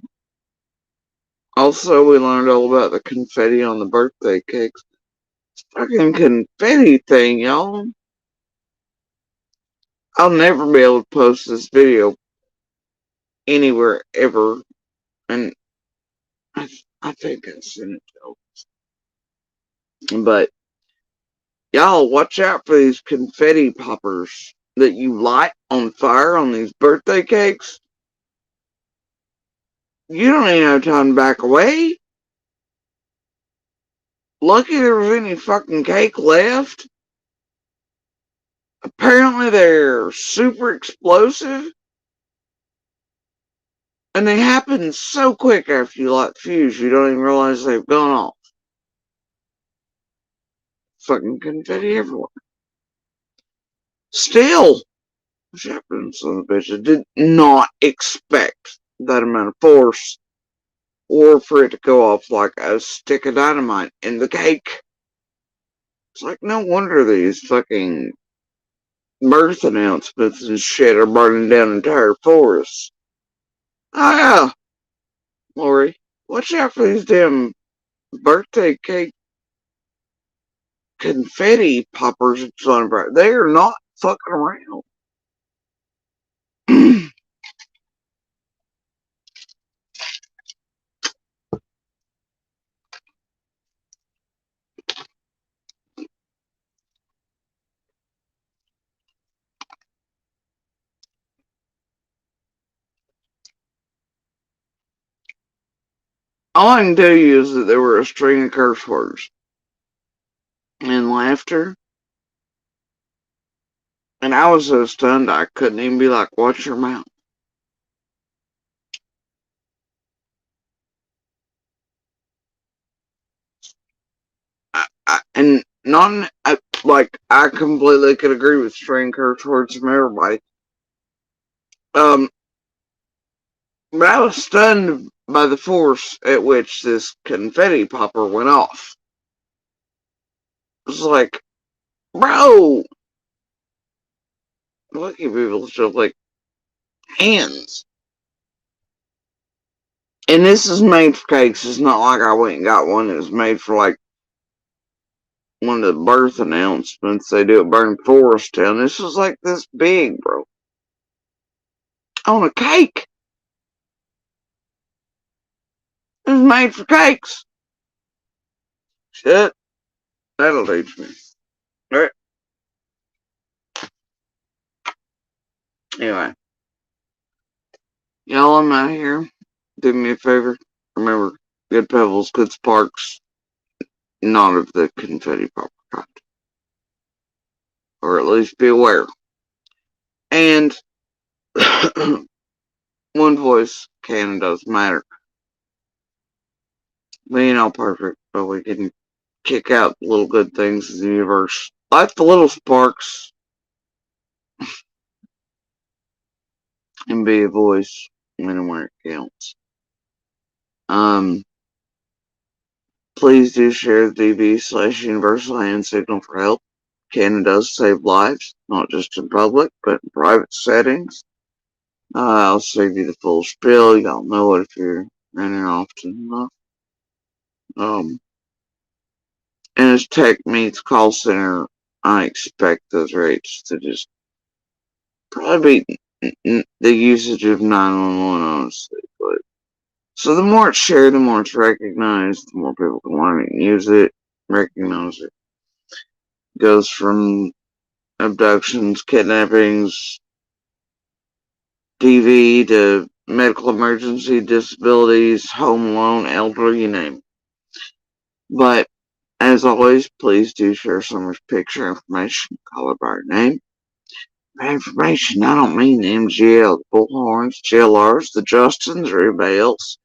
also we learned all about the confetti on the birthday cakes. Fucking confetti thing, y'all. I'll never be able to post this video anywhere ever. And I think I sent it to you. But y'all, watch out for these confetti poppers that you light on fire on these birthday cakes. You don't even have time to back away. Lucky there was any fucking cake left. Apparently they're super explosive. And they happen so quick after you light the fuse, you don't even realize they've gone off. Fucking confetti everywhere. Still, which happens, son of a bitch, I did not expect that amount of force or for it to go off like a stick of dynamite in the cake. It's like, no wonder these fucking birth announcements and shit are burning down entire forests. Oh yeah, Lori, watch out for these damn birthday cake confetti poppers and sunburn. They are not fucking around. All I can tell you is that there were a string of curse words and laughter. And I was so stunned I couldn't even be like, watch your mouth. And not like I completely could agree with string curse words from everybody. Um, but I was stunned by the force at which this confetti popper went off. It was like, bro, look at people still like hands. And this is made for cakes. It's not like I went and got one. It was made for like one of the birth announcements they do at Burn Forest Town. This was like this big, bro. On a cake. It was made for cakes. Shit. That'll teach me. Alright. Anyway. Y'all, I'm out here. Do me a favor. Remember, good pebbles, good sparks. Not of the confetti popper kind. Or at least be aware. And one voice can and does matter. We ain't all perfect, but we can kick out little good things in the universe. Like the little sparks and be a voice when and where it counts. Um, Please do share the DB/Universal Hand Signal for help. Canon does save lives, not just in public, but in private settings. I'll save you the full spiel. Y'all know it if you're in here often enough. And as tech meets call center, I expect those rates to just probably be the usage of 911, honestly. But so the more it's shared, the more it's recognized, the more people can learn it and use it, recognize it. Goes from abductions, kidnappings, DV to medical emergency, disabilities, home alone, elder, you name it. But as always, please do share someone's picture, information, color by your name. By information, I don't mean the MGL, the Bullhorns, GLRs, the Justins, or anybody else.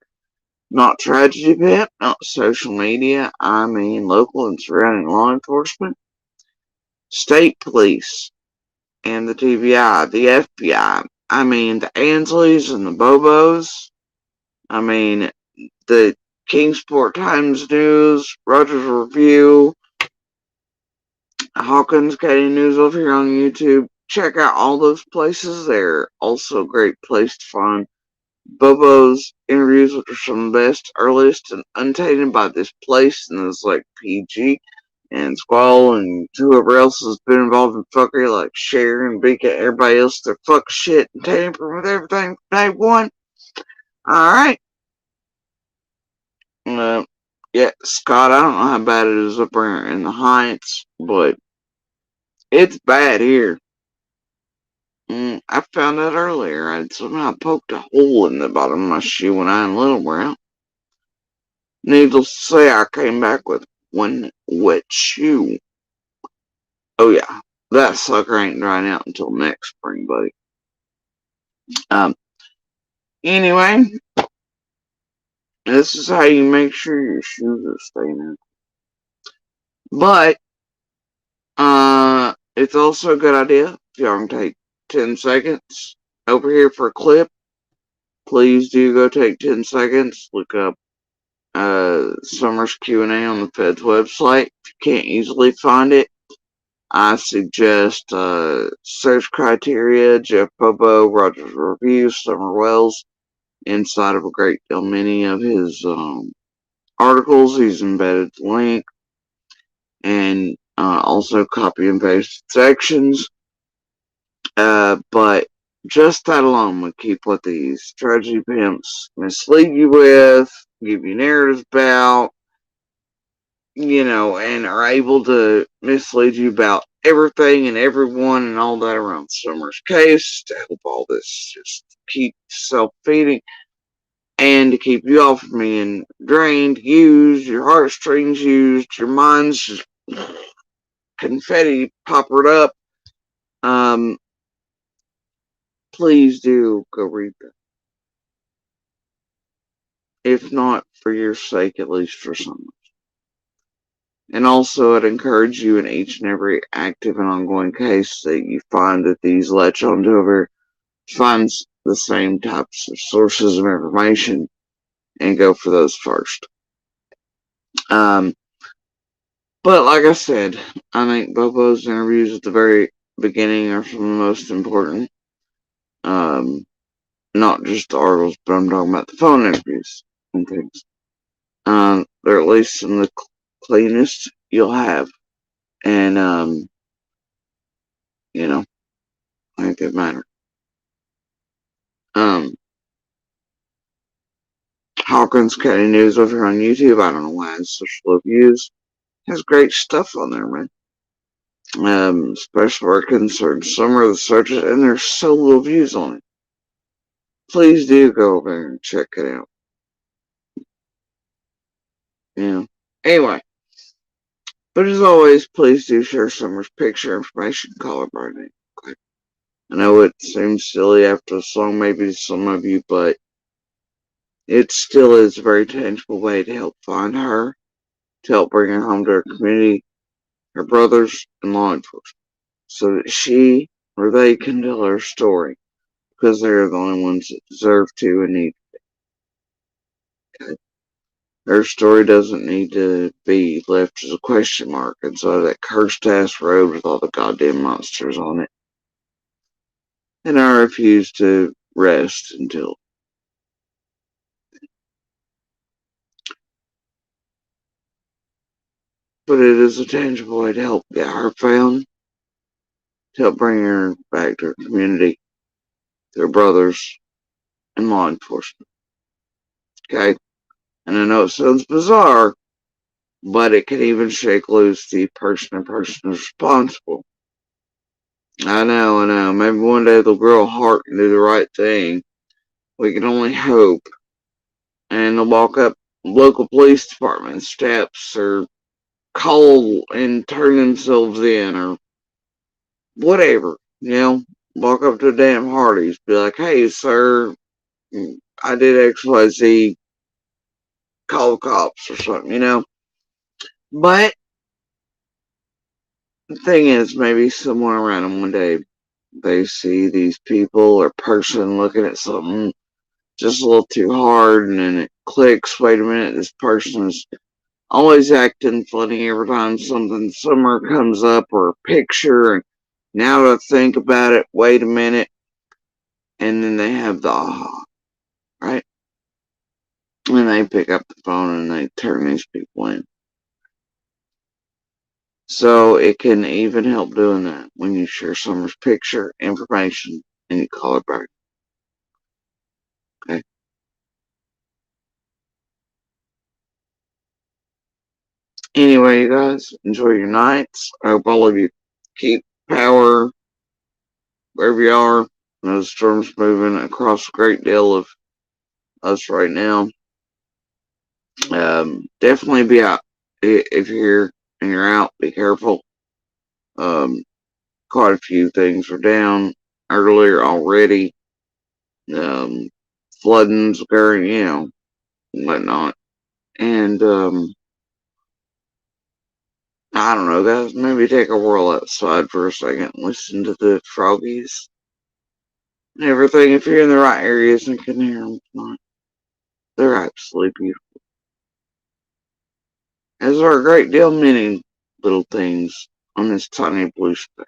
Not Tragedy Pimp, not social media. I mean local and surrounding law enforcement, state police, and the TBI, the FBI. I mean the Ansleys and the Bobos. I mean the Kingsport Times News, Rogers Review, Hawkins County News over here on YouTube. Check out all those places. They're also a great place to find Bobo's interviews, which are some of the best, earliest, and untainted by this place. And it's like PG and Squall and whoever else has been involved in fuckery, like Cher and Beacon, everybody else, they're fuck shit and tampering with everything from day one. Alright. Yeah, Scott, I don't know how bad it is up there in the Heights, but it's bad here. I found out earlier. I'd somehow poked a hole in the bottom of my shoe when I in Little Brown. Needless to say, I came back with one wet shoe. Oh yeah, that sucker ain't drying out until next spring, buddy. Anyway, this is how you make sure your shoes are staying in. But, it's also a good idea if y'all can take 10 seconds over here for a clip. Please do go take 10 seconds, look up Summer's Q&A on the Fed's website. If you can't easily find it, I suggest search criteria, Jeff Bobo, Rogers Review, Summer Wells. Inside of a great deal many of his articles, he's embedded the link, and also copy and paste sections. But just that alone would keep what these tragedy pimps mislead you with, give you narratives about, and are able to mislead you about everything and everyone and all that around Summer's case to help all this just keep self-feeding and to keep you all from being drained, used, your heartstrings used, your mind's just confetti poppered up. Please do go read them. If not for your sake, at least for someone. And also, I'd encourage you in each and every active and ongoing case that you find that these latch onto over finds the same types of sources of information and go for those first. But like I said, I think Bobo's interviews at the very beginning are some of the most important. Not just the articles, but I'm talking about the phone interviews and things. They're at least some of the cleanest you'll have. And, I think they matter. Hawkins County News over here on YouTube. I don't know why it's such low views. Has great stuff on there, man. Special work concerns Summer of the searches, and there's so little views on it. Please do go over there and check it out. Anyway, but as always, please do share Summer's picture, information, call her by name. Okay? I know it seems silly after a song, maybe to some of you, but it still is a very tangible way to help find her, to help bring her home to her community, her brothers, and law enforcement, so that she or they can tell her story, because they're the only ones that deserve to and need to. Okay? Their story doesn't need to be left as a question mark inside of that cursed ass road with all the goddamn monsters on it. And I refuse to rest until. But it is a tangible way to help get her found, to help bring her back to her community, to her brothers, and law enforcement. Okay? And I know it sounds bizarre, but it can even shake loose the person responsible. I know. Maybe one day they'll grow a heart and do the right thing. We can only hope. And they'll walk up local police department steps or call and turn themselves in or whatever. Walk up to a damn Hardee's, be like, hey, sir, I did XYZ, call the cops or something. But the thing is, maybe somewhere around them one day, they see these people or person looking at something just a little too hard, and then it clicks. Wait a minute, this person is always acting funny every time something similar comes up or a picture. And now to think about it, wait a minute, and then they have the aha, right? And they pick up the phone and they turn these people in. So it can even help doing that when you share someone's picture, information, and you call it back. Okay. Anyway, you guys, enjoy your nights. I hope all of you keep power wherever you are. The storm's moving across a great deal of us right now. Definitely be out if you're here and you're out. Be careful. Um, Quite a few things are down earlier already. Um, Flooding's occurring, whatnot. And I don't know, guys. Maybe take a whirl outside for a second. Listen to the froggies and everything. If you're in the right areas and can hear them tonight, they're absolutely beautiful. As are a great deal many little things on this tiny blue space,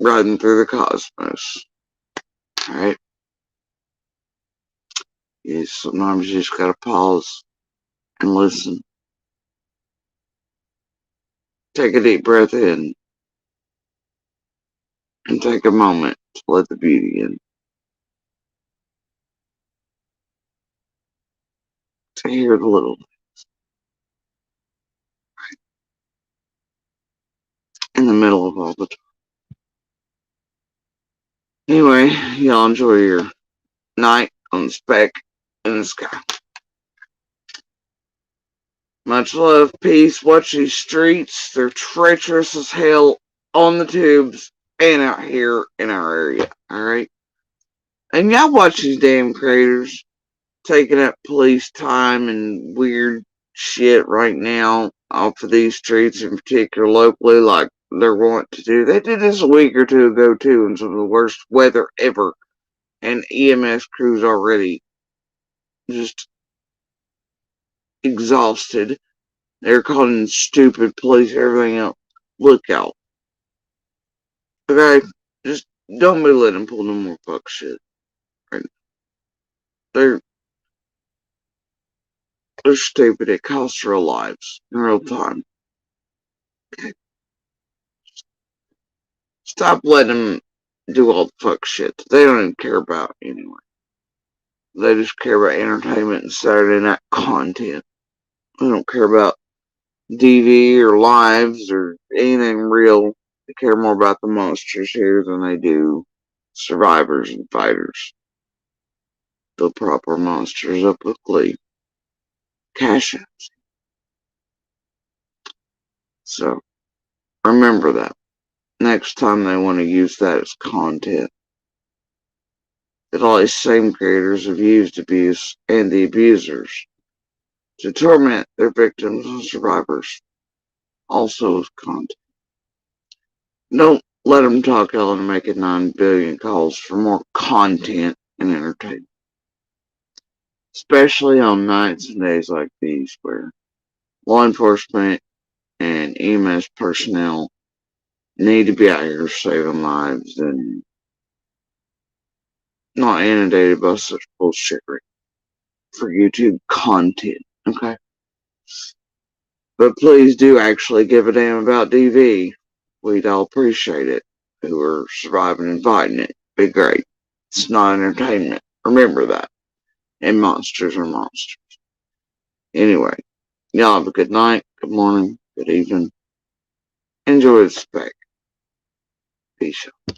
riding through the cosmos. Alright? Sometimes you just gotta pause and listen. Take a deep breath in and take a moment to let the beauty in. To hear the little in the middle of all the time. Anyway, y'all enjoy your night on the speck in the sky. Much love, peace. Watch these streets. They're treacherous as hell on the tubes and out here in our area. Alright? And y'all watch these damn craters taking up police time and weird shit right now off of these streets, in particular locally, like they're wont to do. They did this a week or two ago too, in some of the worst weather ever, and EMS crews already just exhausted. They're calling stupid police, everything else. Look out. Okay? Just don't be letting them pull no more fuck shit. Right? They're they're stupid. It costs real lives in real time. Okay? Stop letting them do all the fuck shit that they don't even care about anyway. They just care about entertainment and Saturday night content. They don't care about DV or lives or anything real. They care more about the monsters here than they do survivors and fighters. The proper monsters up with glee. Cash apps. So remember that. Next time they want to use that as content. That all these same creators have used abuse and the abusers to torment their victims and survivors. Also as content. Don't let them talk Ellen making 9 billion calls for more content and entertainment. especially on nights and days like these where law enforcement and EMS personnel need to be out here saving lives and not inundated by such bullshit for YouTube content, okay? But please do actually give a damn about DV. We'd all appreciate it. Who are surviving and fighting it. Be great. It's not entertainment. Remember that. And monsters are monsters. Anyway, y'all have a good night, good morning, good evening. Enjoy the spec. Peace out.